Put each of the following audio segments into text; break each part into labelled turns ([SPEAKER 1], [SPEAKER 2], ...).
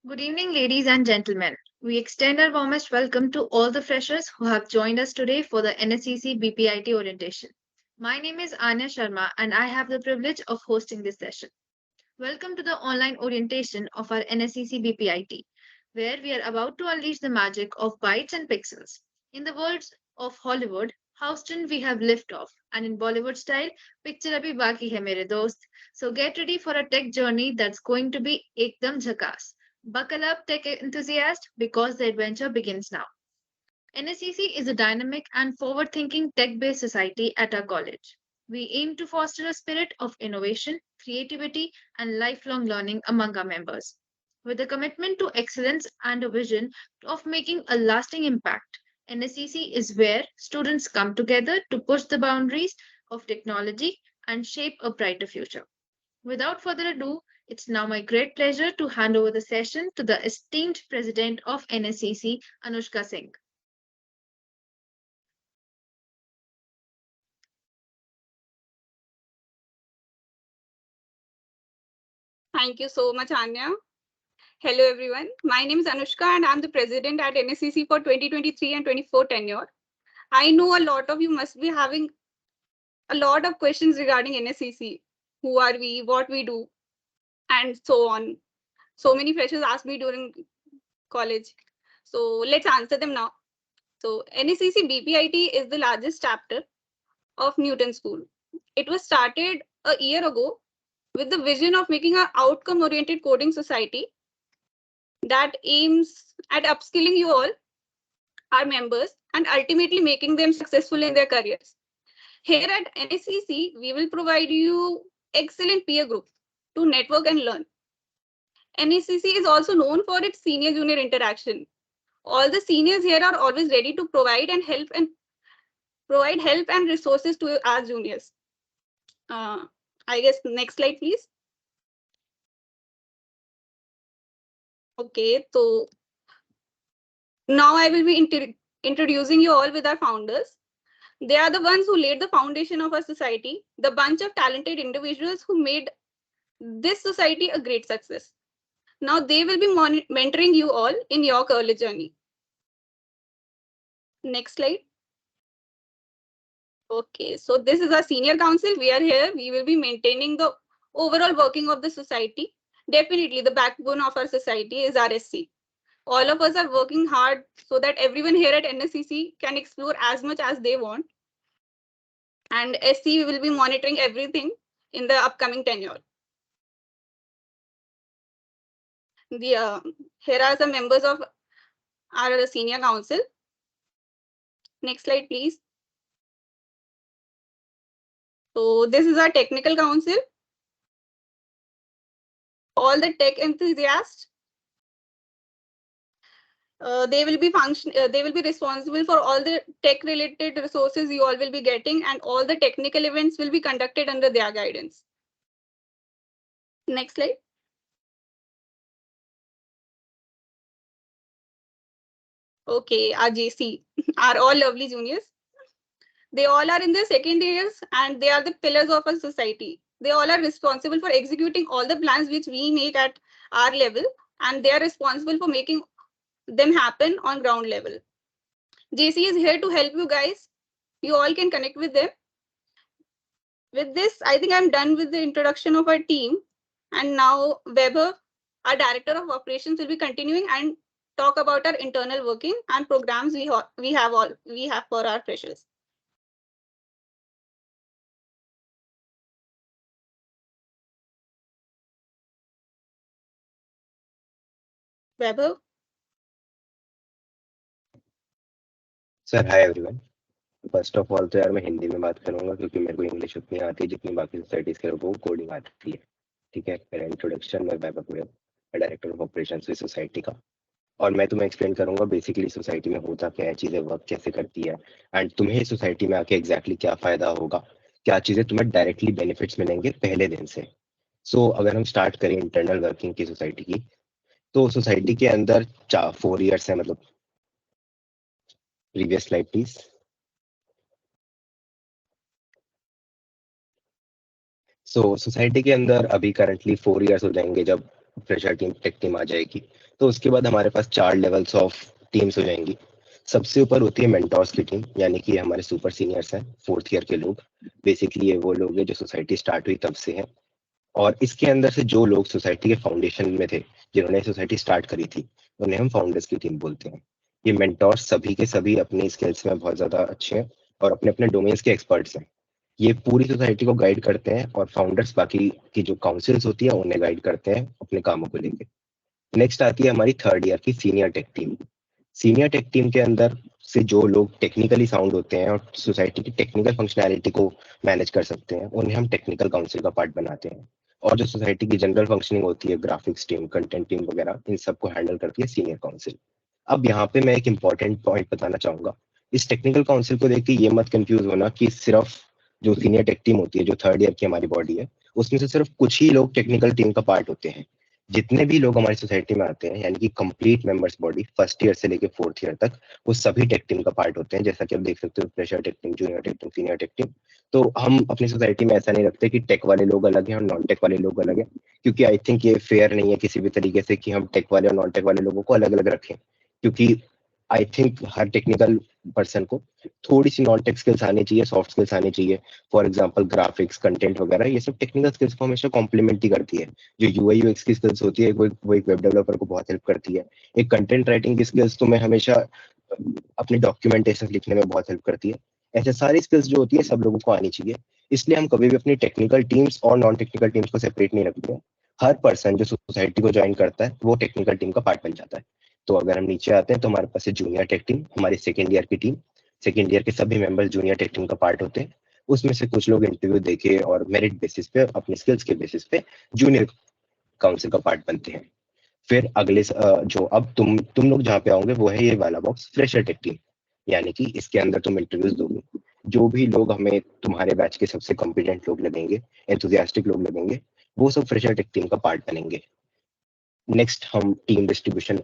[SPEAKER 1] Good evening, ladies and gentlemen. We extend our warmest welcome to all the freshers who have joined us today for the NSCC BPIT orientation. My name is Anya Sharma and I have the privilege of hosting this session. Welcome to the online orientation of our NSCC BPIT, where we are about to unleash the magic of bytes and pixels. In the words of Hollywood, Houston, we have liftoff, and in Bollywood style, picture abhi baki hai mere dost. So get ready for a tech journey that's going to be ekdam jhakas. Buckle up, tech enthusiast, because the adventure begins now. NSCC is a dynamic and forward thinking tech based society at our college. We aim to foster a spirit of innovation, creativity, and lifelong learning among our members. With a commitment to excellence and a vision of making a lasting impact, NSCC is where students come together to push the boundaries of technology and shape a brighter future. Without further ado, it's now my great pleasure to hand over the session to the esteemed president of NSCC, Anushka Singh.
[SPEAKER 2] Thank you so much, Anya. Hello, everyone. My name is Anushka, and I'm the president at NSCC for 2023 and 24 tenure. I know a lot of you must be having a lot of questions regarding NSCC. Who are we? What we do? And so on. So many freshers asked me during college. So let's answer them now. So NSCC BPIT is the largest chapter of Newton School. It was started a year ago with the vision of making an outcome-oriented coding society that aims at upskilling you all, our members, and ultimately making them successful in their careers. Here at NSCC, we will provide you excellent peer group to network and learn. NSCC is also known for its senior-junior interaction. All the seniors here are always ready to provide help and resources to our juniors. I guess next slide, please. Okay, so now I will be introducing you all with our founders. They are the ones who laid the foundation of our society, the bunch of talented individuals who made this society a great success. Now they will be mentoring you all in your college journey. Next slide. Okay, so this is our senior council. We are here. We will be maintaining the overall working of the society. Definitely the backbone of our society is RSC. All of us are working hard so that everyone here at NSCC can explore as much as they want. And SC will be monitoring everything in the upcoming tenure. Here are some members of our senior council. Next slide, please. So this is our technical council. All the tech enthusiasts. They will be responsible for all the tech related resources you all will be getting, and all the technical events will be conducted under their guidance. Next slide. Okay, our JC are all lovely juniors. They all are in their second years and they are the pillars of our society. They all are responsible for executing all the plans which we make at our level, and they are responsible for making them happen on ground level. JC is here to help you guys. You all can connect with them. With this, I think I'm done with the introduction of our team. And now Weber, our Director of Operations, will be continuing and talk about our internal working and programs we have for our freshers. Weber.
[SPEAKER 3] Sir hi everyone. First of all तो यार मैं हिंदी में बात करूंगा क्योंकि मेरे को English उतनी आती है जितनी बाकी सोसाइटीज के लोगों को कोडिंग आती है। ठीक है, मेरा इंट्रोडक्शन, मैं Vaibhav Goyal, director of operations with society का, और मैं तुम्हें एक्सप्लेन करूंगा बेसिकली सोसाइटी में होता क्या है, चीजें वर्क कैसे करती है, एंड तुम्हें सोसाइटी में आके एग्जैक्टली क्या फायदा होगा, क्या चीजें तुम्हें डायरेक्टली बेनिफिट्स मिलेंगे पहले दिन से। सो अगर हम स्टार्ट करें इंटरनल वर्किंग की सोसाइटी की, तो सोसाइटी के अंदर 4 ईयर्स है, मतलब previous slide please. So society के अंदर अभी करंटली 4 ईयर्स हो जाएंगे जब फ्रेशर टीम टेक टीम आ जाएगी। तो उसके बाद हमारे पास 4 लेवल्स ऑफ टीम्स हो जाएंगी। सबसे ऊपर होती है मेंटोर्स की टीम, यानी कि हमारे सुपर सीनियर्स हैं, 4th ईयर के लोग। बेसिकली ये वो लोग हैं जो सोसाइटी स्टार्ट हुई तब से हैं, और इसके अंदर से जो लोग सोसाइटी के फाउंडेशन में थे, जिन्होंने सोसाइटी स्टार्ट करी थी, उन्हें हम फाउंडर्स की टीम बोलते हैं। ये मेंटोर्स सभी के सभी अपनी स्किल्स में बहुत ज्यादा अच्छे हैं और अपने अपने डोमेन्स के एक्सपर्ट्स हैं। ये पूरी सोसाइटी को गाइड करते हैं, और फाउंडर्स बाकी की जो काउंसिल्स होती है उन्हें गाइड करते हैं अपने कामों को लेकर। नेक्स्ट आती है हमारी 3rd ईयर की senior tech team. Senior tech team के अंदर से जो लोग टेक्निकली साउंड होते हैं और सोसाइटी की टेक्निकल फंक्शनैलिटी को मैनेज कर सकते हैं, उन्हें हम टेक्निकल काउंसिल का पार्ट बनाते हैं। और जो सोसाइटी की जनरल फंक्शनिंग होती है, ग्राफिक्स टीम, कंटेंट टीम वगैरह, इन सबको हैंडल करती है सीनियर काउंसिल। अब यहाँ पे मैं एक इंपॉर्टेंट पॉइंट बताना चाहूंगा। इस टेक्निकल काउंसिल को देख के ये मत कंफ्यूज होना कि सिर्फ जो सीनियर टेक टीम होती है, जो 3rd ईयर की हमारी बॉडी है, उसमें से सिर्फ कुछ ही लोग टेक्निकल टीम का पार्ट होते हैं। जितने भी लोग हमारी सोसाइटी में आते हैं, यानी कि complete members body 1st year से लेकर 4th ईयर तक, वो सभी टेक टीम का पार्ट होते हैं। जैसा कि आप देख सकते हो, fresher tech team, junior tech team, senior tech team. तो हम अपनी सोसाइटी में ऐसा नहीं रखते कि टेक वाले लोग अलग हैं और नॉन टेक वाले लोग अलग हैं, क्योंकि आई थिंक ये फेयर नहीं है किसी भी तरीके से कि हम टेक वाले और नॉन टेक वाले लोगों को अलग अलग रखें, क्योंकि I think her technical person को थोड़ी सी नॉन टेक स्किल्स आनी चाहिए, सॉफ्ट स्किल्स आनी चाहिए। फॉर एग्जांपल ग्राफिक्स, कंटेंट वगैरह, ये सब टेक्निकल स्किल्स को हमेशा कॉम्प्लीमेंट ही करती है। जो यूआई यूएक्स की स्किल्स होती है, वो एक वेब डेवलपर को बहुत हेल्प करती है। एक कंटेंट राइटिंग की स्किल्स तो मैं हमेशा अपने डॉक्यूमेंटेशन लिखने में बहुत हेल्प करती है। ऐसे सारी स्किल्स जो होती है सब लोगों को आनी चाहिए। इसलिए हम कभी भी अपनी टेक्निकल टीम्स और नॉन टेक्निकल टीम्स को सेपरेट नहीं रखते हैं। हर पर्सन जो सोसाइटी को ज्वाइन करता है वो टेक्निकल टीम का पार्ट बन जाता है। तो अगर हम नीचे आते हैं तो हमारे पास है जूनियर टेक टीम, हमारी 2nd ईयर की टीम। 2nd ईयर के सभी मेंबर्स जूनियर टेक टीम का पार्ट होते हैं। उसमें से कुछ लोग इंटरव्यू देके और मेरिट बेसिस पे, अपने स्किल्स के बेसिस पे जूनियर काउंसिल का पार्ट बनते हैं। फिर अगले जो अब तुम लोग जहाँ पे आओगे वो है ये वाला बॉक्स, फ्रेशर टेक टीम। यानी कि इसके अंदर तुम इंटरव्यूज दोगे, जो भी लोग हमें तुम्हारे बैच के सबसे कॉम्पिटेंट लोग लगेंगे, एंथुसियास्टिक लोग लगेंगे, वो सब फ्रेशर टेक टीम का पार्ट बनेंगे। नेक्स्ट हम टीम डिस्ट्रीब्यूशन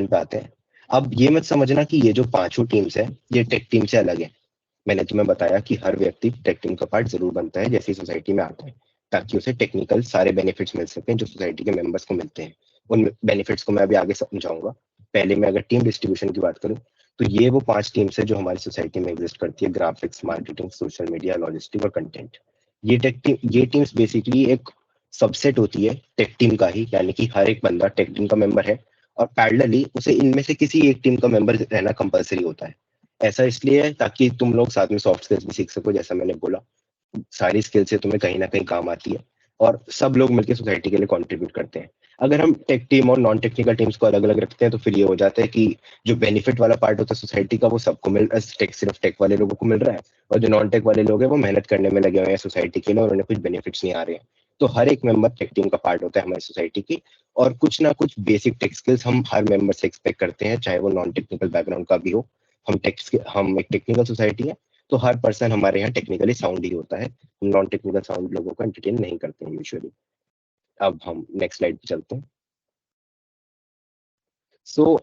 [SPEAKER 3] पे आते हैं। अब ये मत समझना कि ये जो 5 टीम्स है ये टेक टीम से अलग है। मैंने तुम्हें बताया कि हर व्यक्ति टेक टीम का पार्ट जरूर बनता है जैसे सोसाइटी में आता है, ताकि उसे टेक्निकल सारे बेनिफिट्स मिल सकें जो सोसाइटी के मेंबर्स को मिलते हैं। उन बेनिफिट्स को मैं अभी आगे समझाऊंगा। पहले मैं अगर टीम डिस्ट्रीब्यूशन की बात करूं तो ये वो 5 टीम्स है जो हमारी सोसाइटी में एग्जिस्ट करती है: graphics, marketing, social media, logistic और कंटेंट। ये टीम्स बेसिकली एक सबसेट होती है टेक टीम का ही, यानी कि हर एक बंदा टेक टीम का मेंबर है और पैरेलली उसे इनमें से किसी एक टीम का मेंबर रहना कंपलसरी होता है। ऐसा इसलिए है ताकि तुम लोग साथ में सॉफ्ट स्किल्स भी सीख सको। जैसा मैंने बोला, सारी स्किल से तुम्हें कहीं ना कहीं काम आती है और सब लोग मिलकर सोसाइटी के लिए कंट्रीब्यूट करते हैं। अगर हम टेक टीम और नॉन टेक्निकल टीम्स को अलग अलग रखते हैं तो फिर ये हो जाता है कि जो बेनिफिट वाला पार्ट होता है सोसाइटी का वो सबको मिल रहा है, सिर्फ टेक वाले लोगों को मिल रहा है, और जो नॉन टेक वाले लोग हैं वो मेहनत करने में लगे हुए हैं सोसाइटी के लिए और उन्हें कुछ बेनिफिट्स नहीं आ रहे हैं। तो हर एक मेंबर टेक टीम का पार्ट होता है हमारी सोसाइटी की, और कुछ ना कुछ बेसिक टेक स्किल्स हम हर मेंबर से एक्सपेक्ट करते हैं, चाहे वो नॉन टेक्निकल बैकग्राउंड का भी हो। हम एक टेक्निकल सोसाइटी है, तो हर पर्सन हमारे यहाँ टेक्निकली साउंड ही होता है। नॉन टेक्निकल साउंड लोगों को एंटरटेन नहीं करते हैं यूजुअली। अब हम नेक्स्ट स्लाइड पे चलते हैं।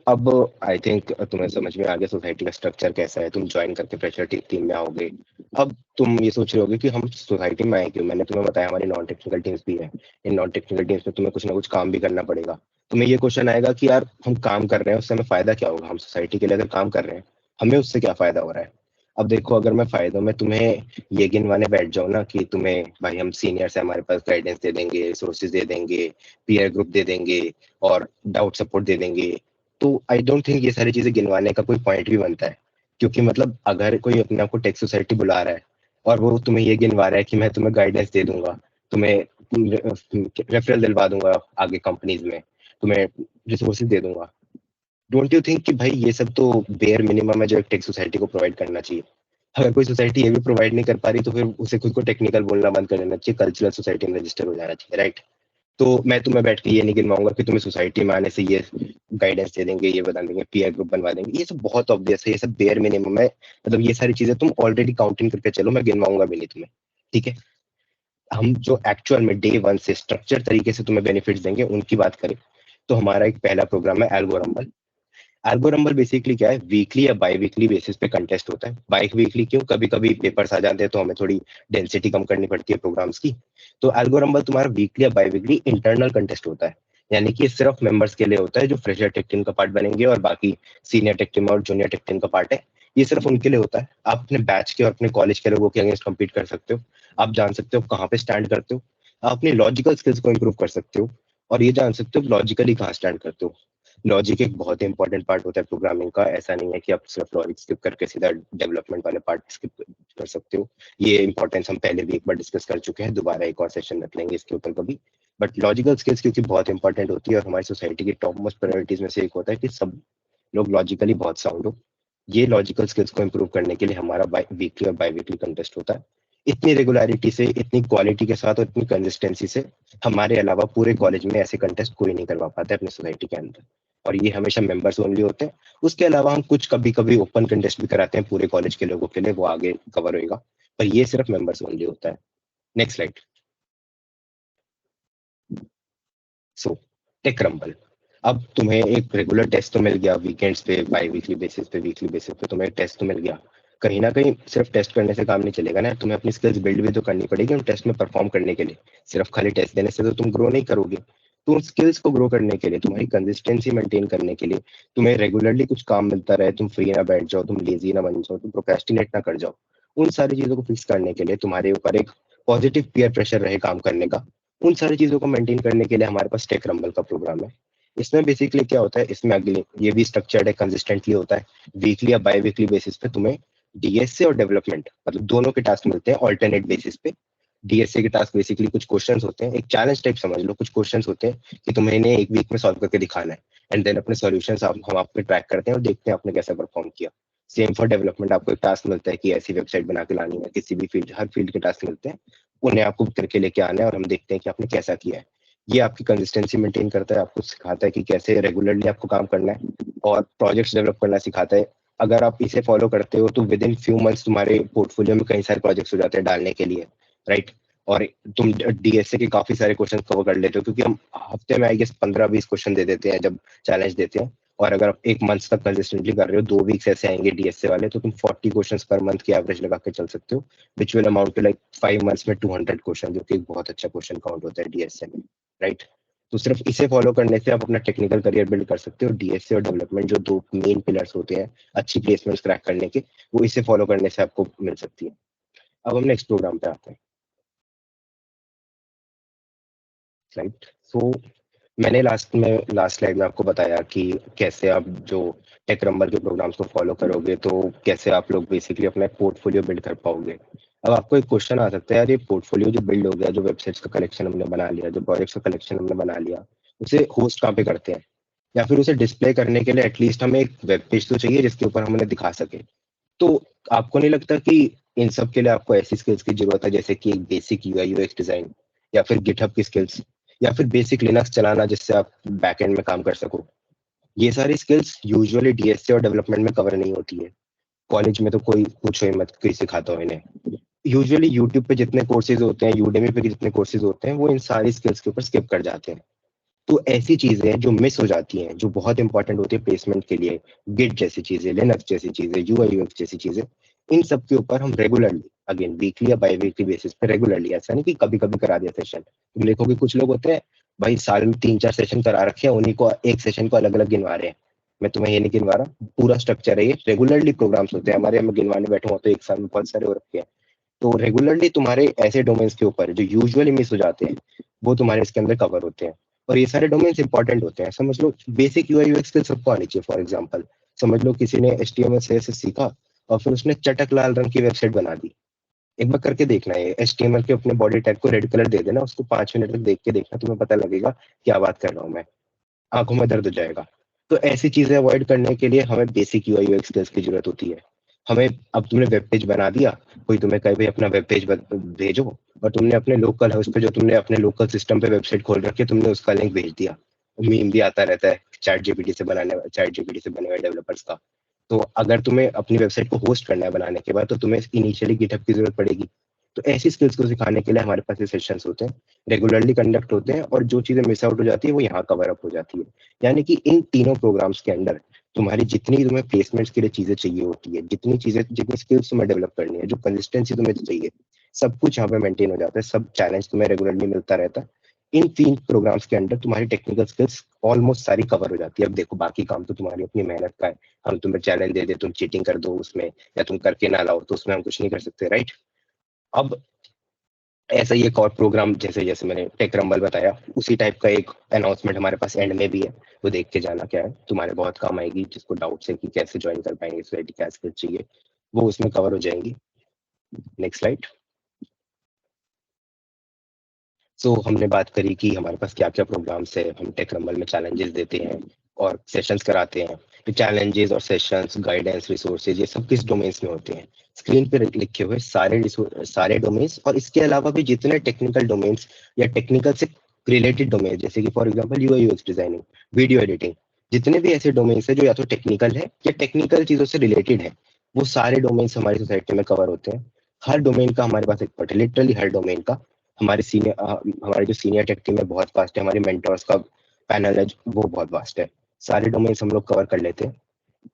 [SPEAKER 3] अब आई थिंक तुम्हें समझ में आ गया सोसाइटी का स्ट्रक्चर कैसा है। तुम ज्वाइन करके फ्रेशर टीम में आओगे। अब तुम ये सोच रहे होगे कि हम सोसाइटी में आए क्यों। मैंने तुम्हें बताया हमारी नॉन टेक्निकल टीम्स भी है। इन नॉन टेक्निकल टीम्स में तुम्हें कुछ ना कुछ काम भी करना पड़ेगा। तुम्हें ये क्वेश्चन आएगा कि यार हम काम कर रहे हैं उससे हमें फायदा क्या होगा। हम सोसाइटी के लिए अगर काम कर रहे हैं हमें उससे क्या फायदा हो रहा है। अब देखो, अगर मैं फायदों में तुम्हें ये गिनवाने बैठ जाऊं ना कि तुम्हें भाई हम सीनियर्स है, हमारे पास गाइडेंस दे देंगे, रिसोर्सेज दे देंगे, पीयर ग्रुप दे देंगे और डाउट सपोर्ट दे देंगे, तो आई डोंट थिंक ये सारी चीजें गिनवाने का कोई पॉइंट भी बनता है। क्योंकि मतलब अगर कोई अपने आप को टेक सोसाइटी बुला रहा है और वो तुम्हें ये गिनवा रहा है कि मैं तुम्हें गाइडेंस दे दूंगा, तुम्हें रेफरल दिलवा दूंगा आगे कंपनीज में, तुम्हें रिसोर्सेज दे दूंगा, डोंट यू थिंक कि भाई ये सब तो बेयर मिनिमम है जो एक टेक सोसाइटी को प्रोवाइड करना चाहिए। अगर कोई सोसाइटी ये भी प्रोवाइड नहीं कर पा रही तो फिर उसे खुद को टेक्निकल बोलना बंद कर देना चाहिए, कल्चरल सोसाइटी में रजिस्टर हो जाना चाहिए, राइट। तो मैं तुम्हें बैठ के ये नहीं गिनवाऊंगा कि तुम्हें सोसाइटी में आने से ये गाइडेंस दे देंगे, ये बता देंगे, पीयर ग्रुप बनवा देंगे। ये सब बहुत ऑब्वियस है, ये सब बेयर मिनिमम है। मतलब ये सारी चीजें तुम ऑलरेडी काउंटिंग करके चलो, मैं गिनवाऊंगा भी नहीं तुम्हें, ठीक है। हम जो एक्चुअल में डे 1 से स्ट्रक्चर तरीके से तुम्हें बेनिफिट्स देंगे उनकी बात करें तो हमारा एक पहला प्रोग्राम है एल्गोरम्बल। एल्गोरम्बल बेसिकली क्या है, वीकली या बाई वीकली बेसिस पे कंटेस्ट होता है। बाई वीकली क्यों, कभी कभी पेपर्स आ जाते हैं तो हमें थोड़ी डेंसिटी कम करनी पड़ती है प्रोग्राम्स की। तो एल्गोरम्बल तुम्हारा वीकली या बाई वीकली इंटरनल कंटेस्ट होता है। यानी कि ये सिर्फ मेंबर्स के लिए होता है जो फ्रेशर टेक टीम का पार्ट बनेंगे, और बाकी सीनियर टेक टीम और जूनियर टेक टीम का पार्ट है ये सिर्फ उनके लिए होता है। आप अपने बैच के और अपने कॉलेज के लोगों के अगेंस्ट कम्पीट कर सकते हो, आप जान सकते हो कहाँ पे स्टैंड करते हो, आप अपनी लॉजिकल स्किल्स को इम्प्रूव कर सकते हो, और ये जान सकते हो लॉजिकली कहाँ स्टैंड करते हो। लॉजिक एक बहुत ही इंपॉर्टेंट पार्ट होता है प्रोग्रामिंग का। ऐसा नहीं है कि आप सिर्फ लॉजिक स्किप करके सीधा डेवलपमेंट वाले पार्ट स्किप कर सकते हो। ये इंपॉर्टेंस हम पहले भी एक बार डिस्कस कर चुके हैं, दोबारा एक और सेशन रख लेंगे इसके ऊपर कभी। बट लॉजिकल स्किल्स क्योंकि बहुत इंपॉर्टेंट होती है और हमारी सोसाइटी की टॉप मोस्ट प्रायोरिटीज में से एक होता है कि सब लोग लॉजिकली बहुत साउंड हो। ये लॉजिकल स्किल्स को इम्प्रूव करने के लिए हमारा वीकली और बाई वीकली कंटेस्ट होता है। इतनी रेगुलरिटी से, इतनी क्वालिटी के साथ और इतनी कंसिस्टेंसी से हमारे अलावा पूरे कॉलेज में ऐसे कंटेस्ट कोई नहीं करवा पाता है अपनी सोसाइटी के अंदर, और ये हमेशा मेंबर्स ओनली होते हैं। उसके अलावा हम कुछ कभी कभी ओपन कंटेस्ट भी कराते हैं पूरे कॉलेज के लोगों के लिए, वो आगे कवर होगा, पर ये सिर्फ मेंबर्स ओनली होता है। Next slide. So tech rumble, अब तुम्हें एक रेगुलर टेस्ट तो मिल गया, वीकेंड्स पे बाई वीकली बेसिस पे वीकली बेसिस पे तुम्हें टेस्ट तो मिल गया। कहीं ना कहीं सिर्फ टेस्ट करने से काम नहीं चलेगा ना, तुम्हें अपनी स्किल्स बिल्ड भी तो करनी पड़ेगी उन टेस्ट में परफॉर्म करने के लिए। सिर्फ खाली टेस्ट देने से तो तुम ग्रो नहीं करोगे। तो उन स्किल्स को ग्रो करने के लिए, तुम्हारी कंसिस्टेंसी मेंटेन करने के लिए, तुम्हें रेगुलरली कुछ काम मिलता रहे, तुम फ्री ना बैठ जाओ, तुम लेजी ना बन जाओ, तुम प्रोक्रेस्टिनेट ना कर जाओ, उन सारी चीजों को फिक्स करने के लिए तुम्हारे ऊपर एक पॉजिटिव पीयर प्रेशर रहे काम करने का, उन सारी चीजों को मेंटेन करने के लिए हमारे पास टेक रंबल का प्रोग्राम है। इसमें बेसिकली क्या होता है, इसमें अगले ये भी स्ट्रक्चर्ड है, कंसिस्टेंटली होता है। वीकली या बाई वीकली बेसिस पे तुम्हें डीएसए और डेवलपमेंट मतलब दोनों के टास्क मिलते हैं ऑल्टरनेट बेसिस पे। डीएसए के टास्क बेसिकली कुछ क्वेश्चंस होते हैं, एक चैलेंज टाइप समझ लो, कुछ क्वेश्चंस होते हैं कि तुम्हें इन्हें एक वीक में सॉल्व करके दिखाना है, एंड देन अपने सॉल्यूशंस हम आपके ट्रैक करते हैं और देखते हैं आपने कैसे परफॉर्म किया। सेम फॉर डेवलपमेंट, आपको एक टास्क मिलता है कि ऐसी वेबसाइट बना के लानी है, किसी भी फील्ड, हर फील्ड के टास्क मिलते हैं, उन्हें आपको करके लेके आना है और हम देखते हैं कि आपने कैसा किया है। ये आपकी कंसिस्टेंसी मेंटेन करता है, आपको सिखाता है कि कैसे रेगुलरली आपको काम करना है, और प्रोजेक्ट्स डेवलप करना सिखाता है। अगर आप इसे फॉलो करते हो तो विद इन फ्यू मंथ्स तुम्हारे पोर्टफोलियो में कई सारे प्रोजेक्ट्स हो जाते हैं डालने के लिए, राइट। और तुम डीएसए के काफी सारे क्वेश्चन कवर कर लेते हो, क्योंकि हम हफ्ते में आई गेस 15-20 क्वेश्चन दे देते हैं जब चैलेंज देते हैं। और अगर आप एक मंथ तक कंसिस्टेंटली कर रहे हो, 2 वीक्स ऐसे आएंगे डीएसए वाले, तो तुम 40 क्वेश्चंस पर मंथ की एवरेज लगा के चल सकते हो, which will amount to like 5 months में 200 क्वेश्चन, जो कि एक बहुत अच्छा क्वेश्चन काउंट होता है डीएसए में, राइट। तो सिर्फ इसे फॉलो करने से आप अपना टेक्निकल करियर बिल्ड कर सकते हो। डीएसए और डेवलपमेंट जो दो मेन पिलर्स होते हैं अच्छी प्लेसमेंट्स क्रैक करने के, वो इसे फॉलो करने से आपको मिल सकती है। अब हम नेक्स्ट प्रोग्राम पे आते हैं। स्लाइड। सो मैंने लास्ट स्लाइड में आपको बताया कि कैसे आप जो टेक रंबल के प्रोग्राम्स को फॉलो करोगे तो कैसे आप लोग बेसिकली अपना पोर्टफोलियो बिल्ड कर पाओगे। अब आपको एक क्वेश्चन आ सकता है, यार ये पोर्टफोलियो जो बिल्ड हो गया, जो वेबसाइट्स का कलेक्शन हमने बना लिया, जो प्रोजेक्ट्स का कलेक्शन हमने बना लिया, उसे होस्ट कहाँ पे करते हैं, या फिर उसे डिस्प्ले करने के लिए एटलीस्ट हमें एक वेब पेज तो चाहिए जिसके ऊपर हम उन्हें दिखा सके। तो आपको नहीं लगता कि इन सब के लिए आपको ऐसी स्किल्स की जरूरत है जैसे कि एक बेसिक यूआई यूएक्स डिजाइन, या फिर गिटहब की स्किल्स, या फिर बेसिक लिनक्स चलाना जिससे आप बैकएंड में काम कर सको। ये सारी स्किल्स यूजुअली डीएसए और डेवलपमेंट में कवर नहीं होती है। कॉलेज में तो कोई पूछो ही मत, कोई सिखाता हो इन्हें। यूजुअली यूट्यूब पे जितने कोर्सेज होते हैं, यूडेमी पे जितने कोर्सेज होते हैं, वो इन सारी स्किल्स के ऊपर स्किप कर जाते हैं। तो ऐसी चीजें जो मिस हो जाती हैं, जो बहुत इंपॉर्टेंट होती है प्लेसमेंट के लिए, गिट जैसी चीजें, लिनक्स जैसी चीजें, यूआई यूएक्स जैसी चीजें, इन सब के ऊपर हम रेगुलरली, अगेन वीकली या बाई वीकली बेसिस पे रेगुलरली, ऐसा नहीं कि कभी कभी करा दिया सेशन। तुम देखोगे कुछ लोग होते हैं भाई साल में 3-4 सेशन करा रखे हैं, उन्हीं को एक सेशन को अलग अलग गिनवा रहे हैं। मैं तुम्हें ये नहीं गिनवा रहा, पूरा स्ट्रक्चर है ये, रेगुलरली प्रोग्राम्स होते हैं हमारे, हम गिनवाने बैठे हो तो एक साल में बहुत सारे हो रखे हैं। तो रेगुलरली तुम्हारे ऐसे डोमेन्स के ऊपर जो यूजुअली मिस हो जाते हैं, वो तुम्हारे इसके अंदर कवर होते हैं। और ये सारे डोमेन्स इंपॉर्टेंट होते हैं। समझ लो बेसिक यूआई यूएक्स स्किल सबको आनी चाहिए। फॉर एग्जांपल समझ लो किसी ने एचटीएमएल सीएसएस सीखा और फिर उसने चटक लाल रंग की वेबसाइट बना दी। एक बार करके देखना है, एचटीएमएल के अपने बॉडी टैग को रेड कलर दे देना, उसको 5 मिनट तक देख के देखना, तुम्हें पता लगेगा क्या बात कर रहा हूँ मैं, आंखों में दर्द हो जाएगा। तो ऐसी चीजें अवॉइड करने के लिए हमें बेसिक यूआई यूएक्स स्किल्स की जरूरत होती है। हमें, अब तुमने वेब पेज बना दिया, कोई तुम्हें कहे भाई अपना वेब पेज भेजो, और तुमने अपने लोकल है उस पर, जो तुमने अपने लोकल सिस्टम पे वेबसाइट खोल रखी है, तुमने उसका लिंक भेज दिया। मीम भी आता रहता है चैट जीपीटी से बने हुए डेवलपर्स का। तो अगर तुम्हें अपनी वेबसाइट को होस्ट करना है बनाने के बाद, तो तुम्हें इनिशियली गिटहब की जरूरत पड़ेगी। तो ऐसी स्किल्स को सिखाने के लिए हमारे पास ये सेशंस होते हैं, रेगुलरली कंडक्ट होते हैं, और जो चीजें मिस आउट हो जाती है वो यहाँ कवर अप हो जाती है। यानी कि इन तीनों प्रोग्राम्स के अंदर तुम्हारी जितनी तुम्हें प्लेसमेंट्स के लिए चीजें चाहिए होती है, जितनी स्किल्स तुम्हें डेवलप करनी है, जो कंसिस्टेंसी तुम्हें चाहिए, सब कुछ यहाँ पे मेंटेन हो जाता है। सब चैलेंज तुम्हें रेगुलरली मिलता रहता है। इन 3 प्रोग्राम्स के अंडर तुम्हारी टेक्निकल स्किल्स ऑलमोस्ट सारी कवर हो जाती है। अब देखो बाकी काम तो तुम्हारी अपनी मेहनत का है, हम तुम्हें चैलेंज दे दे तुम चीटिंग कर दो उसमें या तुम करके ना लाओ तो उसमें हम कुछ नहीं कर सकते, राइट। अब ऐसा ही एक और प्रोग्राम जैसे मैंने टेक रंबल बताया, उसी टाइप का एक अनाउंसमेंट हमारे पास एंड में भी है, वो देख के जाना क्या है, तुम्हारे बहुत काम आएगी। जिसको डाउट्स है कि कैसे ज्वाइन कर पाएंगे सोसाइटी, क्या स्किल चाहिए, वो उसमें कवर हो जाएंगी। Next slide. सो हमने बात करी कि हमारे पास क्या क्या प्रोग्राम्स है, हम टेक रंबल में चैलेंजेस देते हैं और सेशंस कराते हैं। तो चैलेंजेस और सेशंस, गाइडेंस, रिसोर्सेज, ये सब किस डोमेन्स में होते हैं, स्क्रीन पे लिखे हुए सारे डोमेन्स, और इसके अलावा भी जितने टेक्निकल डोमेन्स या टेक्निकल से रिलेटेड डोमेन, जैसे कि for example UI UX designing, video editing, जितने भी ऐसे डोमेन्स है जो या तो टेक्निकल है या टेक्निकल चीजों से रिलेटेड है, वो सारे डोमेन्स हमारी सोसाइटी में कवर होते हैं। हर डोमेन का हमारे पास एक्सपर्ट है, लिटरली हर डोमेन का। हमारे जो सीनियर टेक टीम है बहुत फास्ट है, हमारे मेंटर्स का पैनल है वो बहुत वास्ट है, सारे डोमेन्स हम लोग कवर कर लेते हैं।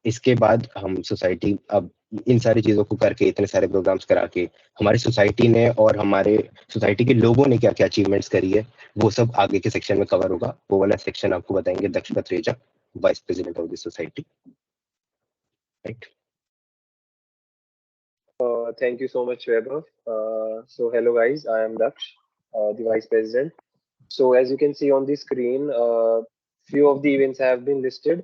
[SPEAKER 3] इसके बाद हम सोसाइटी, अब इन सारी चीजों को करके, इतने सारे प्रोग्राम्स करा के हमारी सोसाइटी ने और हमारे सोसाइटी के लोगों ने क्या क्या अचीवमेंट्स करी है, वो सब आगे के सेक्शन में कवर होगा। वो वाला सेक्शन आपको बताएंगे Daksh Katreja, vice president of the society, right.
[SPEAKER 4] Thank you so much, Vaibhav. So hello guys, I am Daksh, the Vice President. So as you can see on the screen, few of the events have been listed.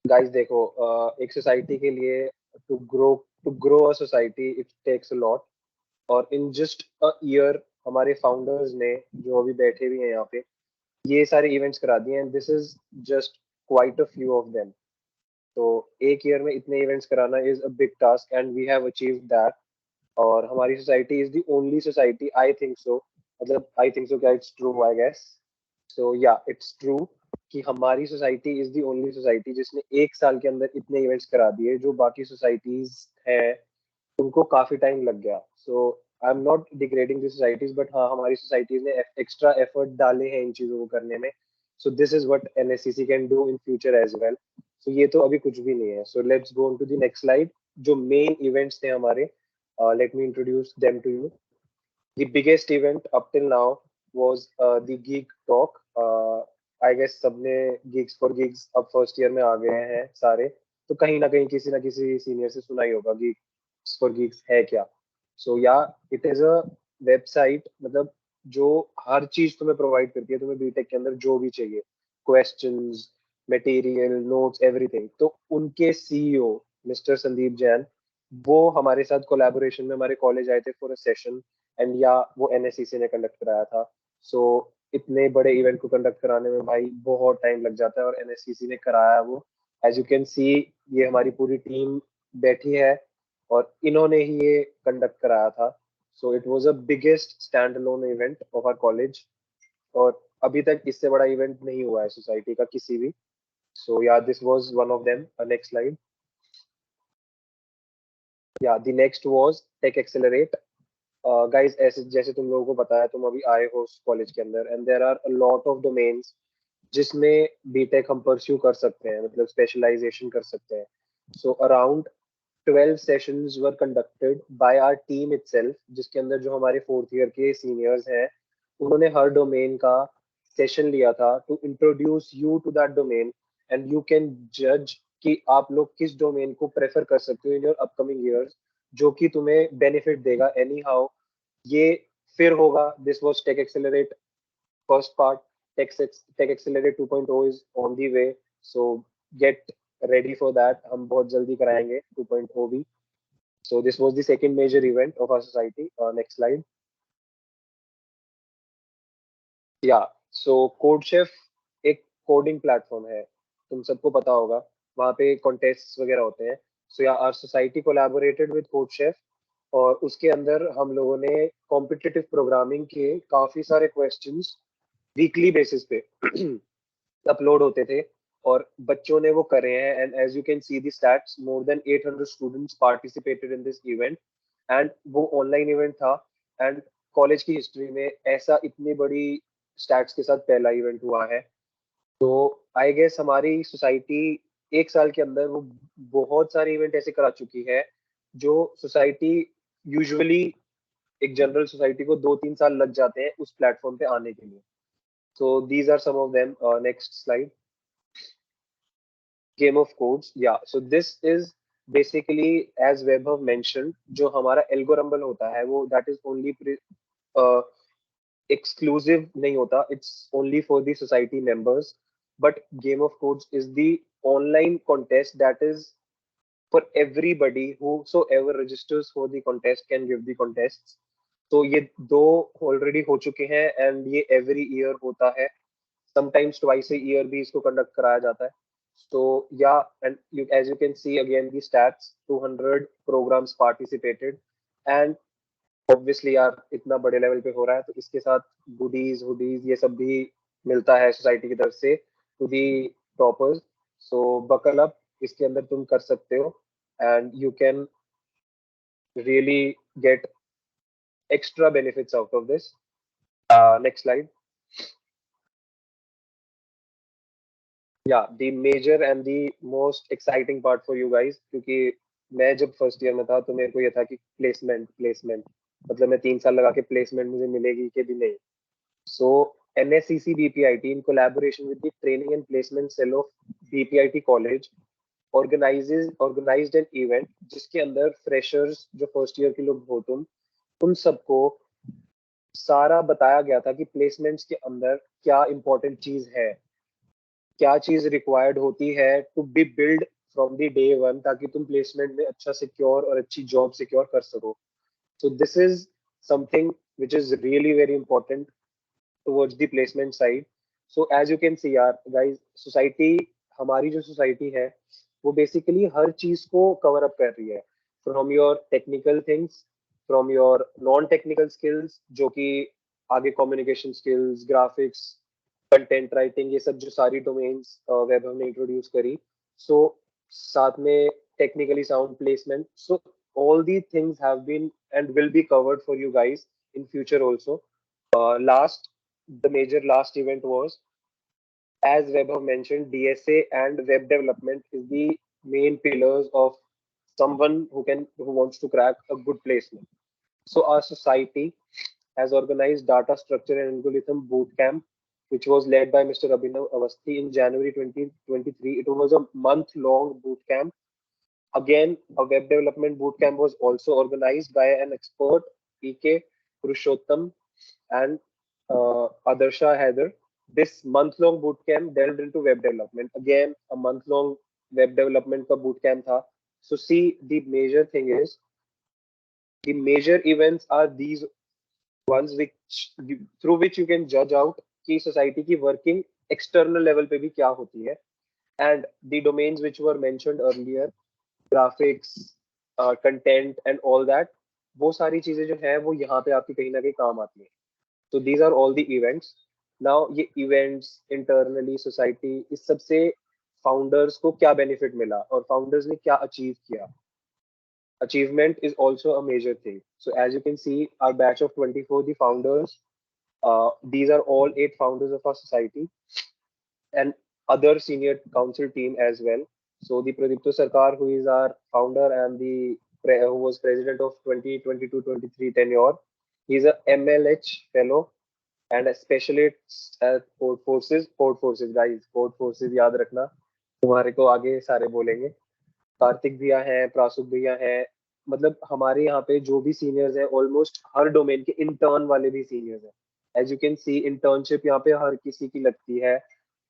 [SPEAKER 4] Guys, देखो, एक society के लिए to grow a society, it takes a lot. और in just a year, हमारे founders ने जो अभी बैठे हुए हैं यहाँ पे, ये सारे events करा दिए, and this is just quite a few of them. तो एक ईयर में इतने इवेंट्स कराना is a big task and we have achieved that. और हमारी society is the only society, I think so, मतलब आई थिंक सो क्या, it's true I guess. So yeah it's true कि हमारी society is the only society जिसने एक साल के अंदर इतने इवेंट्स करा दिए, जो बाकी सोसाइटीज हैं उनको काफी टाइम लग गया। So I am not degrading the societies, but हाँ, हमारी सोसाइटीज ने एक्स्ट्रा एफर्ट डाले हैं इन चीजों को करने में। So this is what NSCC can do in future as well. So ये तो अभी कुछ भी नहीं है। So let's go on to the next slide. जो मेन इवेंट्स थे हमारे, let me introduce them to you. The biggest event up till now was the geek talk. I guess सबने गीक्स फॉर गीक्स अब first year में आ गए हैं सारे, तो कहीं ना किसी सीनियर से सुना ही होगा गीक्स फॉर गीक्स है क्या। सो या इट इज अ वेबसाइट, मतलब जो हर चीज तुम्हें प्रोवाइड करती है, तुम्हें बीटेक के अंदर जो भी चाहिए, क्वेश्चंस, मटेरियल, नोट्स, एवरीथिंग। तो उनके सीईओ मिस्टर संदीप जैन, वो हमारे साथ कोलैबोरेशन में हमारे कॉलेज आए थे फॉर अ सेशन, एंड या वो एनएससीसी ने कंडक्ट कराया था। सो इतने बड़े इवेंट को कंडक्ट कराने में भाई बहुत टाइम लग जाता है, और एनएससीसी ने कराया वो। एज यू कैन सी, ये हमारी पूरी टीम बैठी है और इन्होंने ही ये कंडक्ट कराया था। So it was a biggest stand alone event of our college, और अभी तक इससे बड़ा इवेंट नहीं हुआ है सोसाइटी का किसी भी। So yeah, this was one of them. Next slide. Yeah, the next was Tech Accelerate. Guys, ऐसे जैसे तुम लोगों को पता है, तुम अभी आए हो कॉलेज के अंदर, and there are a lot of domains जिसमें बीटेक हम परस्यू कर सकते हैं, मतलब स्पेशलाइजेशन कर सकते हैं। So around 12 sessions were conducted by our team itself, जिसके अंदर जो हमारे फोर्थ ईयर के सीनियर्स हैं, उन्होंने हर डोमेन का सेशन लिया था to introduce you to that domain, and you can जज कि आप लोग किस डोमेन को प्रेफर कर सकते हो इन योर अपकमिंग ईयर्स, जो कि तुम्हें बेनिफिट देगा एनी हाउ। ये फिर होगा। This was tech accelerate first part. Tech accelerate 2.0 is on the way, so get ready for that. हम बहुत जल्दी कराएंगे 2.0 भी। So this was the second major event of our society. Next slide. Yeah. So CodeChef एक coding platform है, तुम सबको पता होगा, वहाँ पे कॉन्टेस्ट वगैरह होते हैं। So yeah our society collaborated with CodeChef, और उसके अंदर हम लोगों ने कॉम्पिटिटिव प्रोग्रामिंग के काफी सारे क्वेश्चंस वीकली बेसिस पे अपलोड होते थे, और बच्चों ने वो करे हैं। And as you can see the stats, more than 800 students participated in this event, and वो ऑनलाइन इवेंट था। एंड कॉलेज की हिस्ट्री में ऐसा इतनी बड़ी स्टैट्स के साथ पहला इवेंट हुआ है। तो आई गेस हमारी सोसाइटी एक साल के अंदर वो बहुत सारे इवेंट ऐसे करा चुकी है जो सोसाइटी यूजुअली एक जनरल सोसाइटी को 2-3 साल लग जाते हैं उस प्लेटफॉर्म पे आने के लिए. So these are some of them. Next slide. Game of codes. Yeah. So this is basically, as Vaibhav mentioned, जो हमारा एल्गोरम्बल होता है वो that is only exclusive नहीं होता. It's only for the society members. But Game of Codes is the online contest that is for everybody. Whosoever registers for the contest can give the contests. तो ये दो already हो चुके हैं and ये every year होता है. Sometimes twice a year भी इसको कंडक्ट कराया जाता है. So yeah, and as you can see again the stats, 200 programs participated, and obviously यार इतना बड़े लेवल पे हो रहा है तो इसके साथ goodies, hoodies ये सब भी मिलता है सोसाइटी की तरफ से to the toppers. So buckle up, इसके अंदर तुम कर सकते हो and you can really get extra benefits out of this. Next slide. Yeah, the major and the most exciting part for you guys, क्योंकि मैं जब फर्स्ट ईयर में था तो मेरे को ये था कि प्लेसमेंट मतलब मैं 3 साल लगा के प्लेसमेंट मुझे मिलेगी कि भी नहीं. सो NSCC BPIT in collaboration with the training and placement cell of BPIT college organized an event जिसके अंदर फ्रेशर्स जो फर्स्ट ईयर के लोग हो तुम उन सबको सारा बताया गया था कि प्लेसमेंट्स के अंदर क्या इंपॉर्टेंट चीज है, क्या चीज रिक्वायर्ड होती है to be build from the day one, ताकि तुम प्लेसमेंट में अच्छा सिक्योर और अच्छी जॉब सिक्योर कर सको. So this is something which is really very important towards the placement side. So as you can see यार गाइस, सोसाइटी हमारी जो सोसाइटी है वो बेसिकली हर चीज को कवर अप कर रही है, from your technical things, from your non technical skills जो कि आगे communication skills, graphics, content writing, ये सब जो सारी डोमेन्स वैभव ने इंट्रोड्यूस करी. सो साथ में technically sound placement. So all the things have been and will be covered for you guys in future also. The major last event was, as Vaibhav mentioned, DSA and web development is the main pillars of someone who wants to crack a good placement. So our society has organized data structure and algorithm bootcamp, which was led by Mr. Abhinav Awasthi in January 2023. It was a month-long bootcamp. Again, a web development bootcamp was also organized by an expert, EK Purushottam and Adarsha Haider. This month-long bootcamp delved into web development. Again, a month-long web development ka bootcamp tha. So see, the major thing is, the major events are these ones through which you can judge out कि society की working external level पे भी क्या होती है. And the domains which were mentioned earlier, graphics, content and all that, वो सारी चीजें जो है वो यहाँ पे आपकी कहीं ना कहीं काम आती है. So these are all the events. Now ये events internally society, इस सब से founders को क्या benefit मिला और founders ने क्या achieve किया. Achievement is also a major thing. So as you can see, our batch of 24, the founders, these are all 8 founders of our society and other senior council team as well. So the Pradipto Sarkar, who is our founder and who was president of 2022-23 tenure, he's a MLH fellow and a specialist at Port Forces. Port Forces guys, Port Forces याद रखना, तुम्हारे को आगे सारे बोलेंगे. कार्तिक भैया हैं, प्रासुक भैया हैं, मतलब हमारे यहाँ पे जो भी सीनियर्स हैं ऑलमोस्ट हर डोमेन के इंटर्न वाले भी सीनियर्स हैं. As you can see, internship यहाँ पे हर किसी की लगती है,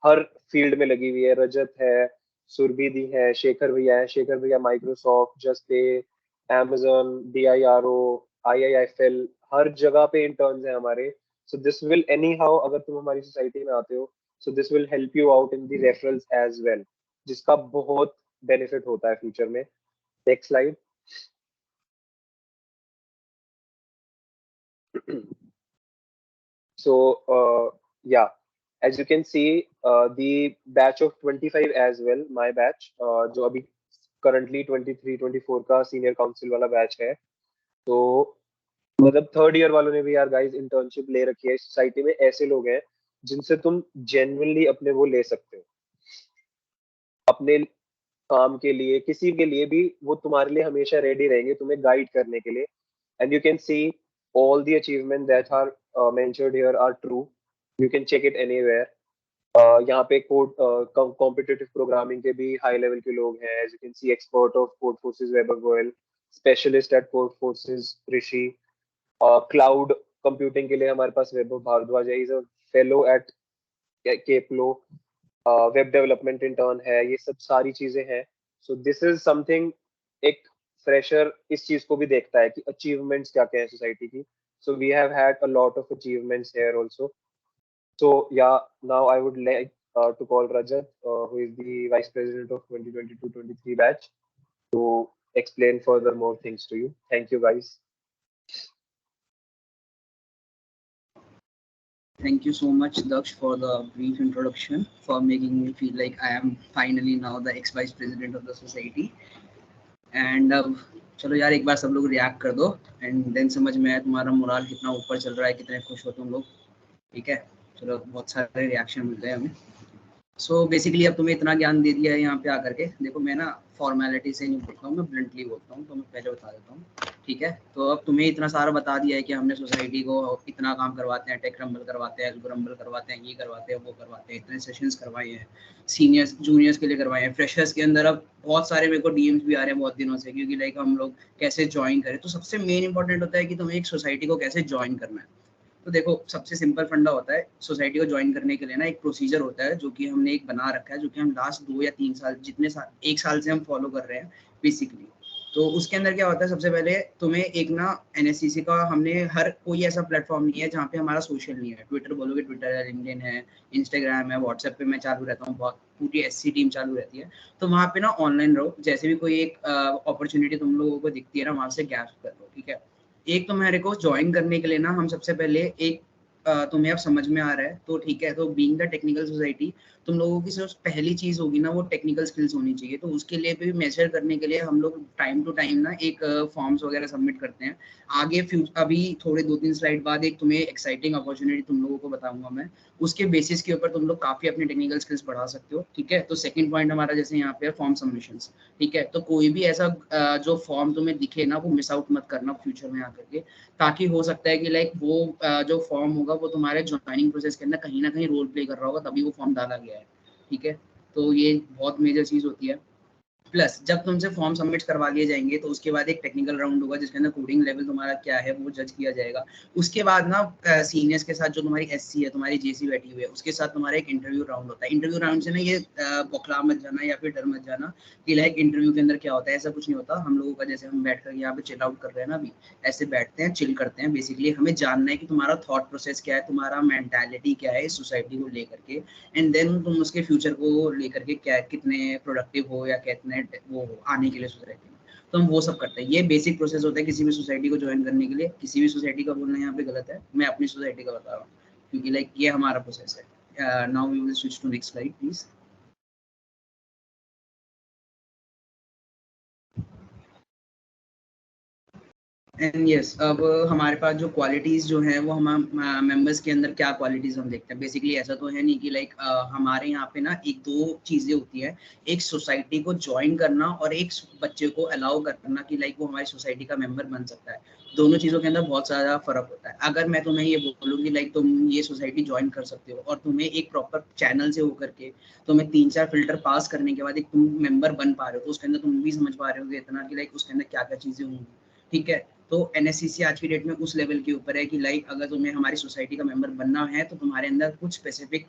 [SPEAKER 4] हर फील्ड में लगी हुई है. रजत है, सुरभिदी है, शेखर भैया माइक्रोसॉफ्ट, जस्टे, Amazon, DIRO, IIFL, हर जगह पे इंटर्न्स हैं हमारे. So this will anyhow, अगर तुम हमारी सोसाइटी में आते हो, so this will help you out in the referrals as well, जिसका बहुत बेनिफिट होता है फ्यूचर में. Next slide. So yeah, as you can see, the batch of 25 as well, my batch, जो अभी currently 23-24 का senior council वाला batch है. तो मतलब थर्ड ईयर वालों ने भी यार गाइस इंटर्नशिप ले रखी है. सोसाइटी में ऐसे लोग हैं जिनसे तुम जेन्युइनली अपने वो ले सकते हो, अपने काम के लिए, किसी के लिए भी वो तुम्हारे लिए हमेशा रेडी रहेंगे तुम्हें गाइड करने के लिए. And you can C all the achievements that are mentioned here are true. You can check it anywhere. यहाँ पे कोड कॉम्पिटिटिव प्रोग्रामिंग के भी हाई लेवल के लोग हैं, as you can see expert of Codeforces Vaibhav Goyal, specialist at Codeforces Rishi, cloud computing के लिए हमारे पास वैभव भारद्वाज है, is a fellow at Keplo, web development intern है, ये सब सारी चीजें हैं. सो दिस इज समथिंग, एक फ्रेशर इस चीज को भी देखता है कि अचीवमेंट्स क्या क्या है सोसाइटी की. So we have had a lot of achievements here also. So yeah, now I would like to call Rajat, who is the Vice President of 2022-23 batch, to explain further more things to you. Thank you, guys.
[SPEAKER 5] Thank you so much, Daksh, for the brief introduction, for making me feel like I am finally now the ex-Vice President of the society. And अब चलो यार एक बार सब लोग react कर दो and then समझ में आए तुम्हारा मोरल कितना ऊपर चल रहा है, कितने खुश हो तुम लोग. ठीक है, चलो बहुत सारे रिएक्शन मिल गए हमें. सो बेसिकली अब तुम्हें इतना ज्ञान दे दिया है यहाँ पे आकर के. देखो मैं ना फॉर्मेलिटी से नहीं बोलता हूँ, मैं ब्लंटली बोलता हूँ, तो मैं पहले बता देता हूँ. ठीक है, तो अब तुम्हें इतना सारा बता दिया है कि हमने सोसाइटी को इतना काम करवाते हैं, टेक रंबल करवाते हैं, एल्गो रंबल करवाते हैं, ये करवाते हैं, वो करवाते हैं, इतने सेशंस करवाए हैं, सीनियर्स जूनियर्स के लिए करवाए हैं, फ्रेशर्स के अंदर अब बहुत सारे मेरे को डीएम्स भी आ रहे हैं बहुत दिनों से, क्योंकि लाइक हम लोग कैसे ज्वाइन करें. तो सबसे मेन इंपॉर्टेंट होता है कि तुम्हें एक सोसाइटी को कैसे ज्वाइन करना है. तो देखो सबसे सिंपल फंडा होता है सोसाइटी को ज्वाइन करने के लिए ना, एक प्रोसीजर होता है जो कि हमने एक बना रखा है, जो कि हम लास्ट 2 या 3 साल, जितने साल, 1 साल से हम फॉलो कर रहे हैं बेसिकली. तो उसके अंदर क्या होता है, सबसे पहले तुम्हें एक ना एनएससीसी का, हमने हर कोई ऐसा प्लेटफॉर्म नहीं है जहाँ पे हमारा सोशल नहीं है. ट्विटर बोलोगे ट्विटर है, लिंक्डइन है, इंस्टाग्राम है, व्हाट्सएप पे मैं चालू रहता हूँ, बहुत पूरी एससी टीम चालू रहती है. तो वहाँ पे ना ऑनलाइन रहो, जैसे भी कोई एक अपॉर्चुनिटी तुम लोगों को दिखती है ना, वहाँ से ग्रैस्प कर लो. ठीक है, एक तुम्हारे को ज्वाइन करने के लिए ना हम सबसे पहले एक तुम्हें अब समझ में आ रहा है तो ठीक है. तो बीइंग द टेक्निकल सोसाइटी, तुम लोगों की सिर्फ पहली चीज होगी ना वो टेक्निकल स्किल्स होनी चाहिए. तो उसके लिए भी मेजर करने के लिए हम लोग टाइम टू टाइम ना एक फॉर्म्स वगैरह सबमिट करते हैं. आगे अभी थोड़े 2-3 स्लाइड बाद एक तुम्हें एक्साइटिंग अपॉर्चुनिटी तुम लोगों को बताऊंगा मैं, उसके बेसिस के ऊपर तुम लोग काफी अपने टेक्निकल स्किल्स बढ़ा सकते हो. ठीक है, तो सेकंड पॉइंट हमारा जैसे यहाँ पे फॉर्म सबमिशंस. ठीक है, तो कोई भी ऐसा जो फॉर्म तुम्हें दिखे ना वो मिस आउट मत करना फ्यूचर में आकर के, ताकि हो सकता है कि लाइक वो जो फॉर्म होगा वो तुम्हारे ज्वाइनिंग प्रोसेस के अंदर कहीं ना कहीं रोल प्ले कर रहा होगा, तभी वो फॉर्म डाला गया है. ठीक है, तो ये बहुत मेजर चीज होती है. प्लस जब तुमसे फॉर्म सबमिट करवा लिए जाएंगे तो उसके बाद एक टेक्निकल राउंड होगा जिसके अंदर कोडिंग लेवल तुम्हारा क्या है वो जज किया जाएगा. उसके बाद ना सीनियर्स के साथ जो तुम्हारी एससी है, तुम्हारी जेसी बैठी हुई है, उसके साथ तुम्हारा एक इंटरव्यू राउंड होता है. इंटरव्यू राउंड से ना ये बौखला मत जाना या फिर डर मत जाना कि लाइक इंटरव्यू के अंदर क्या होता है, ऐसा कुछ नहीं होता. हम लोगों का जैसे हम बैठ कर यहाँ पे चिल आउट कर रहे हैं ना अभी, ऐसे बैठते हैं, चिल करते हैं. बेसिकली हमें जानना है कि तुम्हारा थॉट प्रोसेस क्या है, तुम्हारा मेंटालिटी क्या है इस सोसाइटी को लेकर के, एंड देन तुम उसके फ्यूचर को लेकर के क्या कितने प्रोडक्टिव हो या कितने वो हो आने के लिए सोसाइटी में. तो हम वो सब करते हैं. ये बेसिक प्रोसेस होता है किसी भी सोसाइटी को ज्वाइन करने के लिए. किसी भी सोसाइटी का बोलना यहाँ पे गलत है, मैं अपनी सोसाइटी का बता रहा हूँ क्योंकि लाइक ये हमारा प्रोसेस है. Now we will switch to next slide please. And yes, अब हमारे पास जो क्वालिटीज जो हैं वो हम मेंबर्स के अंदर क्या क्वालिटीज हम देखते हैं. बेसिकली ऐसा तो है नहीं कि लाइक हमारे यहाँ पे ना एक दो चीजें होती है, एक सोसाइटी को ज्वाइन करना और एक बच्चे को अलाउ करना कि लाइक वो हमारी सोसाइटी का मेंबर बन सकता है. दोनों चीजों के अंदर बहुत ज्यादा फर्क होता है. अगर मैं तुम्हें ये बोलूँ कि लाइक तुम ये सोसाइटी ज्वाइन कर सकते हो और तुम्हें एक प्रॉपर चैनल से होकर के तुम्हें 3-4 फिल्टर पास करने के बाद एक तुम मेंबर बन पा रहे हो, तो उसके अंदर तुम भी समझ पा रहे हो इतना कि लाइक उसके अंदर क्या क्या चीजें होंगी. ठीक है, तो एनएससीसी आज की डेट में उस लेवल के ऊपर है कि लाइक अगर तुम्हें हमारी सोसाइटी का मेंबर बनना है तो तुम्हारे अंदर कुछ स्पेसिफिक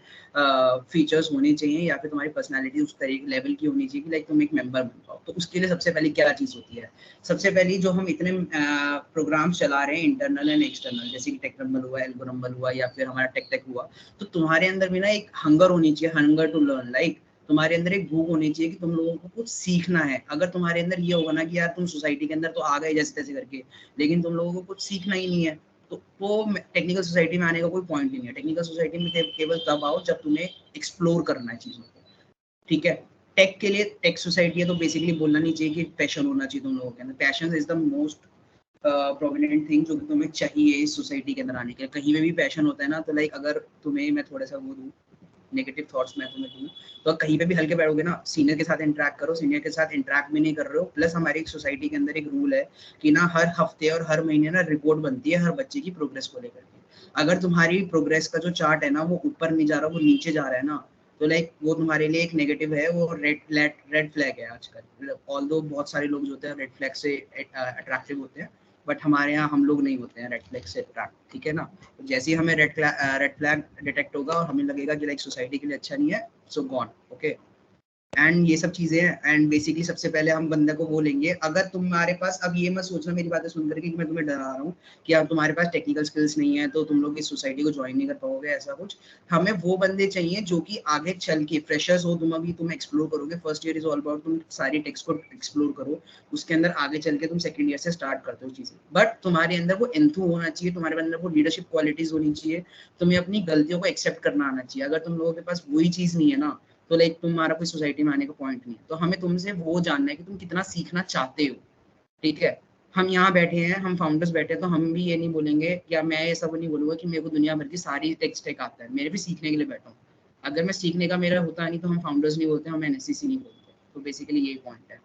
[SPEAKER 5] फीचर्स होने चाहिए या फिर तुम्हारी पर्सनालिटी उस तरीके लेवल की होनी चाहिए कि लाइक तुम एक मेंबर बन पाओ. तो उसके लिए सबसे पहले क्या चीज़ होती है, सबसे पहली जो हम इतने प्रोग्राम्स चला रहे हैं इंटरनल एंड एक्सटर्नल, जैसे कि टेक रंबल हुआ, एल्गो रंबल हुआ या फिर हमारा टेक हुआ, तो तुम्हारे अंदर भी ना एक हंगर होनी चाहिए, हंगर टू लर्न. लाइक तुम्हारे अंदर एक भूख होनी चाहिए कि तुम लोगों को कुछ सीखना है. अगर तुम्हारे अंदर ये होगा ना कि यार तुम सोसाइटी के अंदर तो आ गए जैसे तैसे करके, लेकिन तुम लोगों को कुछ सीखना ही नहीं है, तो टेक्निकल सोसाइटी में आने का कोई पॉइंट ही नहीं है. टेक्निकल सोसाइटी में केवल तब आओ जब तुम्हें एक्सप्लोर करना है चीजों को. ठीक है, टेक के लिए टेक सोसाइटी है तो बेसिकली बोलना नहीं चाहिए कि पैशन होना चाहिए तुम लोगों के अंदर. Passion is the most prominent thing जो कि तुम्हें चाहिए इस सोसाइटी के अंदर आने के लिए. कहीं पे भी पैशन होता है ना, तो लाइक अगर तुम्हें मैं थोड़ा सा वो दूँ नेगेटिव थॉट्स मैं तुम्हें दूँ तो कहीं पे भी हल्के बैठोगे ना, सीनियर के साथ इंटरेक्ट करो, सीनियर के साथ इंटरेक्ट भी नहीं कर रहे हो। प्लस हमारी एक सोसाइटी के अंदर एक रूल है कि ना हर हफ्ते और हर महीने ना रिपोर्ट बनती है हर बच्चे की प्रोग्रेस को लेकर के। अगर तुम्हारी प्रोग्रेस का जो चार्ट है ना वो ऊपर नहीं जा रहा, वो नीचे जा रहा है ना, तो लाइक वो तुम्हारे लिए एक नेगेटिव है, वो रेड फ्लैग है आजकल। ऑल्दो बहुत सारे लोग जो होते हैं रेड फ्लैग से अट्रैक्टिव होते हैं, बट हमारे यहाँ हम लोग नहीं होते हैं रेड फ्लैग से अट्रैक्ट, ठीक है ना। तो जैसे ही हमें रेड फ्लैग डिटेक्ट होगा और हमें लगेगा कि लाइक सोसाइटी के लिए अच्छा नहीं है, सो गॉन, ओके। एंड ये सब चीजें हैं। एंड बेसिकली सबसे पहले हम बंदे को वो लेंगे, अगर तुम्हारे पास, अब ये मत सोचना मेरी बातें सुन करके कि मैं तुम्हें डरा रहा हूँ कि अब तुम्हारे पास टेक्निकल स्किल्स नहीं है तो तुम लोग इस सोसाइटी को ज्वाइन नहीं कर पाओगे, ऐसा कुछ। हमें वो बंदे चाहिए जो कि आगे चल के फ्रेशर्स हो, तुम अभी तुम एक्सप्लोर करोगे, first year is all about तुम सारी टेक्स्ट को एक्सप्लोर करो, उसके अंदर आगे चल के तुम सेकंड ईयर से स्टार्ट करते हो चीजें, बट तुम्हारे अंदर वो एंथू होना चाहिए, तुम्हारे अंदर वो लीडरशिप क्वालिटीज होनी चाहिए, तुम्हें अपनी गलतियों को एक्सेप्ट करना आना चाहिए। अगर तुम लोगों के पास वही चीज नहीं है ना, तो लाइक तुम्हारा कोई सोसाइटी में आने का पॉइंट नहीं है। तो हमें तुमसे वो जानना है कि तुम कितना सीखना चाहते हो, ठीक है। हम यहाँ बैठे हैं, हम फाउंडर्स बैठे हैं, तो हम भी ये नहीं बोलेंगे, या मैं ये सब नहीं बोलूंगा कि मेरे को दुनिया भर की सारी टेक स्टैक आता है, मेरे भी सीखने के लिए बैठा हूँ। अगर मैं सीखने का मेरा होता नहीं तो हम फाउंडर्स नहीं बोलते, हम एनएससीसी नहीं बोलते। तो बेसिकली यही पॉइंट है।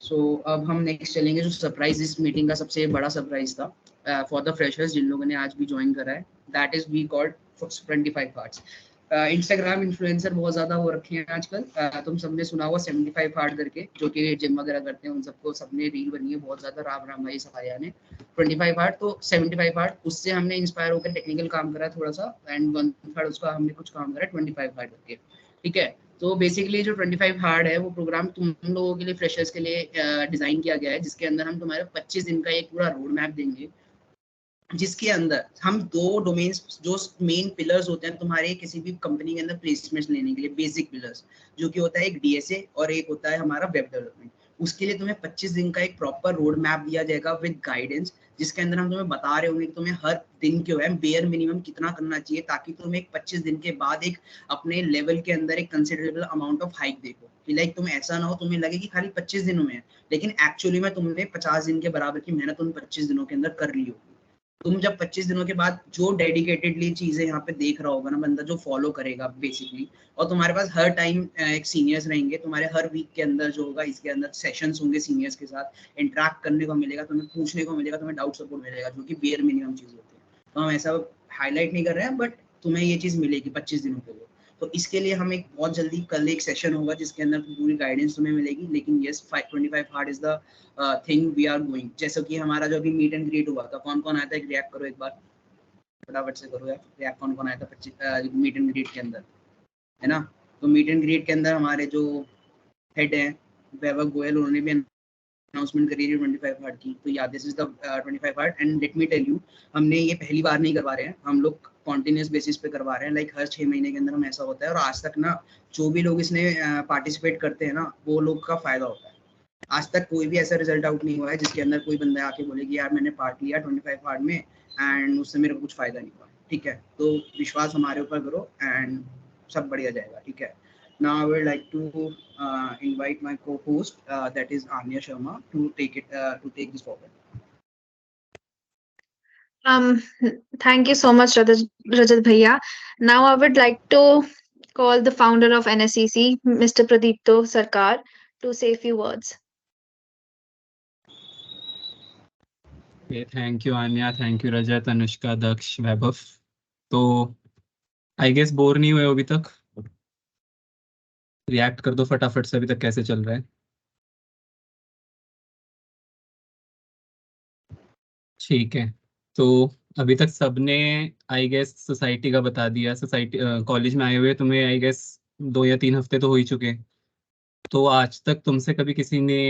[SPEAKER 5] सो अब हम नेक्स्ट चलेंगे, जो सरप्राइज इस मीटिंग का सबसे बड़ा सरप्राइज था फॉर द फ्रेशर्स जिन लोगों ने आज भी ज्वाइन करा है, that is we called 25 hearts. Instagram influencer बहुत ज्यादा हो रखे हैं आजकल। तुम सबने सुना होगा 75 हार्ट करके, जो कि जिम वगैरह करते हैं, उन सबको सबने रील बनी है बहुत ज्यादा, राम राम भाई सफाया ने 25 हार्ट, तो 75 हार्ट, उससे हमने इंस्पायर होकर टेक्निकल काम करा थोड़ा सा, एंड 1/3 उसका हमने कुछ काम करा 25 हार्ट करके, ठीक है। तो बेसिकली जो 25 हार्ड है वो प्रोग्राम तुम लोगों के लिए, फ्रेशर्स के लिए डिजाइन किया गया है, जिसके अंदर हम तुम्हारे 25 दिन का एक पूरा रोड मैप देंगे, जिसके अंदर हम 2 डोमेन्स जो मेन पिलर्स होते हैं तुम्हारे किसी भी कंपनी के अंदर प्लेसमेंट्स लेने के लिए, बेसिक पिलर्स, जो कि होता है एक डीएसए और एक होता है हमारा वेब डेवलपमेंट। उसके लिए तुम्हें 25 दिन का एक प्रॉपर रोड मैप दिया जाएगा विद गाइडेंस, जिसके अंदर हम तुम्हें बता रहे होंगे कि तुम्हें हर दिन जो है बेयर मिनिमम कितना करना चाहिए, ताकि तुम्हें एक 25 दिन के बाद एक अपने लेवल के अंदर एक कंसिडरेबल अमाउंट ऑफ हाइक देखो, कि लाइक तुम ऐसा ना हो तुम्हें लगे कि खाली 25 दिनों में है, लेकिन एक्चुअली में तुमने 50 दिन के बराबर की मेहनत उन 25 दिनों के अंदर कर ली होगी। तुम जब 25 दिनों के बाद जो डेडिकेटेडली चीजें यहाँ पे देख रहा होगा ना बंदा, जो फॉलो करेगा बेसिकली, और तुम्हारे पास हर टाइम एक सीनियर्स रहेंगे, तुम्हारे हर वीक के अंदर जो होगा इसके अंदर सेशंस होंगे, सीनियर्स के साथ इंटरेक्ट करने को मिलेगा, तुम्हें पूछने को मिलेगा, तुम्हें डाउट सपोर्ट मिलेगा, जो कि बेयर मिनिमम चीज होती है। तो हम ऐसा हाईलाइट नहीं कर रहे हैं, बट तुम्हें ये चीज मिलेगी 25 दिनों के लिए। तो इसके लिए हम एक बहुत जल्दी कल एक सेशन होगा जिसके अंदर पूरी गाइडेंस तुम्हें मिलेगी, लेकिन yes 25 hard is the thing we are going. जैसे कि हमारा जो अभी मीट एंड ग्रीट हुआ था, कौन कौन आया था, एक रिएक्ट करो एक बार, फटाफट से करो यार, रिएक्ट कौन कौन आया था मीट एंड ग्रीट के अंदर, है ना। तो मीट एंड ग्रीट के अंदर हमारे जो हेड हैं वैभव गोयल, उन्होंने भी अनाउंसमेंट करी है 25 हार्ट की। तो yeah this is the 25 heart, and let me tell you, हमने ये पहली बार नहीं करवा रहे हैं, हम लोग कॉन्टिन्यूस बेसिस पे करवा रहे हैं, लाइक हर 6 महीने के अंदर हम ऐसा होता है। और आज तक ना जो भी लोग इसमें पार्टिसिपेट करते हैं ना, वो लोग का फायदा होता है। आज तक कोई भी ऐसा रिजल्ट आउट नहीं हुआ है जिसके अंदर कोई बंदा आके बोले कि यार मैंने पार्ट लिया 25 हार्ट में एंड उससे मेरे को कुछ फायदा नहीं हुआ, ठीक है। तो विश्वास हमारे ऊपर करो एंड सब बढ़िया जाएगा, ठीक है। Now I would like to invite my co-host, that is Anya Sharma, to take this forward.
[SPEAKER 1] Thank you so much, Rajat Bhaiya. Now I would like to call the founder of NSCC, Mr. Pradipto Sarkar, to say a few words.
[SPEAKER 6] Okay, thank you Anya, thank you Rajat, Anushka, Daksh, Vaibhav. तो I guess bore नहीं हुए अभी तक? React कर दो फटाफट से, अभी तक कैसे चल रहा है? ठीक है, तो अभी तक सबने आई गेस सोसाइटी का बता दिया। सोसाइटी कॉलेज में आए हुए तुम्हें आई गेस 2 या 3 हफ्ते तो हो ही चुके। तो आज तक तुमसे कभी किसी ने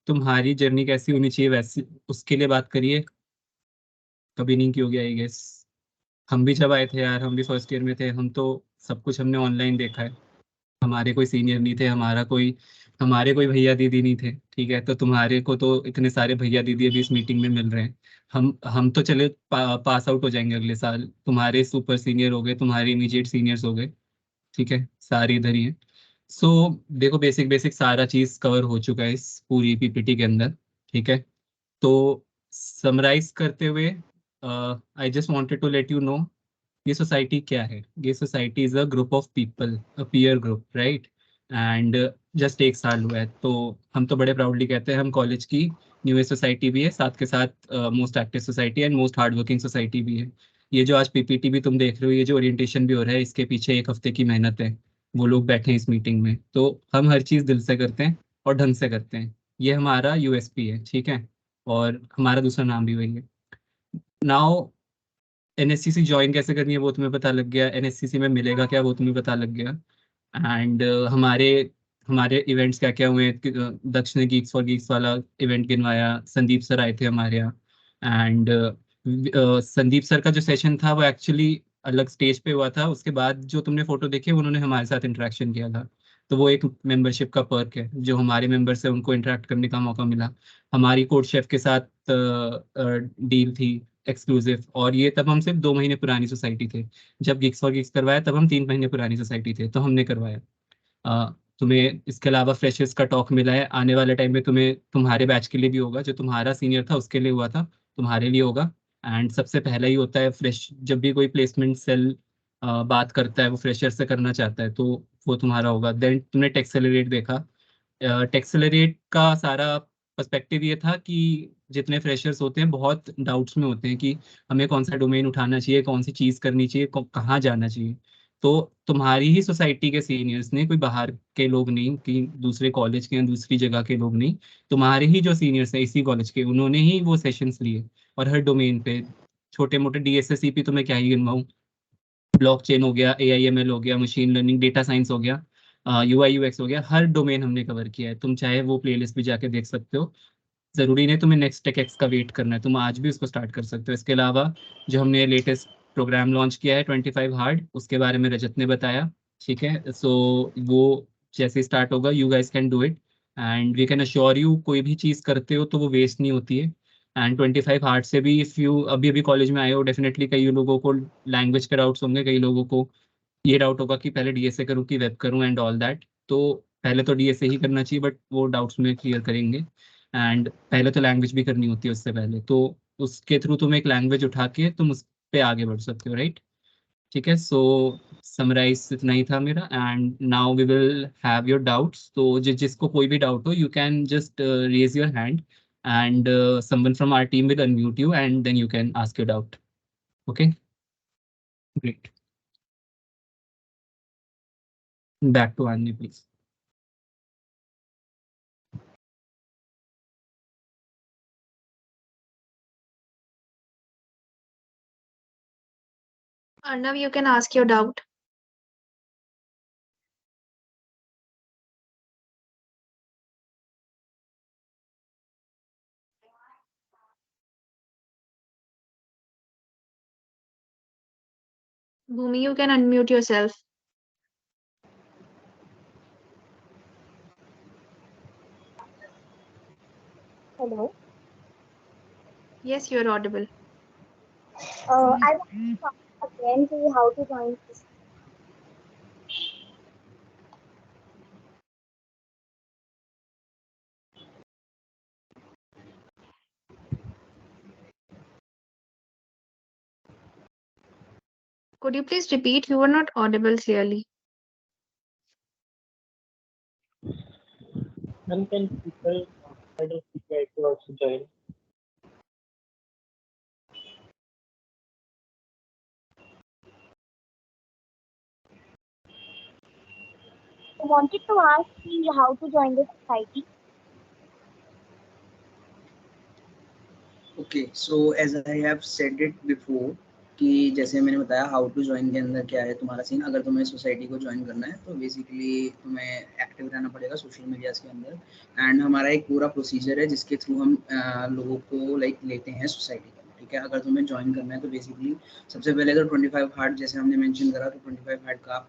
[SPEAKER 6] तुम्हारी जर्नी कैसी होनी चाहिए वैसी उसके लिए बात करिए? कभी नहीं की होगी आई गेस। हम भी जब आए थे यार, हम भी फर्स्ट ईयर में थे, हम तो सब कुछ हमने ऑनलाइन देखा है। हमारे कोई सीनियर नहीं थे, हमारे कोई भैया दीदी नहीं थे, ठीक है। तो तुम्हारे को तो इतने सारे भैया दीदी अभी इस मीटिंग में मिल रहे हैं। हम तो चले पास आउट हो जाएंगे अगले साल, तुम्हारे सुपर सीनियर हो गए, तुम्हारे इमीडिएट सीनियर्स हो गए, ठीक है, सारे इधर ही हैं। सो देखो बेसिक सारा चीज कवर हो चुका है इस पूरी पीपीटी के अंदर, ठीक है। तो समराइज करते हुए I just wanted to let you know ये सोसाइटी क्या है? ये society is a group of people, a peer group, right? And just 1 साल हुआ है, तो हम तो बड़े प्राउडली कहते हैं हम कॉलेज की न्यूएस्ट सोसाइटी भी है, साथ के साथ most active society and most hard working society भी है। ये जो आज पीपीटी भी तुम देख रहे हो, ये जो ओरिएंटेशन भी हो रहा है, इसके पीछे 1 हफ्ते की मेहनत है। वो लोग बैठे हैं इस मीटिंग में, तो हम हर चीज़ दिल से करते हैं और ढंग से करते हैं। ये हमारा यूएसपी है, ठीक है? और हमारा दूसरा नाम भी वही है। नाउ एनएससीसी ज्वाइन कैसे करनी है वो तुम्हें पता लग गया, एनएससीसी में मिलेगा क्या वो तुम्हें पता लग गया। एंड हमारे हमारे इवेंट्स क्या क्या हुए हैं, दक्ष ने गीक्स फॉर गीक्स वाला इवेंट गिनवाया, संदीप सर आए थे हमारे यहाँ। एंड संदीप सर का जो सेशन था वो एक्चुअली अलग स्टेज पे हुआ था, उसके बाद जो तुमने फोटो देखी उन्होंने हमारे साथ इंटरेक्शन किया था। तो वो एक मेंबरशिप का पर्क है, जो हमारे मेंबर से उनको इंटरेक्ट करने का मौका मिला। हमारी कोड शेफ के साथ डील थी एक्सक्लूसिव, और ये तब हम सिर्फ 2 महीने पुरानी सोसाइटी थे। जब गिग्स फॉर गिग्स करवाया तब हम 3 महीने पुरानी सोसाइटी थे, तो हमने करवाया। तुम्हें इसके अलावा फ्रेशर्स का टॉक मिला है, आने वाले टाइम में तुम्हें तुम्हारे बैच के लिए भी होगा, जो तुम्हारा सीनियर था उसके लिए हुआ था, तुम्हारे लिए होगा। एंड सबसे पहला ही होता है फ्रेश, जब भी कोई प्लेसमेंट सेल बात करता है वो फ्रेशर से करना चाहता है, तो वो तुम्हारा होगा। देन तुमने टेक्सेलरेट देखा। टेक्सेलरेट का सारा पर्सपेक्टिव ये था कि जितने फ्रेशर्स होते हैं बहुत डाउट्स में होते हैं कि हमें कौन सा डोमेन उठाना चाहिए, कौन सी चीज़ करनी चाहिए, कहाँ जाना चाहिए। तो तुम्हारी ही सोसाइटी के सीनियर्स ने, कोई बाहर के लोग नहीं कि दूसरे कॉलेज के या दूसरी जगह के लोग नहीं, तुम्हारे ही जो सीनियर्स हैं इसी कॉलेज के, उन्होंने ही वो सेशंस लिए। और हर डोमेन पे छोटे मोटे डीएसएससीपी तो मैं क्या ही गिनवाऊँ, ब्लॉकचेन हो गया, एआईएमएल हो गया, मशीन लर्निंग, डेटा साइंस हो गया, यूआई यूएक्स हो गया, हर डोमेन हमने कवर किया है। तुम चाहे वो प्लेलिस्ट भी जाके देख सकते हो। जरूरी नहीं तुम्हें नेक्स्ट टेक एक्स का वेट करना है, तुम आज भी उसको स्टार्ट कर सकते हो। इसके अलावा जो हमने लेटेस्ट प्रोग्राम लॉन्च किया है 25 हार्ड, उसके बारे में रजत ने बताया, ठीक है? सो वो जैसे स्टार्ट होगा, you guys can do it and we can assure you, कोई भी चीज़ करते हो तो वो वेस्ट नहीं होती है। एंड 25 हार्ड से भी, इफ़ यू अभी अभी कॉलेज में आए हो, डेफिनेटली कई लोगों को लैंग्वेज के डाउट्स होंगे, कई लोगों को ये डाउट होगा कि पहले डीएसए करूँ कि वेब करूँ एंड ऑल दैट। तो पहले तो डीएसए ही करना चाहिए, बट वो डाउट्स में क्लियर करेंगे। एंड पहले तो लैंग्वेज भी करनी होती है उससे पहले, तो उसके थ्रू तुम एक लैंग्वेज उठा के तुम उस पे आगे बढ़ सकते हो, राइट? ठीक है, सो समराइज इतना ही था मेरा। And now we will have your doubts, तो जिसको कोई भी डाउट हो, you can just raise your hand and someone from our team will unmute you and then you can ask your doubt. Okay, great. Back to Anya, please.
[SPEAKER 1] Arnav, you can ask your doubt. Bhumi, you can unmute yourself.
[SPEAKER 7] Hello.
[SPEAKER 1] Yes, you're audible.
[SPEAKER 7] I want to talk again to how to join this.
[SPEAKER 1] Could you please repeat? You were not audible clearly.
[SPEAKER 8] When can people outside of PPIT also join?
[SPEAKER 7] I wanted to ask you how to join the society.
[SPEAKER 5] Okay, so as I have said it before कि जैसे मैंने बताया how to join के अंदर क्या है तुम्हारा scene. अगर तुम्हें सोसाइटी को ज्वाइन करना है तो बेसिकली तुम्हें एक्टिव रहना पड़ेगा सोशल मीडियाज के अंदर। एंड हमारा एक पूरा प्रोसीजर है जिसके थ्रू हम लोगों को लाइक लेते हैं सोसाइटी का, ठीक है? अगर तुम्हें ज्वाइन करना है तो बेसिकली सबसे पहले तो 25 हार्ट जैसे हमने मेंशन करा, तो 25 हार्ट का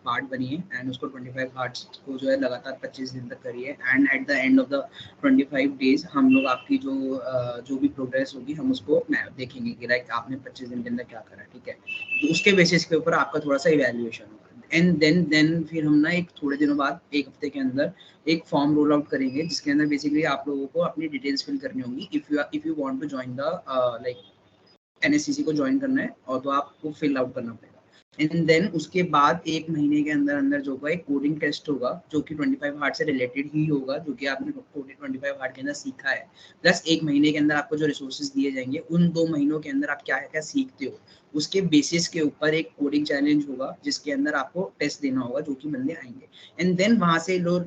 [SPEAKER 5] पार्ट बनिए एंड उसको 25 हार्ट्स को जो है लगातार 25 दिन तक करिए। And at the end of the 25 days हम लोग आपकी जो भी प्रोग्रेस होगी हम उसको देखेंगे कि लाइक आपने 25 दिन के अंदर क्या करा, ठीक है? तो उसके बेसिस के ऊपर आपका थोड़ा सा इवैल्यूएशन होगा। एंड देन फिर हम ना एक थोड़े दिनों बाद, एक हफ्ते के अंदर एक फॉर्म रोल आउट करेंगे जिसके अंदर बेसिकली आप लोगों को अपनी डिटेल्स फिल करनी होंगी if you want to join the like NSCC को ज्वाइन करना है और तो आपको फिल आउट करना पड़ेगा। एंड देन उसके बाद 1 महीने के अंदर अंदर जो होगा एक कोडिंग टेस्ट होगा जो कि 25 हार्ड से रिलेटेड ही होगा, जो कि आपने 25 हार्ड के अंदर सीखा है। प्लस 1 महीने के अंदर आपको जो रिसोर्सेज दिए जाएंगे उन 2 महीनों के अंदर आप क्या क्या सीखते हो उसके बेसिस के ऊपर एक कोडिंग चैलेंज होगा जिसके अंदर आपको टेस्ट देना होगा, जो कि बंदे आएंगे। एंड देन वहां से जो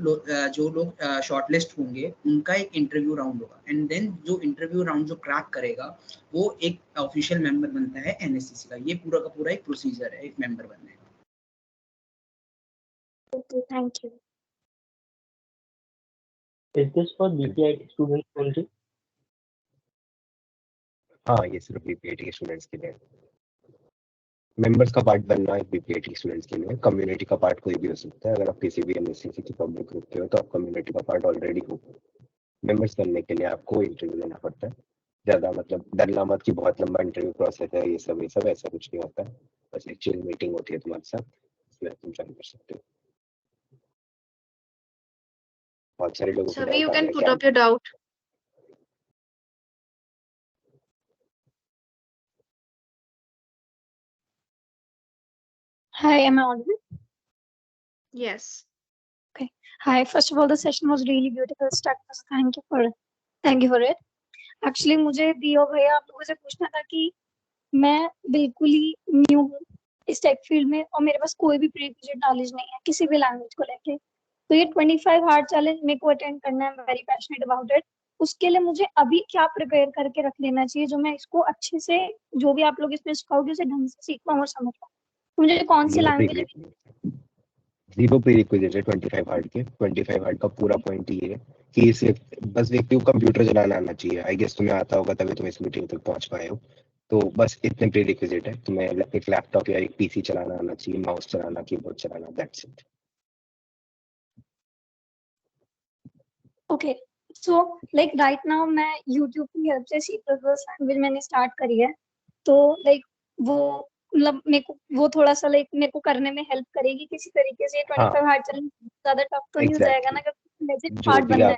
[SPEAKER 5] लोग शॉर्टलिस्ट होंगे उनका एक इंटरव्यू राउंड होगा। एंड देन जो इंटरव्यू राउंड जो क्रैक करेगा वो एक ऑफिशियल मेंबर बनता है NSCC का। ये पूरा का पूरा एक प्रोसीजर है एक मेंबर बनने का।
[SPEAKER 7] Okay, thank you.
[SPEAKER 8] Is this for BPIT students only?
[SPEAKER 3] हाँ, ये सिर्फ BPIT के स्टूडेंट्स के लिए। मेंबर्स का पार्ट बनना एक BPIT स्टूडेंट्स के लिए। कम्युनिटी का पार्ट कोई भी हो सकता है। अगर आप किसी भी NSCC की पब्लिक ग्रुप के हो तो आप कम्युनिटी का पार्ट ऑलरेडी हो। मेंबर्स बनने के लिए आपको इंटरव्यू लेना पड़ता है। ज्यादा मतलब डरना मत कि बहुत लंबा इंटरव्यू प्रोसेस है, ये सब ऐसा कुछ नहीं होता है। बस एक चिल मीटिंग होती है तुम्हारे साथ, इसमें तुम ज्वाइन कर सकते हो। बहुत सारे लोगों को
[SPEAKER 1] Savi, you
[SPEAKER 3] डाउट आ
[SPEAKER 1] can
[SPEAKER 3] रहा है
[SPEAKER 1] put
[SPEAKER 3] क्या
[SPEAKER 1] up your doubt.
[SPEAKER 7] Hi, am I audible?
[SPEAKER 1] Yes.
[SPEAKER 7] Hi, first of all, the session was really beautiful. Thank you for it. Actually, मुझे दियो भैया आप लोगों से पूछना था कि मैं बिल्कुल ही न्यू हूँ इस टेक फील्ड में और मेरे पास कोई भी प्रीरिक्विजिट नॉलेज नहीं है किसी भी लैंग्वेज को लेके। तो ये 25 हार्ड चैलेंज मेरे को अटेंड करना है, वेरी पैशनेट अबाउट इट। उसके लिए मुझे अभी क्या प्रिपेयर करके रख लेना चाहिए जो मैं इसको अच्छे से, जो भी आप लोग इसमें सिखाओगे उसे ढंग से सीख पाऊँ और समझ पाऊँ। तो मुझे कौन सी लैंग्वेज
[SPEAKER 3] जीरो प्रीरिक्विजिट है 25 हार्ड के। 25 हार्ड का पूरा पॉइंट ये है कि सिर्फ बस व्यक्ति को कंप्यूटर चलाना आना चाहिए। आई गेस तुम्हें आता होगा तभी तुम इस मीटिंग तक पहुंच पाए हो। तो बस इतने प्रीरिक्विजिट है। तुम्हें एक लैपटॉप या एक PC चलाना आना चाहिए, माउस चलाना, कीबोर्ड चलाना, that's it.
[SPEAKER 7] Okay, so like right now मैं YouTube की हेल्प से C++ लैंग्वेज मैंने स्टार्ट करी है। तो लाइक वो मतलब मेरे को वो थोड़ा सा लाइक मेरे को करने में हेल्प करेगी किसी तरीके से। 25 हार्ड चैलेंज ज्यादा टफ तो नहीं हो जाएगा ना, क्योंकि लेजिट हार्ड बनना है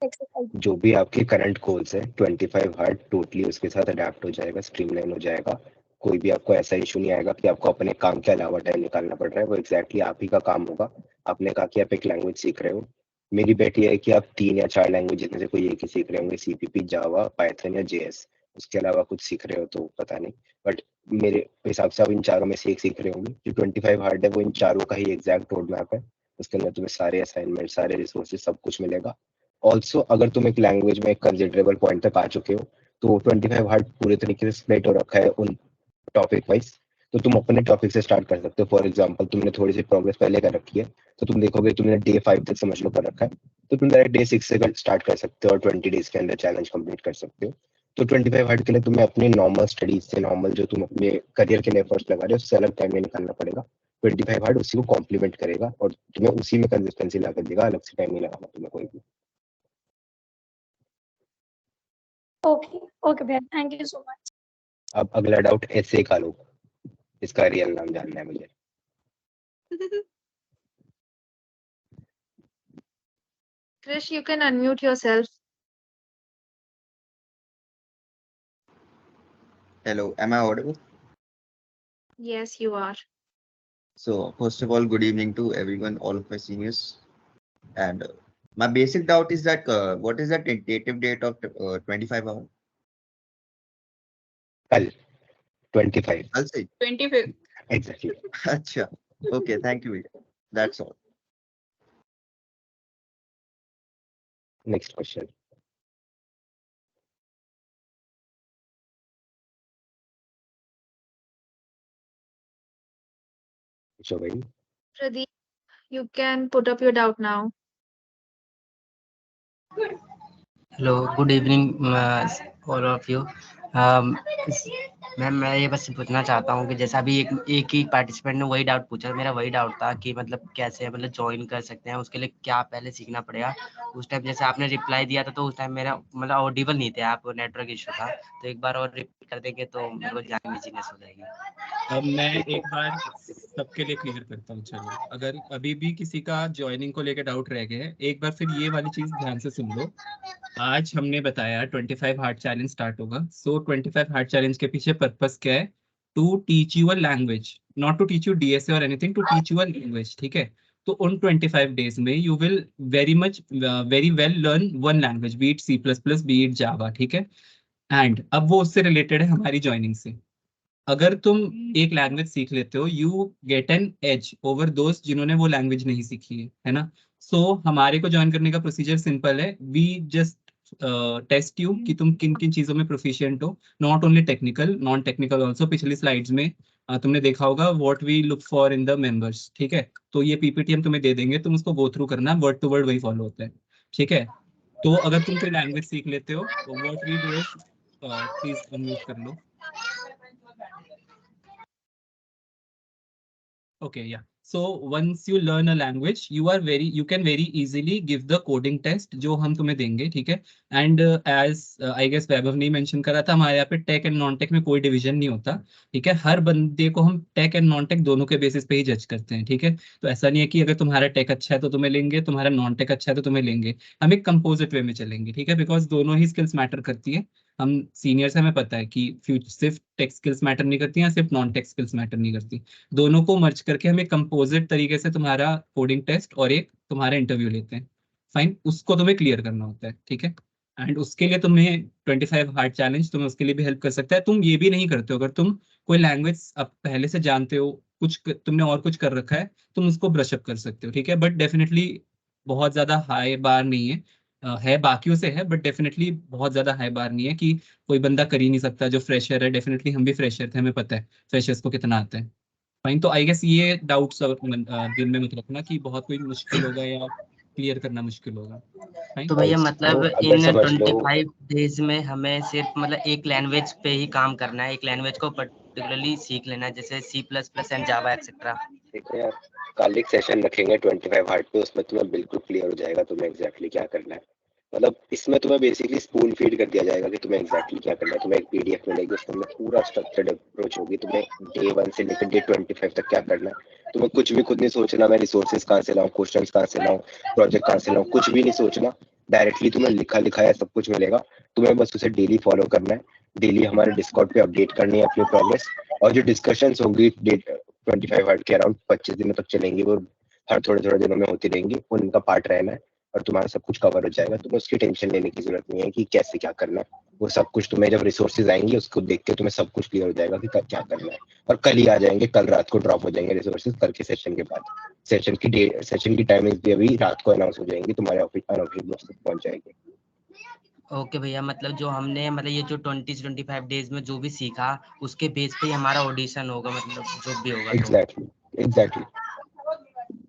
[SPEAKER 7] एक्सरसाइज।
[SPEAKER 3] जो भी आपके करंट गोल्स है 25 हार्ड टोटली उसके साथ अडेप्ट हो जाएगा, स्ट्रीमलाइन हो जाएगा। कोई भी आपको ऐसा इशू नहीं आएगा कि आपको अपने काम के अलावा टाइम निकालना पड़ रहा है। वो एग्जैक्टली आप ही का काम होगा। आपने कहा कि आप एक लैंग्वेज सीख रहे हो, मेरी बेटी है कि आप 3 या 4 लैंग्वेज में से कोई एक ही सीख रहे होंगे, CPP, जावा, पाइथन या JS। उसके अलावा कुछ सीख रहे हो तो पता नहीं, बट मेरे हिसाब से आप इन चारों में से एक सीख रहे होंगे। जो 25 हार्ड है वो इन चारों का ही एग्जैक्ट रोड मैप है। उसके अंदर तुम्हें सारे असाइनमेंट, सारे रिसोर्सेज, सब कुछ मिलेगा। ऑल्सो अगर तुम एक लैंग्वेज में एक कंसिडरेबल पॉइंट तक आ चुके हो तो 25 हार्ड पूरे तरीके से स्प्लिट हो रखा है उन टॉपिक वाइज। तो तुम अपने टॉपिक से स्टार्ट कर सकते हो। फॉर एग्जांपल तुमने थोड़ी सी प्रोग्रेस पहले कर रखी है तो तुम देखोगे तुमने डे 5 तक समझ लो कर रखा है, तो तुम डायरेक्ट डे 6 से स्टार्ट कर सकते हो और 20 डेज के अंदर चैलेंज कंप्लीट कर सकते हो। तो 25 हार्ड के लिए तुम्हें अपने नॉर्मल स्टडीज से, नॉर्मल जो तुम अपने करियर के लिए एफर्ट्स लगा रहे हो उससे अलग टाइम निकालना पड़ेगा। 25 हार्ड उसी को कॉम्प्लीमेंट करेगा और तुम्हें उसी में कंसिस्टेंसी ला कर देगा। अलग से टाइम नहीं लगाना तुम्हें कोई भी।
[SPEAKER 7] ओके भैया, थैंक यू सो मच।
[SPEAKER 3] अब अगला डाउट ऐसे का लो, इसका रियल नाम जानना है मुझे।
[SPEAKER 1] Krish, you can unmute yourself.
[SPEAKER 9] Hello, am I audible?
[SPEAKER 1] Yes, you are.
[SPEAKER 9] So, first of all, good evening to everyone, all of my seniors. And my basic doubt is that what is the tentative date of 25 hours?
[SPEAKER 3] कल 25.
[SPEAKER 9] I'll say
[SPEAKER 2] 25th.
[SPEAKER 3] Exactly.
[SPEAKER 9] Acha. Okay, thank you. That's all.
[SPEAKER 3] Next question. Shobhai.
[SPEAKER 1] Pradeep, you can put up your doubt now.
[SPEAKER 10] Hello, good evening, all of you. Ma'am मैं ये बस पूछना चाहता हूँ कि जैसा अभी एक ही पार्टिसिपेंट ने वही डाउट पूछा, मेरा वही डाउट था कि मतलब कैसे मतलब ज्वाइन कर सकते हैं, उसके लिए क्या पहले सीखना पड़ेगा। उस टाइम जैसे आपने रिप्लाई दिया था तो उस टाइम मेरा मतलब ऑडिबल नहीं थे आप, नेटवर्क इशू था। तो एक बार और रिपीट कर देंगे तो मेरे को जानने में इजीनेस हो जाएगी।
[SPEAKER 6] अब मैं एक बार सबके लिए क्लियर करता हूँ। चलो, अगर अभी भी किसी का ज्वाइनिंग को लेकर डाउट रह गया है, एक बार फिर ये वाली चीज ध्यान से सुन लो। आज हमने बताया 25 हार्ट चैलेंज स्टार्ट होगा। सो 25 हार्ट चैलेंज के पीछे पर्पस क्या है? To teach you a language, not to teach you DSA और anything, to teach you a language, ठीक है? तो उन 25 डेज में you will very well learn one language, be it C++, be it Java, ठीक है? एंड अब वो उससे रिलेटेड है हमारी ज्वाइनिंग से। अगर तुम एक लैंग्वेज सीख लेते हो, you get an edge over दोस्त जिन्होंने वो लैंग्वेज नहीं सीखी है ना? सो हमारे को ज्वाइन करने का प्रोसीजर सिंपल है। वी जस्ट टेस्ट यू कि तुम किन किन चीजों में प्रोफिशिएंट हो, not only technical, non technical also. पिछली स्लाइड्स में तुमने देखा होगा what we look for in the members, ठीक है? तो ये पीपीटी हम तुम्हें दे देंगे, तुम उसको गो थ्रू करना, वर्ड टू वर्ड वही फॉलो होता है, ठीक है? तो अगर तुम कोई लैंग्वेज सीख लेते हो, तो what we do is, please unmute कर लो। Okay, yeah. So once you learn a language, you can very easily give the coding test जो हम तुम्हें देंगे, ठीक है? And as I guess वैभव ने मेंशन करा था, हमारे यहाँ पे टेक एंड नॉन टेक में कोई डिवीजन नहीं होता, ठीक है? हर बंदे को हम टेक एंड नॉन टेक दोनों के बेसिस पे ही जज करते हैं, ठीक है? तो ऐसा नहीं है कि अगर तुम्हारा टेक अच्छा है तो तुम्हें लेंगे, तुम्हारा नॉन टेक अच्छा है तो तुम्हें लेंगे। हम एक कंपोजिट वे में चलेंगे, ठीक है? बिकॉज दोनों ही स्किल्स मैटर करती है। हम सीनियर्स, हमें पता है कि सिर्फ टेक स्किल्स मैटर नहीं करती हैं, सिर्फ नॉन टेक स्किल्स मैटर नहीं करती। दोनों को मर्ज करके हम एक कंपोजिट तरीके से तुम्हारा कोडिंग टेस्ट और एक तुम्हारा इंटरव्यू लेते हैं। फाइन, उसको तुम्हें क्लियर करना होता है, ठीक है? एंड उसके लिए तुम्हें 25 हार्ड चैलेंज तुम्हें उसके लिए भी हेल्प कर सकता है। तुम ये भी नहीं करते हो, अगर तुम कोई लैंग्वेज अब पहले से जानते हो, तुमने और कुछ कर रखा है, तुम उसको ब्रश अप कर सकते हो, ठीक है? बट डेफिनेटली बहुत ज्यादा हाई बार नहीं है। है बाकियों से है, बट डेफिनेटली बहुत ज्यादा हाई बार नहीं है कि कोई बंदा कर ही नहीं सकता जो फ्रेशर है। डेफिनेटली हम भी फ्रेशर थे, हमें पता है फ्रेशर्स को कितना आता है। फाइन, तो आई गेस ये डाउट्स दिल में मत रखना कि बहुत कोई मुश्किल होगा या क्लियर करना मुश्किल होगा। फाइन।
[SPEAKER 10] तो भैया
[SPEAKER 3] तो
[SPEAKER 10] मतलब
[SPEAKER 3] अगर
[SPEAKER 10] इन
[SPEAKER 3] समझ लो,
[SPEAKER 10] 25 डेज में हमें सिर्फ मतलब एक लैंग्वेज पे ही काम करना है, एक लैंग्वेज को पर्टिकुलरली सीख लेना है, जैसे C++ एंड जावा एक्सेट्रा।
[SPEAKER 3] देखो यार, कल एक सेशन रखेंगे 25 हार्ट पे, उसमें तुम्हें बिल्कुल क्लियर हो जाएगा तुम्हें एग्जैक्टली क्या करना है। मतलब इसमें तुम्हें बेसिकली स्पून फीड कर दिया जाएगा कि तुम्हें एग्जैक्टली क्या करना है। तुम्हें एक पीडीएफ मिलेगी, उसमें पूरा स्ट्रक्चर्ड अप्रोच होगी, तुम्हें डे 1 से लेकर डे 25 तक क्या करना है। तुम्हें कुछ भी खुद नहीं सोचना, मैं रिसोर्सेज कहाँ से लाऊं, क्वेश्चन कहाँ से लाऊं, प्रोजेक्ट कहाँ से लाऊं, कुछ भी नहीं सोचना। डायरेक्टली तुम्हें लिखा लिखाया सब कुछ मिलेगा, तुम्हें बस उसे डेली फॉलो करना है। डेली हमारे डिस्कॉर्ड पे अपडेट करनी है अपनी प्रोग्रेस, और जो डिस्कशंस होंगी 25 हार्ट के अराउंड 25 दिनों तक चलेंगी, वो हर थोड़े थोड़े दिनों में होती रहेंगी, उनका पार्ट रहना है और तुम्हारा सब कुछ कवर हो जाएगा। तुम्हें उसकी टेंशन लेने की जरूरत नहीं है कि कैसे क्या करना है। वो सब कुछ तुम्हें जब रिसोर्सेज आएंगे उसको देख के तुम्हें सब कुछ क्लियर हो जाएगा कि क्या करना है। और कल ही आ जाएंगे, कल रात को ड्रॉप हो जाएंगे रिसोर्सेज, कल के सेशन के बाद। सेशन की टाइमिंग भी अभी रात को अनाउंस हो जाएंगी, तुम्हारे ऑफिस तक पहुंच जाएगी।
[SPEAKER 10] ओके भैया, मतलब जो हमने मतलब ये जो 20-25 डेज में जो भी सीखा उसके बेस पे ही हमारा ऑडिशन होगा, मतलब जो भी होगा।
[SPEAKER 3] एग्जैक्टली।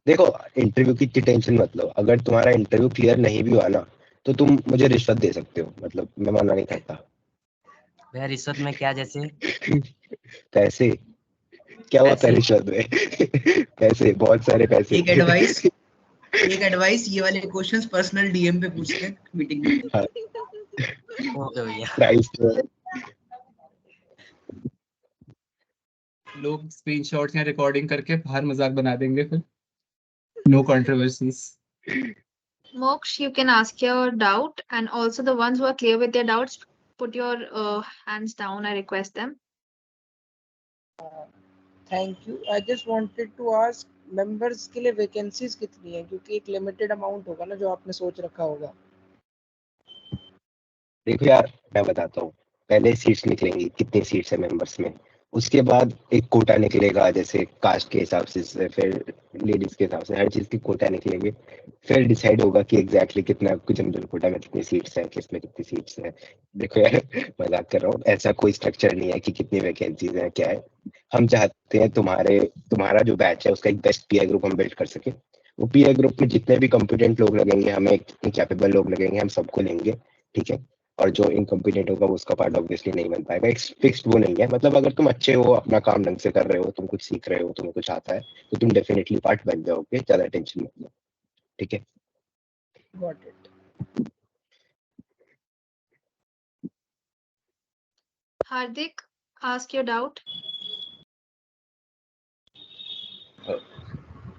[SPEAKER 3] देखो, इंटरव्यू की इतनी टेंशन मत लो। अगर तुम्हारा इंटरव्यू क्लियर नहीं भी हुआ ना, तो तुम मुझे रिश्वत दे सकते हो, मतलब मैं मना नहीं करता।
[SPEAKER 10] भैया रिश्वत में क्या, जैसे
[SPEAKER 3] पैसे क्या होता है रिश्वत में? पैसे, बहुत सारे पैसे।
[SPEAKER 5] एक एडवाइस, ये वाले क्वेश्चंस पर्सनल डीएम पे पूछते हैं मीटिंग में।
[SPEAKER 3] हाँ,
[SPEAKER 10] ओके भैया।
[SPEAKER 3] प्राइस
[SPEAKER 6] लोग स्क्रीनशॉट्स या रिकॉर्डिंग करके बाहर मजाक बना देंगे फिर। No controversies.
[SPEAKER 1] Moksh, you can ask your doubt, and also the ones who are clear with their doubts, put your hands down. I request them.
[SPEAKER 11] Thank you. I just wanted to ask, members के लिए vacancies कितनी है? क्योंकि एक limited amount होगा ना जो आपने सोच रखा होगा।
[SPEAKER 3] देखो यार, मैं बताता हूँ। पहले सीट्स निकलेंगी, कितनी सीट्स है मेंबर्स में, उसके बाद एक कोटा निकलेगा, जैसे कास्ट के हिसाब से, फिर लेडीज के हिसाब से, हर चीज की कोटा निकलेंगे। फिर डिसाइड होगा कि एग्जैक्टली कितना जनरल कोटा में कितनी सीट्स है, किस में कितनी सीट्स है। देखो यार, मजाक कर रहा हूँ, ऐसा कोई स्ट्रक्चर नहीं है कि कितनी वैकेंसीज है क्या है। हम चाहते हैं तुम्हारा जो बैच है उसका एक बेस्ट पीआर ग्रुप हम बिल्ड कर सके। वो पीआर ग्रुप में जितने भी कॉम्पिटेंट लोग लगेंगे, हमें कैपेबल लोग लगेंगे, हम सबको लेंगे, ठीक है? और जो इनकम्पिटेंट होगा वो उसका पार्ट ऑब्वियसली नहीं बन पाएगा। एक फिक्स्ड वो नहीं है, मतलब अगर तुम अच्छे हो, अपना काम ढंग से कर रहे हो, तुम कुछ सीख रहे हो, तुम्हें कुछ आता है, तो तुम डेफिनेटली पार्ट बन जाओगे, ज्यादा टेंशन मत लो, ठीक है?
[SPEAKER 11] Got it.
[SPEAKER 1] Hardik, ask your doubt.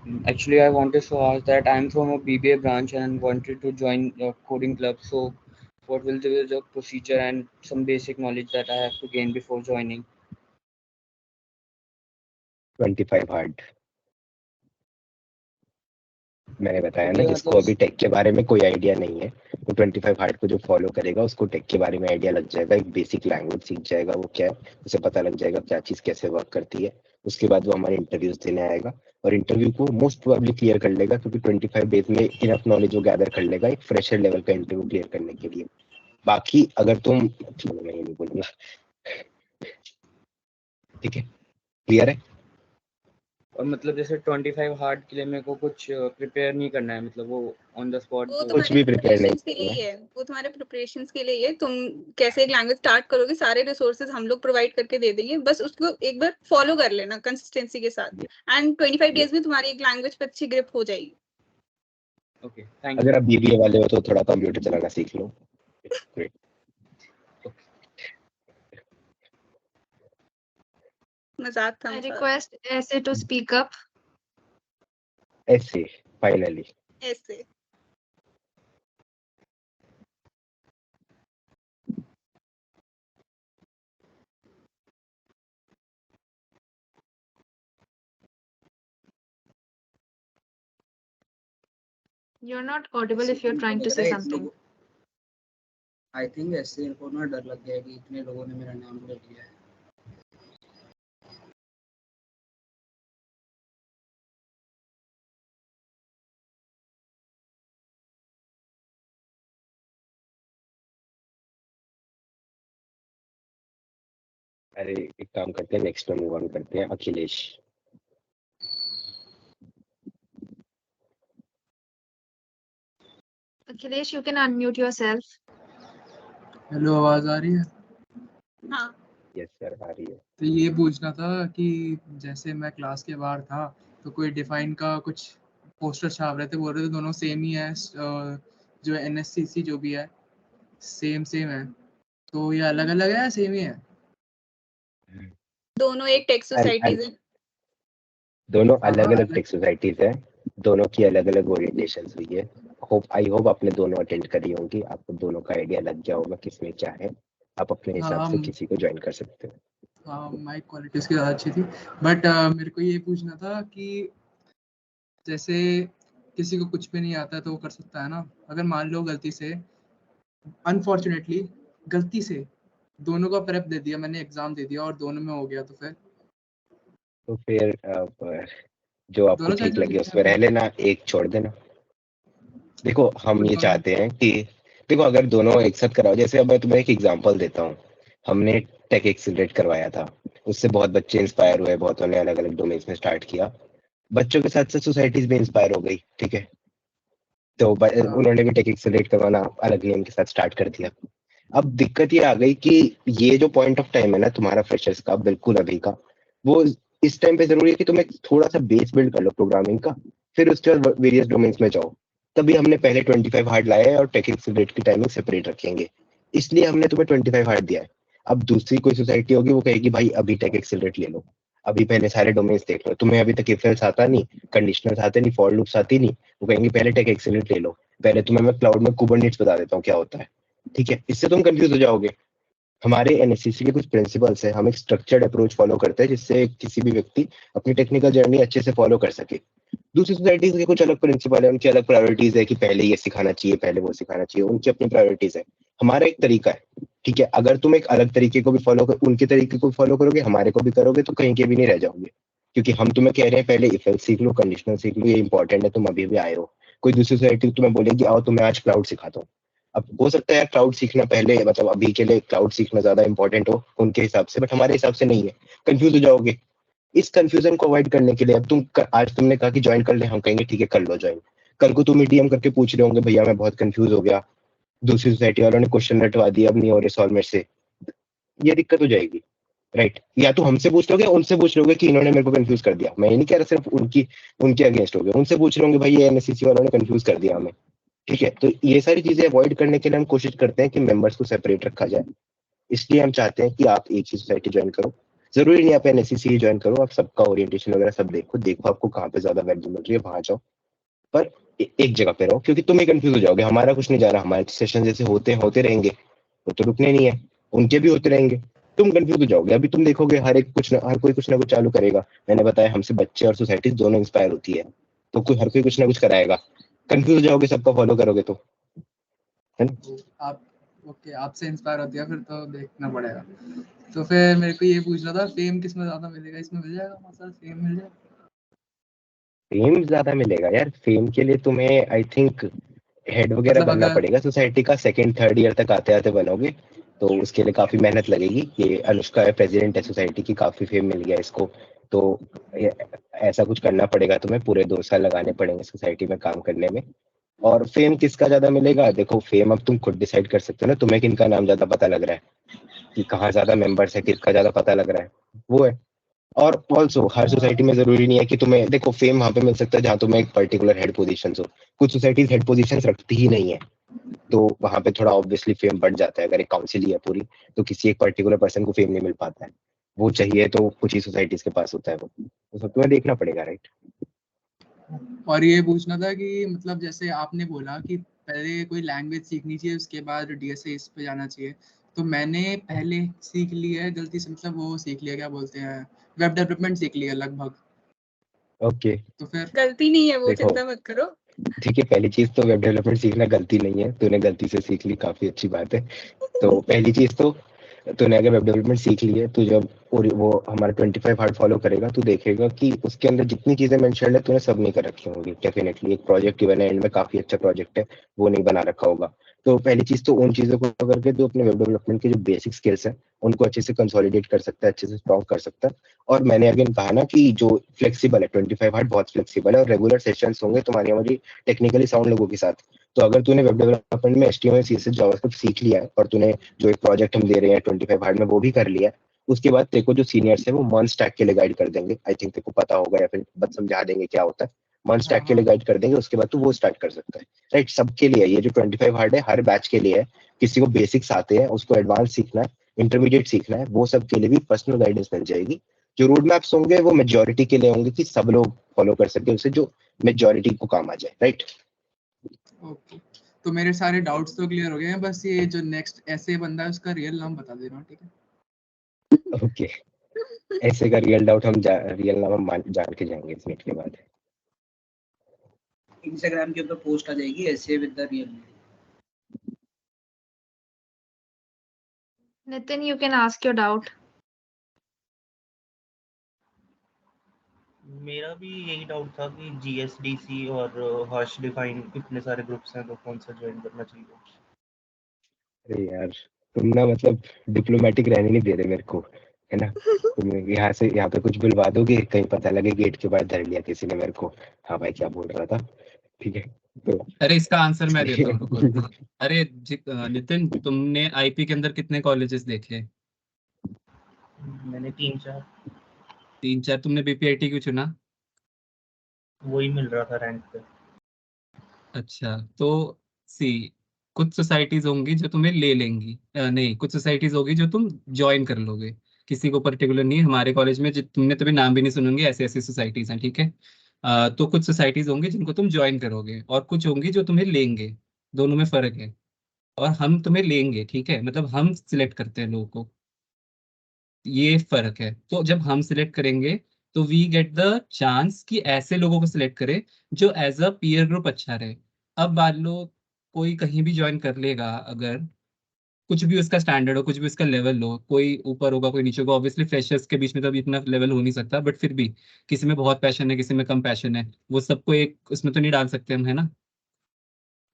[SPEAKER 12] Actually, I wanted to ask that I'm from a BBA branch and wanted to join a coding club. So, what will be the procedure and some basic knowledge that I have to gain before joining?
[SPEAKER 3] 25 hard मैंने बताया ना,
[SPEAKER 12] ये
[SPEAKER 3] जिसको
[SPEAKER 12] मतलब
[SPEAKER 3] अभी take के बारे में कोई आइडिया नहीं है, वो 25 हार्ड को जो फॉलो करेगा उसको टेक के बारे में आइडिया लग जाएगा, एक बेसिक लैंग्वेज सीख जाएगा, वो क्या है उसे पता लग जाएगा क्या चीज कैसे वर्क करती है। उसके बाद वो हमारे इंटरव्यूज देने आएगा और इंटरव्यू को मोस्ट प्रोबेबली क्लियर कर लेगा, क्योंकि 25 डेज में इनफ नॉलेज वो गैदर कर लेगा एक फ्रेशर लेवल का इंटरव्यू क्लियर करने के लिए। बाकी अगर तुम, चलो मैं ये नहीं बोलूंगा, ठीक है, क्लियर है?
[SPEAKER 12] और मतलब जैसे 25 हार्ड के लिए मेरे को कुछ प्रिपेयर नहीं करना है, मतलब वो ऑन द स्पॉट
[SPEAKER 2] वो
[SPEAKER 3] कुछ भी प्रिपेयर नहीं
[SPEAKER 2] प्रिपरेशंस के लिए
[SPEAKER 3] करना
[SPEAKER 2] ही
[SPEAKER 3] है।
[SPEAKER 2] है, वो तुम्हारे प्रिपरेशंस के लिए ही है। तुम कैसे एक लैंग्वेज स्टार्ट करोगे, सारे रिसोर्सेज हम लोग प्रोवाइड करके दे देंगे, बस उसको एक बार फॉलो कर लेना कंसिस्टेंसी के साथ, एंड 25 डेज में तुम्हारी एक लैंग्वेज पे अच्छी ग्रिप हो जाएगी।
[SPEAKER 12] Okay, thank you.
[SPEAKER 3] अगर आप बीबीए वाले हो तो थोड़ा कंप्यूटर चलाना सीख लो। ग्रेट।
[SPEAKER 2] मजाक था।
[SPEAKER 1] I request ऐसे to speak up.
[SPEAKER 3] ऐसे फाइनली
[SPEAKER 2] ऐसे
[SPEAKER 1] You're not audible if you're trying to say something.
[SPEAKER 5] I think ऐसे इनको ना डर लग गया कि इतने लोगों ने मेरा नाम ले लिया है।
[SPEAKER 3] अरे एक काम करते हैं, नेक्स्ट में मूव ऑन करते हैं। Akhilesh,
[SPEAKER 1] Akhilesh, you can unmute yourself.
[SPEAKER 13] Hello, आवाज आ रही है?
[SPEAKER 2] हाँ।
[SPEAKER 3] यस सर आ रही है।
[SPEAKER 13] तो ये पूछना था कि जैसे मैं क्लास के बाहर था तो कोई डिफाइन का कुछ पोस्टर छाप रहे थे, बोल रहे थे दोनों सेम ही है, जो एनएससीसी जो भी है सेम है, तो ये अलग अलग है या सेम ही है?
[SPEAKER 2] दोनों एक टेक सोसाइटीज है।
[SPEAKER 3] दोनों अलग अलग टेक सोसाइटीज है, दोनों की अलग अलग ओरिएंटेशन हुई है। आई होप आपने दोनों अटेंड करी होंगी, आपको दोनों का आइडिया लग गया होगा किसमें क्या है, आप अपने हिसाब से किसी को ज्वाइन कर सकते हो।
[SPEAKER 13] हाँ, माइक क्वालिटी उसकी ज़्यादा अच्छी थी, बट मेरे को ये पूछना था कि जैसे किसी को कुछ भी नहीं आता तो वो कर सकता है ना, अगर मान लो गलती से, अनफॉर्चुनेटली गलती से दोनों का प्रेप दे दिया मैंने, एग्जाम दे दिया और दोनों में हो गया, तो फिर
[SPEAKER 3] जो आपको ठीक लगे उसमें रह लेना, एक छोड़ देना। देखो हम ये चाहते हैं कि देखो अगर दोनों एक साथ कराओ, जैसे अब मैं तुम्हें एक एग्जांपल देता हूँ, हमने टेक एक्सीलरेट करवाया था, उससे बहुत बच्चे इंस्पायर हुए, बहुतों ने अलग अलग डोमेन्स में स्टार्ट किया, बच्चों के साथ साथ सोसाइटीज भी इंस्पायर हो गई, ठीक है, तो उन्होंने भी टेक एक्सीलरेट करवाना अलग नियम के साथ स्टार्ट कर दिया। अब दिक्कत ये आ गई कि ये जो पॉइंट ऑफ टाइम है ना तुम्हारा फ्रेशर्स का, बिल्कुल अभी का, वो इस टाइम पे जरूरी है कि तुम एक थोड़ा सा बेस बिल्ड कर लो प्रोग्रामिंग का, फिर उसके बाद वेरियस डोमेन्स में जाओ। तभी हमने पहले 25 हार्ड लाया है और टेक एक्सीलरेट की टाइमिंग सेपरेट रखेंगे, इसलिए हमने तुम्हें 25 हार्ड दिया है। अब दूसरी कोई सोसाइटी होगी वो कहेगी भाई अभी टेक एक्सीलरेट ले लो, अभी पहले सारे डोमेन्स देख लो, तुम्हें अभी तक इफ एल्स आता नहीं, कंडीशनल्स आते नहीं, फॉर लूप्स आती नहीं, वो कहेंगे पहले टेक एक्सीलरेट ले लो, पहले तुम्हें मैं क्लाउड में कुबरनेट्स बता देता हूँ क्या होता है, ठीक है, इससे तुम कंफ्यूज हो जाओगे। हमारे एनएससीसी के कुछ प्रिंसिपल्स है, हम एक स्ट्रक्चर्ड अप्रोच फॉलो करते हैं जिससे किसी भी व्यक्ति अपनी टेक्निकल जर्नी अच्छे से फॉलो कर सके। दूसरी सोसाइटीज के कुछ अलग प्रिंसिपल है, उनकी अलग प्रायोरिटीज है कि पहले ये सिखाना चाहिए, पहले वो सिखाना चाहिए, उनकी अपनी प्रायोरिटीज है। हमारा एक तरीका है, ठीक है, अगर तुम एक अलग तरीके को भी फॉलो कर, उनके तरीके को फॉलो करोगे, हमारे को भी करोगे, तो कहीं के भी नहीं रह जाओगे, क्योंकि हम तुम्हें कह रहे हैं पहले इफ एल्स सीख लो, कंडीशनल सीख लो, ये इंपॉर्टेंट है, तुम अभी भी आए हो। कोई दूसरी सोसाइटी तुम्हें बोलेगी आओ तुम्हें आज क्लाउड सिखाता हूँ, अब हो सकता है क्लाउड सीखना पहले, मतलब अभी के लिए क्लाउड सीखना ज्यादा इंपॉर्टेंट हो उनके हिसाब से, बट हमारे हिसाब से नहीं है, कंफ्यूज हो जाओगे। इस कंफ्यूजन को अवॉइड करने के लिए अब आज तुमने कहा कि ज्वाइन कर ले, हम कहेंगे ठीक है कर लो ज्वाइन, कल को तुम डीएम करके पूछ रहे होंगे भैया मैं बहुत कंफ्यूज हो गया, दूसरी सोसाइटी वालों ने क्वेश्चन रटवा दिया, अब नहीं हो रहे सॉल्व मेरे से, ये दिक्कत हो जाएगी, राइट। या तो हमसे पूछ लोगे, उनसे पूछ लोगे कि इन्होंने मेरे को कंफ्यूज कर दिया, मैं ये नहीं कह रहा सिर्फ उनके अगेंस्ट हो गए, उनसे पूछ रहे होंगे भाई ये एनएससीसी वालों ने कंफ्यूज कर दिया हमें, ठीक है। तो ये सारी चीजें अवॉइड करने के लिए हम कोशिश करते हैं कि मेंबर्स को सेपरेट रखा जाए, इसलिए हम चाहते हैं कि आप एक ही सोसाइटी ज्वाइन करो, जरूरी नहीं आप एनएससीसी ज्वाइन करो, आप सबका ओरिएंटेशन वगैरह सब देखो आपको कहाँ पे ज्यादा वैल्यू मिल रही है वहां जाओ, पर एक जगह पे रहो, क्योंकि तुम ही कंफ्यूज हो जाओगे। हमारा कुछ नहीं जा रहा, हमारे सेशन जैसे होते रहेंगे, वो तो रुकने नहीं है, उनके भी होते रहेंगे, तुम कंफ्यूज हो जाओगे। अभी तुम देखोगे हर कोई कुछ ना कुछ चालू करेगा। मैंने बताया हमसे बच्चे और सोसाइटी दोनों इंस्पायर होती है, तो हर कोई कुछ ना कुछ कराएगा, कंफ्यूज हो जाओगे, सबका फॉलो करोगे तो, है ना?
[SPEAKER 13] आप ओके आपसे इंस्पायर होती है फिर तो देखना पड़ेगा। तो फिर मेरे को ये पूछना था, फेम किस में ज्यादा मिलेगा? इसमें मिल जाएगा मसा, फेम मिल जाएगा?
[SPEAKER 3] फेम ज्यादा मिलेगा यार, फेम के लिए तुम्हें आई थिंक हेड वगैरह
[SPEAKER 13] मतलब
[SPEAKER 3] बनना
[SPEAKER 13] अगर
[SPEAKER 3] पड़ेगा सोसाइटी का, सेकंड थर्ड ईयर तक आते आते बनोगे, तो उसके लिए काफी मेहनत लगेगी। ये अनुष्का है, प्रेसिडेंट है सोसाइटी की, काफी फेम मिल गया इसको, तो ऐसा कुछ करना पड़ेगा तुम्हें, पूरे 2 साल लगाने पड़ेंगे सोसाइटी में काम करने में। और फेम किसका ज्यादा मिलेगा? देखो फेम अब तुम खुद डिसाइड कर सकते हो ना, तुम्हें किनका नाम ज्यादा पता लग रहा है, कि कहाँ ज्यादा मेंबर्स है, किसका ज्यादा पता लग रहा है, वो है। और ऑल्सो हर सोसाइटी में जरूरी नहीं है कि तुम्हें, देखो फेम वहां पे मिल सकता है जहां तुम्हें एक पर्टिकुलर हेड पोजीशन हो, कुछ सोसाइटीज हेड पोजीशन रखती ही नहीं है, तो वहां पे थोड़ा ऑब्वियसली फेम बढ़ जाता है। अगर एक काउंसिल ही है पूरी, तो किसी एक पर्टिकुलर पर्सन को फेम नहीं मिल पाता है, वो चाहिए तो कुछ ही सोसाइटीज के पास होता है, वो तो सब तुम्हें देखना पड़ेगा, राइट?
[SPEAKER 13] और ये पूछना था कि मतलब जैसे आपने बोला कि पहले कोई लैंग्वेज सीखनी चाहिए उसके बाद डीएसए इस पे जाना चाहिए, तो मैंने पहले सीख लिया है गलती से, मतलब वो सीख लिया, क्या बोलते हैं, वेब डेवलपमेंट सीख लिया लगभग।
[SPEAKER 3] ओके,
[SPEAKER 13] तो फिर
[SPEAKER 2] गलती नहीं है वो,
[SPEAKER 3] देखो
[SPEAKER 2] चिंता मत करो।
[SPEAKER 3] ठीक है, पहली चीज तो वेब डेवलपमेंट सीखना गलती नहीं है, तूने गलती से सीख ली, काफी अच्छी बात है। तो पहली चीज तो तूने अगर वेब डेवलपमेंट सीख ली है, तो जब वो हमारा 25 हार्ड फॉलो करेगा, तो देखेगा कि उसके अंदर जितनी चीजें मेंशन है तूने सब नहीं कर रखी होंगी। डेफिनेटली एक प्रोजेक्ट गिवन है एंड में, काफी अच्छा प्रोजेक्ट है, वो नहीं बना रखा होगा। तो पहली चीज तो उन चीजों को करके तो अपने वेब डेवलपमेंट के जो बेसिक स्किल्स है उनको अच्छे से कंसोलिडेट कर सकता है, अच्छे से स्ट्रॉन्ग कर सकता है। और मैंने अगेन कहा ना कि जो फ्लेक्सिबल है, 25 हार्ड बहुत फ्लेक्सिबल है, और रेगुलर सेशंस होंगे तुम्हारी हमारी टेक्निकली साउंड लोगों के साथ। तो अगर तूने वेब डेवलपमेंट में HTML CSS जावास्क्रिप्ट सीख लिया है, और तूने जो एक प्रोजेक्ट हम दे रहे हैं 25 हार्ड में वो भी कर लिया है, उसके बाद तेरे को जो सीनियर्स है वो मंथ स्टैक के लिए गाइड कर देंगे। आई थिंक तेरे को पता होगा, या फिर बस समझा देंगे क्या होता है, मंथ
[SPEAKER 13] हाँ
[SPEAKER 3] स्टैक के लिए गाइड कर देंगे, उसके बाद तू वो स्टार्ट कर सकता है, राइट? सबके लिए ये जो 25 हार्ड है हर बैच के लिए है। किसी को बेसिक्स आते हैं, उसको एडवांस सीखना है, इंटरमीडिएट सीखना है, वो सब के लिए भी पर्सनल गाइडेंस मिल जाएगी। जो रोड मैप्स होंगे वो मेजोरिटी के लिए होंगे, कि सब लोग फॉलो कर सके उसे, जो मेजोरिटी को काम आ जाए, राइट?
[SPEAKER 13] ओके, तो मेरे सारे डाउट्स तो क्लियर हो गए हैं, बस ये जो नेक्स्ट ऐसे बंदा है उसका रियल नाम बता देना, ठीक है?
[SPEAKER 3] ओके, ऐसे का रियल नाम हम जान के जाएंगे इस मीट के बाद।
[SPEAKER 5] इंस्टाग्राम के ऊपर पोस्ट आ जाएगी ऐसे with the real.
[SPEAKER 1] Nitin, you can ask your doubt.
[SPEAKER 14] मेरा भी यही डाउट था कि GSDC और हर्ष डिफाइन इतने सारे ग्रुप्स हैं, तो कौन सा ज्वाइन करना चाहिए?
[SPEAKER 3] अरे यार, तुम ना मतलब डिप्लोमेटिक रहने नहीं दे रहे मेरे को, है ना? तुम यहाँ पे कुछ बुलवा दोगे, कहीं पता लगे गेट के बाहर धर लिया किसी ने मेरे को, हाँ भाई क्या बोल रहा था, ठीक है? तो
[SPEAKER 6] अरे इसका आंसर मैं देता हूँ, रुको। अरे नितिन, तुमने IP के अंदर कितने कॉलेजेस देखे?
[SPEAKER 14] मैंने 3-4।
[SPEAKER 6] 3-4? तुमने BPIT क्यों चुना?
[SPEAKER 14] वही मिल रहा था रैंक पे।
[SPEAKER 6] अच्छा, तो सी, कुछ सोसाइटीज होंगी जो तुम्हें ले लेंगी, नहीं, कुछ सोसाइटीज होगी जो तुम ज्वाइन कर लोगे, किसी को पर्टिकुलर नहीं। हमारे कॉलेज में तुमने तभी नाम भी नहीं सुनोगे, ऐसी ऐसी सोसाइटीज हैं, ठीक है? तो कुछ सोसाइटीज होंगी जिनको तुम ज्वाइन करोगे, और कुछ होंगी जो तुम्हें लेंगे, दोनों में फर्क है। और हम तुम्हें लेंगे, ठीक है, मतलब हम सिलेक्ट करते हैं लोगों को, ये फर्क है। तो जब हम सिलेक्ट करेंगे तो वी गेट द चांस कि ऐसे लोगों को सिलेक्ट करें जो एज अ पीयर ग्रुप अच्छा रहे। अब मान लो कोई कहीं भी ज्वाइन कर लेगा, अगर कुछ भी उसका स्टैंडर्ड हो, कुछ भी उसका लेवल हो, कोई ऊपर होगा कोई नीचे होगा, ऑब्वियसली फ्रेशर्स के बीच में तो अभी इतना लेवल हो नहीं सकता, बट फिर भी किसी में बहुत पैशन है, किसी में कम पैशन है, वो सबको एक उसमें तो नहीं डाल सकते हम, है ना?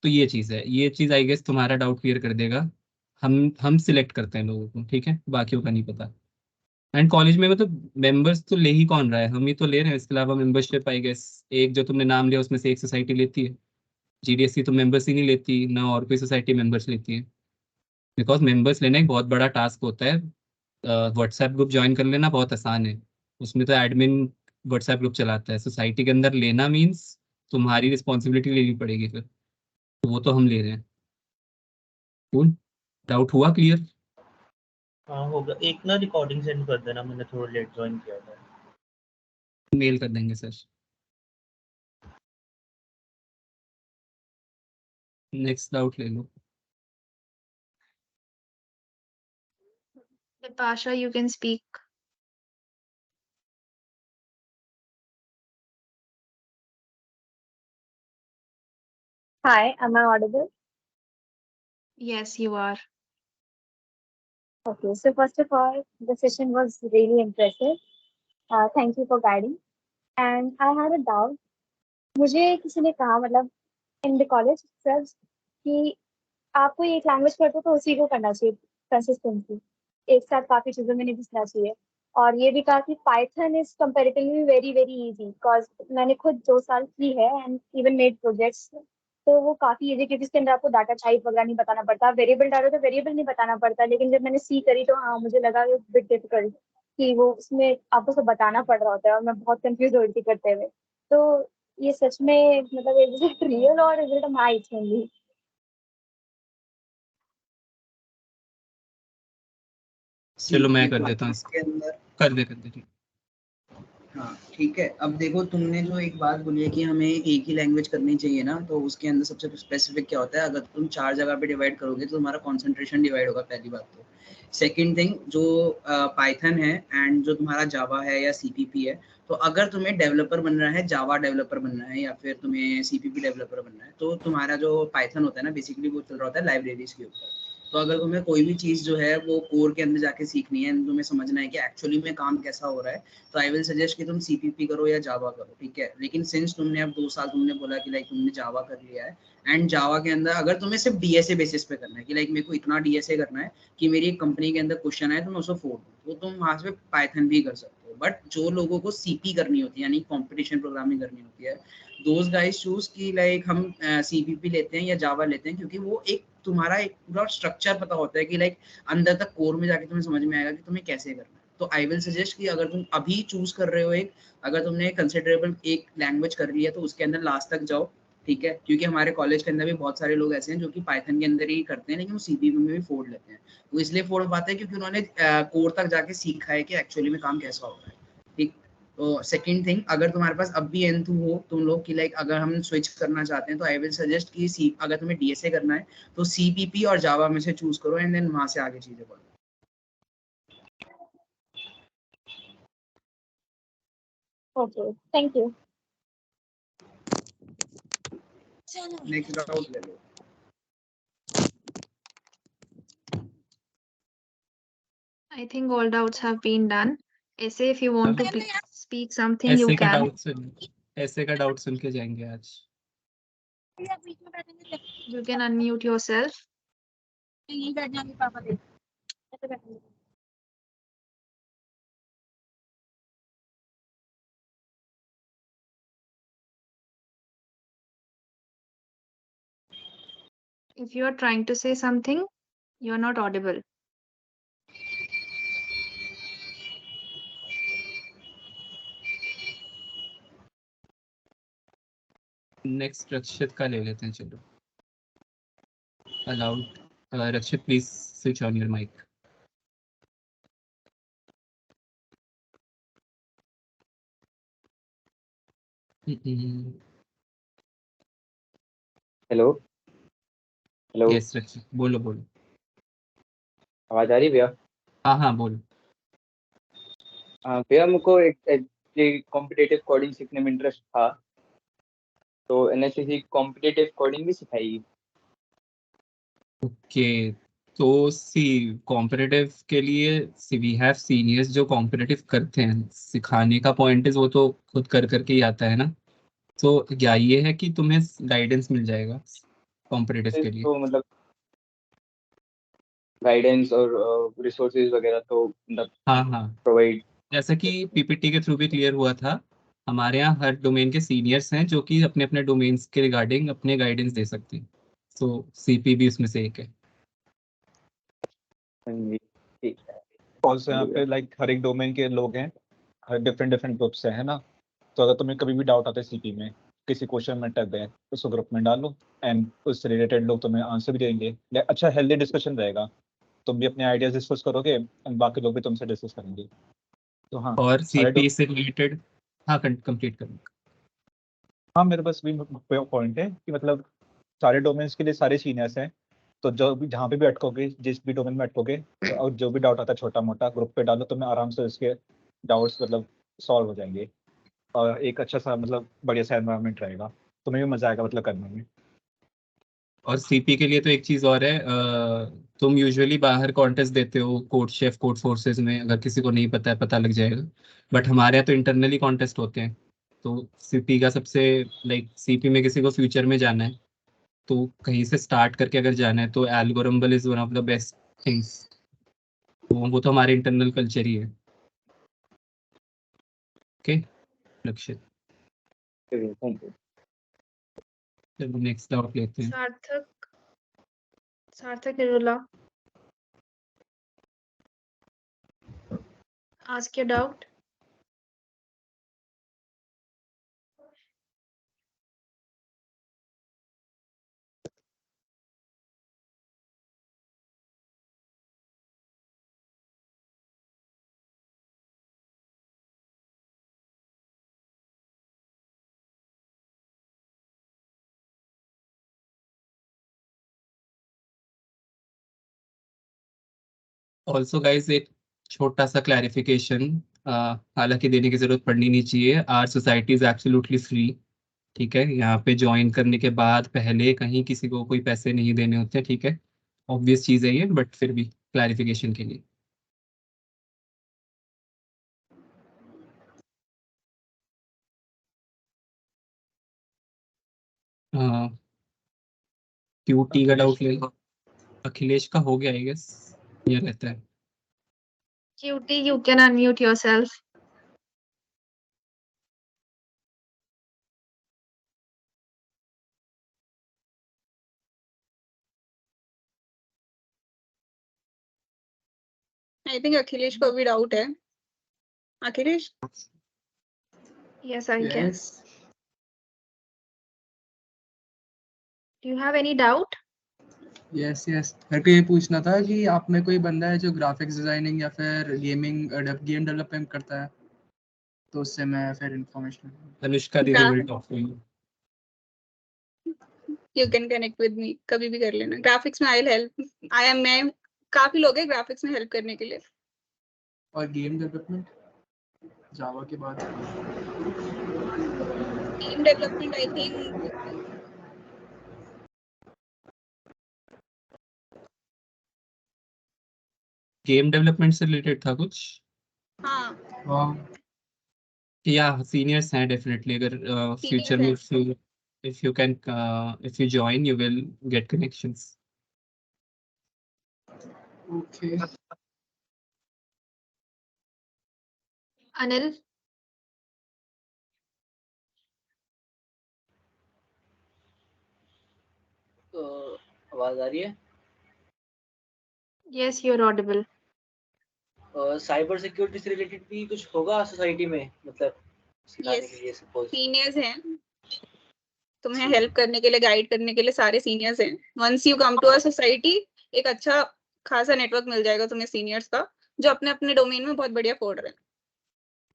[SPEAKER 6] तो ये चीज़ है, ये चीज़ आई गेस तुम्हारा डाउट क्लियर कर देगा। हम सिलेक्ट करते हैं लोगों को, ठीक है, बाकियों का नहीं पता। एंड कॉलेज में मतलब मेंबर्स तो ले ही कौन रहा है, हम ही तो ले रहे हैं, इसके अलावा मेंबरशिप आई गेस एक जो तुमने नाम लिया उसमें से एक सोसाइटी लेती है। GDSC तो मेंबर्स ही नहीं लेती ना, और कोई सोसाइटी मेंबर्स लेती है, बिकॉज मेंबर्स लेना एक बहुत बड़ा टास्क होता है। व्हाट्सएप ग्रुप ज्वाइन कर लेना बहुत आसान है, उसमें तो एडमिन व्हाट्सएप ग्रुप चलाता है। सोसाइटी के अंदर लेना मीन्स तुम्हारी रिस्पॉन्सिबिलिटी लेनी पड़ेगी फिर, तो वो तो हम ले रहे हैं। कूल, डाउट हुआ क्लियर?
[SPEAKER 14] हाँ होगा, एक ना रिकॉर्डिंग सेंड कर देना, मैंने थोड़ा लेट ज्वाइन किया था।
[SPEAKER 6] मेल कर देंगे सर। नेक्स्ट डाउट ले लो।
[SPEAKER 1] Pasha, you can speak.
[SPEAKER 15] Hi, am I audible?
[SPEAKER 1] Yes, you are.
[SPEAKER 15] Okay, so first of all, the session was really impressive. Thank you for guiding. And I had a doubt. मुझे किसी ने कहा मतलब in the college itself कि आप कोई एक language करते हो तो उसी को करना चाहिए कंसिस्टेंटली, एक साथ काफी चीजों में नहीं घुसना चाहिए। और ये भी कहा कि Python is comparatively very very easy because मैंने खुद 2 साल की है एंड इवन मेड प्रोजेक्ट्स, तो वो काफी इजी क्योंकि इसके अंदर आपको डाटा टाइप वगैरह नहीं बताना पड़ता, वेरिएबल डालो तो वेरिएबल नहीं बताना पड़ता। लेकिन जब मैंने सी करी तो हाँ मुझे लगा बिट डिफिकल्ट कि वो उसमें आपको सब बताना पड़ रहा होता है और मैं बहुत कंफ्यूज हो रही थी करते हुए। तो ये सच में मतलब इज इट रियल और इज इट अ माइथ ओनली?
[SPEAKER 6] चलो मैं
[SPEAKER 5] देखो,
[SPEAKER 6] कर देता हूँ
[SPEAKER 5] इसके अंदर
[SPEAKER 6] कर दे ठीक।
[SPEAKER 5] हाँ ठीक है। अब देखो, तुमने जो एक बात बोली है कि हमें एक ही लैंग्वेज करनी चाहिए ना, तो उसके अंदर सबसे स्पेसिफिक क्या होता है, अगर तुम 4 जगह पे डिवाइड करोगे तो तुम्हारा कंसंट्रेशन डिवाइड होगा, पहली बात तो। सेकंड थिंग, जो पाइथन है एंड जो तुम्हारा जावा है या सीपीपी है, तो अगर तुम्हें डेवलपर बनना है, जावा डेवलपर बनना है या फिर तुम्हें सीपीपी डेवलपर बनना है, तो तुम्हारा जो पाइथन होता है ना, बेसिकली वो चल रहा होता है लाइब्रेरीज के ऊपर। तो अगर तुम्हें कोई भी चीज़ जो है वो कोर के अंदर जाके सीखनी है, तुम्हें समझना है कि एक्चुअली में काम कैसा हो रहा है, तो आई विल सजेस्ट कि तुम सीपीपी करो या जावा करो, ठीक है। लेकिन सिंस तुमने अब 2 साल तुमने बोला कि लाइक तुमने जावा कर लिया है, एंड जावा के अंदर अगर तुम्हें सिर्फ डीएसए बेसिस पे करना है कि लाइक मेरे को इतना डीएसए करना है कि मेरी एक कंपनी के अंदर क्वेश्चन आए तो मैं उसको फोड़ दूँ, तो तुम वहां से पाइथन भी कर सकते हो। बट जो लोगों को सीपी करनी होती है, यानी कॉम्पिटिशन प्रोग्रामिंग करनी होती है, दोज गाइस चूज की लाइक हम सीपीपी लेते हैं या जावा लेते हैं, क्योंकि वो एक तुम्हारा एक पूरा स्ट्रक्चर पता होता है कि लाइक अंदर तक कोर में जाके तुम्हें समझ में आएगा कि तुम्हें कैसे करना है। तो आई विल सजेस्ट कि अगर तुम अभी चूज कर रहे हो एक, अगर तुमने कंसिडरेबल एक लैंग्वेज कर ली है तो उसके अंदर लास्ट तक जाओ, ठीक है। क्योंकि हमारे कॉलेज के अंदर भी बहुत सारे लोग ऐसे हैं जो कि पाइथन के अंदर ही करते हैं, लेकिन वो सीपीपी में भी फोड़ लेते हैं। वो इसलिए फोड़ पाते हैं क्योंकि उन्होंने कोर तक जाके सीखा है कि एक्चुअली में काम कैसा हो रहा है, ठीक। तो सेकंड थिंग, अगर तुम्हारे पास अब भी एंथू हो तुम लोग कि लाइक अगर हम स्विच करना चाहते हैं, तो आई विल सजेस्ट कि सी अगर तुम्हें डीएसए करना है तो सीपीपी और जावा में से चूज करो एंड देन वहां से आगे चीजें बढ़ो।
[SPEAKER 15] Okay, thank you.
[SPEAKER 5] Next doubt ले लो।
[SPEAKER 1] I think all doubts have been done. Essay, if you want to speak something, you can.
[SPEAKER 6] ऐसे का डाउट सुन के जाएंगे आज।
[SPEAKER 1] You can unmute yourself. If you are trying to say something, you are not audible.
[SPEAKER 6] Next Rakshit का ले लेते हैं, चलो। Allowed Rakshit, please switch on your mic.
[SPEAKER 16] Hello hello,
[SPEAKER 6] yes Rakshit, बोलो बोलो।
[SPEAKER 16] आवाज आ रही भैया?
[SPEAKER 6] हाँ बोलो।
[SPEAKER 16] भैया मुझको एक कॉम्पिटिटिव कोडिंग सीखने में इंटरेस्ट था, तो एनएससीसी कॉम्पिटिटिव कोडिंग भी सिखाएगी?
[SPEAKER 6] ओके, तो सी कॉम्पिटिटिव के लिए वी हैव सीनियर्स जो कॉम्पिटिटिव करते हैं। सिखाने का पॉइंट इज वो तो खुद कर करके ही आता है ना। तो क्या ये है कि तुम्हें गाइडेंस मिल जाएगा कॉम्पिटिटिव के लिए।
[SPEAKER 16] तो मतलब गाइडेंस और रिसोर्सेज वगैरह तो मतलब
[SPEAKER 6] हाँ
[SPEAKER 16] प्रोवाइड,
[SPEAKER 6] जैसा कि पीपीटी के थ्रू भी क्लियर हुआ था, हमारे यहाँ हर डोमेन के सीनियर्स हैं जो कि अपने अपने डोमेन्स के रिगार्डिंग अपने गाइडेंस दे सकते हैं। तो सीपी भी उसमें से एक है।
[SPEAKER 16] ठीक है।
[SPEAKER 17] ऑल्सो यहाँ पे लाइक हर एक डोमेन के लोग हैं, हर डिफरेंट ग्रुप्स हैं, है ना। तो अगर तुम्हें कभी भी डाउट आता है सीपी में, किसी क्वेश्चन में टक गए, उसको ग्रुप में डालो एंड उससे रिलेटेड लोग तुम्हें आंसर भी देंगे। अच्छा हेल्दी डिस्कशन रहेगा। तुम भी अपने आइडियाज डिस्कस करोगे और बाकी लोग भी तुमसे डिस्कस करेंगे। तो हाँ
[SPEAKER 6] और
[SPEAKER 17] सारे
[SPEAKER 6] सीपी से रिलेटेड हाँ कंप्लीट करूँ।
[SPEAKER 17] हाँ मेरे पास भी पॉइंट है कि मतलब सारे डोमेन्स के लिए सारे सीनियर्स हैं, तो जो भी जहाँ पे भी अटकोगे, जिस भी डोमेन में अटकोगे, तो और जो भी डाउट आता है छोटा मोटा ग्रुप पे डालो, तो मैं आराम से उसके डाउट्स मतलब सॉल्व हो जाएंगे और एक अच्छा सा मतलब बढ़िया सा एनवायरनमेंट रहेगा, तुम्हें भी मजा आएगा मतलब करने में।
[SPEAKER 6] और सीपी के लिए तो एक चीज और है, तुम यूजुअली बाहर कॉन्टेस्ट देते हो कोड शेफ कोड फोर्सेस में, अगर किसी को नहीं पता है पता लग जाएगा, बट हमारे यहाँ तो इंटरनली कॉन्टेस्ट होते हैं। तो सीपी का सबसे लाइक सीपी में किसी को फ्यूचर में जाना है तो कहीं से स्टार्ट करके अगर जाना है तो algorithm is one of the best things. तो वो तो हमारे इंटरनल कल्चर ही है। ओके लक्ष्य,
[SPEAKER 16] थैंक यू।
[SPEAKER 6] चलो नेक्स्ट डाउट लेते हैं।
[SPEAKER 1] सार्थक Nirula, ask your doubt.
[SPEAKER 6] Also guys एक छोटा सा क्लैरिफिकेशन, हालांकि देने की जरूरत पड़नी नहीं चाहिए, our society is absolutely free. ठीक है, यहाँ पे ज्वाइन करने के बाद पहले कहीं किसी को कोई पैसे नहीं देने होते। ठीक है, ऑब्वियस चीज़ है ये, बट फिर भी क्लैरिफिकेशन के लिए। क्यूटी का डाउट ले लो, अखिलेश का हो गया आई गेस, ये रहता है।
[SPEAKER 1] QT, you can unmute yourself.
[SPEAKER 2] I think Akhilesh को भी डाउट है। Akhilesh,
[SPEAKER 1] Yes, I can.
[SPEAKER 13] Yes.
[SPEAKER 1] Do you have any doubt?
[SPEAKER 13] Yes yes, मेरे को ये पूछना था कि आप में कोई बंदा है जो ग्राफिक्स डिजाइनिंग या फिर गेम डेवलपमेंट करता है, तो उससे मैं फिर इंफॉर्मेशन।
[SPEAKER 6] अनुष्का दीदी will talk to you.
[SPEAKER 2] You can connect with me, कभी भी कर लेना। ग्राफिक्स में I will help. I am मैं काफी लोग हैं ग्राफिक्स में हेल्प करने के लिए।
[SPEAKER 13] और गेम डेवलपमेंट जावा के बाद?
[SPEAKER 2] Game development I think
[SPEAKER 6] game development से रिलेटेड था कुछ?
[SPEAKER 2] हाँ
[SPEAKER 6] या सीनियर्स हैं डेफिनेटली, अगर फ्यूचर में if you can if you join you will get connections.
[SPEAKER 13] Okay.
[SPEAKER 1] Anil?
[SPEAKER 18] आवाज आ रही है?
[SPEAKER 1] Yes, you're audible.
[SPEAKER 18] Cyber security से रिलेटेड भी कुछ होगा सोसाइटी में, मतलब सिखाने के लिए? सपोज
[SPEAKER 2] सीनियर्स हैं तुम्हें हेल्प करने के लिए, गाइड करने के लिए, सारे सीनियर्स हैं। Once you come to a society एक अच्छा खासा नेटवर्क मिल जाएगा तुम्हें सीनियर्स का, जो अपने अपने डोमेन में बहुत बढ़िया कोड रहे हैं।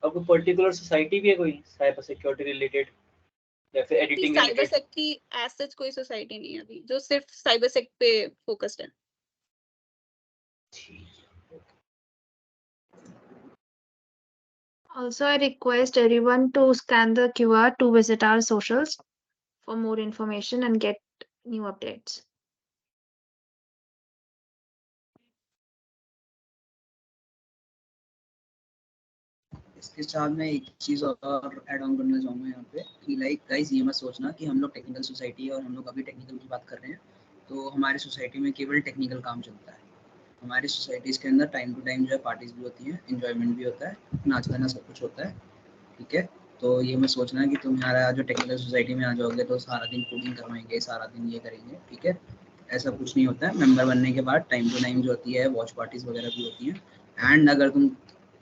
[SPEAKER 18] और कोई पर्टिकुलर सोसाइटी भी है कोई साइबर सिक्योरिटी रिलेटेड या फिर एडिटिंग
[SPEAKER 2] साइबर
[SPEAKER 18] रिलेटेड?
[SPEAKER 2] सेक की एज सच कोई सोसाइटी नहीं है अभी जो सिर्फ साइबर सेक पे फोकस्ड है।
[SPEAKER 1] Also, I request everyone to scan the QR to visit our socials for more information and get new updates.
[SPEAKER 5] इसके साथ मैं एक चीज़ और ऐड ऑन करना चाहूँगा यहाँ पे कि लाइक गाइस ये मत सोचना कि हम लोग टेक्निकल सोसाइटी है और हम लोग अभी टेक्निकल की बात कर रहे हैं तो हमारी सोसाइटी में केवल टेक्निकल काम चलता है। हमारी सोसाइटीज़ के अंदर टाइम टू टाइम जो है पार्टीज भी होती हैं, एंजॉयमेंट भी होता है, नाच गाना सब कुछ होता है। ठीक है, तो ये मत सोचना कि तुम्हारा जो टेक्निकल सोसाइटी में आ जाओगे तो सारा दिन कोडिंग करवाएंगे, सारा दिन ये करेंगे। ठीक है, ऐसा कुछ नहीं होता है। मेंबर बनने के बाद टाइम टू टाइम जो होती है वॉच पार्टीज वगैरह भी होती हैं। एंड अगर तुम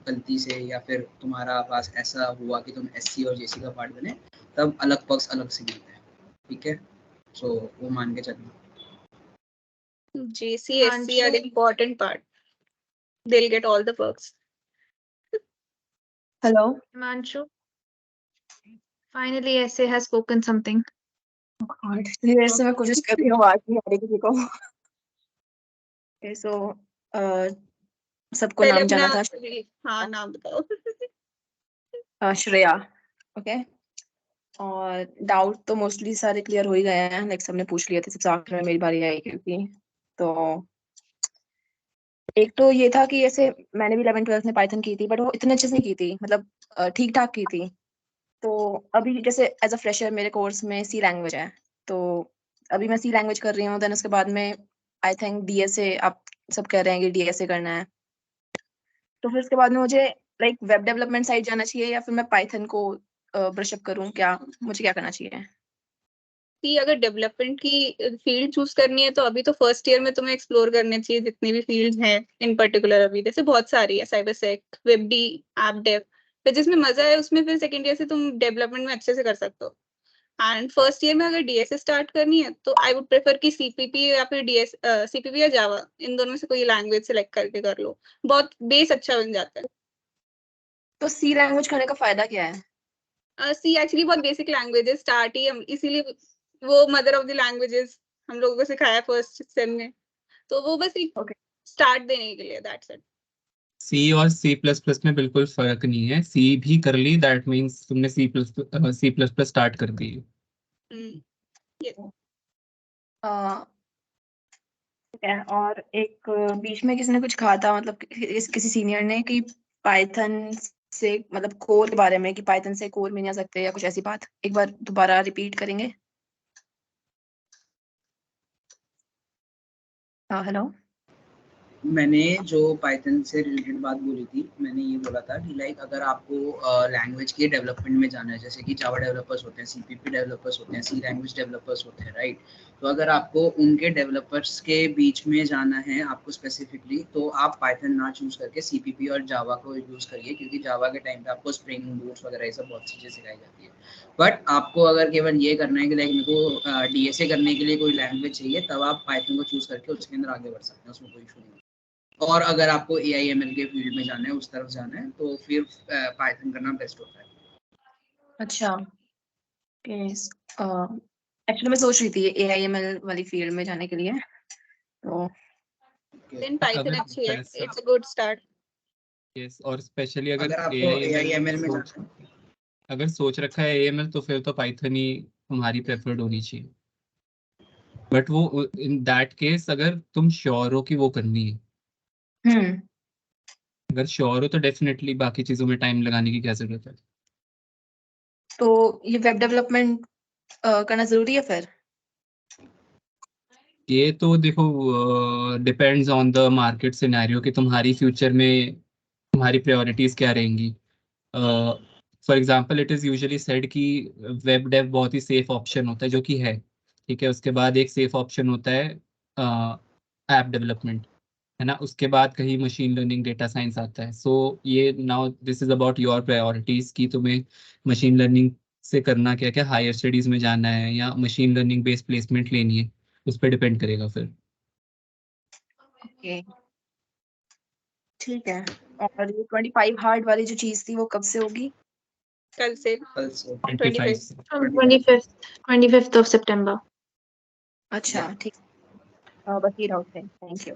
[SPEAKER 5] गलती से या फिर तुम्हारा पास ऐसा हुआ कि तुम SC और JC का पार्ट बने तब अलग पक्ष अलग से मिलता है। ठीक है, सो वो मान के चलना।
[SPEAKER 2] JC, SC are the important part. They'll get all the perks.
[SPEAKER 19] Hello.
[SPEAKER 1] Himanshu. Finally, SA has spoken something.
[SPEAKER 19] God, धीरे से मैं कोशिश कर रही हूँ आवाज नहीं आ रही किसी को। Okay, so सबको
[SPEAKER 2] पहले
[SPEAKER 19] नाम जाना
[SPEAKER 2] अपना
[SPEAKER 19] था।
[SPEAKER 2] हाँ नाम बताओ।
[SPEAKER 19] श्रेया, ओके। और डाउट तो मोस्टली सारे क्लियर हो ही गए हैं, लाइक सबने पूछ लिए थे, सबसे आखिर में मेरी बारी आई क्योंकि तो एक तो ये था कि ऐसे मैंने भी 11th-12th में पाइथन की थी, बट वो इतने अच्छे से नहीं की थी, मतलब ठीक ठाक की थी। तो अभी जैसे एज अ फ्रेशर मेरे कोर्स में सी लैंग्वेज है, तो अभी मैं सी लैंग्वेज कर रही हूँ, देन उसके बाद में आई थिंक DSA, आप सब कह रहे हैं कि DSA करना है, तो फिर उसके बाद में मुझे लाइक वेब डेवलपमेंट साइड जाना चाहिए या फिर मैं पाइथन को ब्रश अप करूँ, क्या मुझे क्या करना चाहिए?
[SPEAKER 2] कि अगर डेवलपमेंट की फील्ड चूज करनी है तो अभी तो फर्स्ट ईयर में तुम्हें एक्सप्लोर करने चाहिए जितनी भी फील्ड हैं इन पर्टिकुलर। अभी जैसे बहुत सारी है, साइबर सेक, वेब डी, ऐप डेव, फिर जिसमें मजा है उसमें फिर सेकेंड ईयर से तुम डेवलपमेंट में अच्छे से कर सकते हो। एंड फर्स्ट ईयर में अगर DSA स्टार्ट करनी है तो आई वुड प्रेफर कि CPP या फिर CPP या जावा, इन दोनों में से कोई लैंग्वेज सेलेक्ट करके कर लो, बहुत बेस अच्छा बन जाता है।
[SPEAKER 19] तो सी लैंग्वेज करने का फायदा क्या है?
[SPEAKER 2] सी एक्चुअली बहुत बेसिक लैंग्वेज है, स्टार्ट ही इसीलिए वो मदर ऑफ द लैंग्वेजेस हम लोगों को सिखाया फर्स्ट सेम में, तो वो बस एक स्टार्ट देने के लिए, दैट्स इट।
[SPEAKER 6] सी और C++ में बिल्कुल फर्क नहीं है। सी भी कर ली दैट मींस तुमने C++ स्टार्ट कर दी।
[SPEAKER 19] ठीक है। और एक बीच में किसी ने कुछ कहा था, मतलब किसी सीनियर ने, कि पाइथन से मतलब कोर के बारे में, कि पाइथन से कोर में नहीं आ सकते या कुछ ऐसी बात, एक बार दोबारा रिपीट करेंगे? हाँ, हेलो।
[SPEAKER 5] मैंने जो पाइथन से रिलेटेड बात बोली थी, मैंने ये बोला था कि लाइक अगर आपको लैंग्वेज के डेवलपमेंट में जाना है, जैसे कि जावा डेवलपर्स होते हैं, CPP डेवलपर्स होते हैं, सी लैंग्वेज डेवलपर्स होते हैं, राइट? तो अगर आपको उनके डेवलपर्स के बीच में जाना है आपको स्पेसिफिकली, तो आप पाइथन ना चूज करके CPP और जावा को यूज करिए, क्योंकि जावा के टाइम पे आपको स्प्रिंग बूट्स वगैरह ये सब बहुत चीज़ें सिखाई जाती है। बट आपको अगर केवल ये करना है कि लाइक मेरे को DSA करने के लिए कोई लैंग्वेज चाहिए, तब आप पाइथन को चूज करके उसके अंदर आगे बढ़ सकते हैं, उसमें कोई इशू नहीं। और अगर आपको AI/ML के फील्ड में जाना है, उस तरफ जाना है, तो फिर पाइथन करना बेस्ट होता है।
[SPEAKER 19] अच्छा, एक्चुअली मैं सोच रही थी AI/ML वाली फील्ड में जाने के लिए, तो
[SPEAKER 2] देन पाइथन
[SPEAKER 6] अगर
[SPEAKER 2] अच्छी है,
[SPEAKER 6] वैसा-
[SPEAKER 2] it's a good start.
[SPEAKER 6] Yes, और स्पेशली अगर
[SPEAKER 5] आपको AI/ML में जाना है,
[SPEAKER 6] अगर सोच रखा है AML, तो फिर तो पाइथन ही तुम्हारी प्रेफर्ड होनी चाहिए। बट वो इन दैट केस अगर तुम श्योर हो कि वो करनी है, अगर श्योर हो तो डेफिनेटली बाकी चीजों में टाइम लगाने की क्या जरूरत है।
[SPEAKER 19] तो ये वेब डेवलपमेंट करना जरूरी है फिर?
[SPEAKER 6] ये तो देखो depends on the market scenario कि तुम्हारी फ्यूचर में तुम्हारी प्रायोरिटीज क्या रहेंगी। For example it is usually said कि वेब डेव बहुत ही सेफ ऑप्शन होता है, जो कि है, ठीक है। उसके बाद एक सेफ ऑप्शन होता है ऐप डेवलपमेंट, है ना। उसके बाद कहीं मशीन लर्निंग, डेटा साइंस आता है। सो ये now this is about your priorities कि तुम्हें मशीन लर्निंग से करना क्या, क्या हायर स्टडीज में जाना है या मशीन लर्निंग बेस्ड प्लेसमेंट लेनी है, उस पर डिपेंड करेगा फिर।
[SPEAKER 19] ओके, ठीक है। और ये 25 हार्ड वाली जो चीज थी वो कब से होगी?
[SPEAKER 2] कल से
[SPEAKER 1] 25th of September।
[SPEAKER 19] अच्छा, ठीक। बस ये डाउट है, थैंक यू।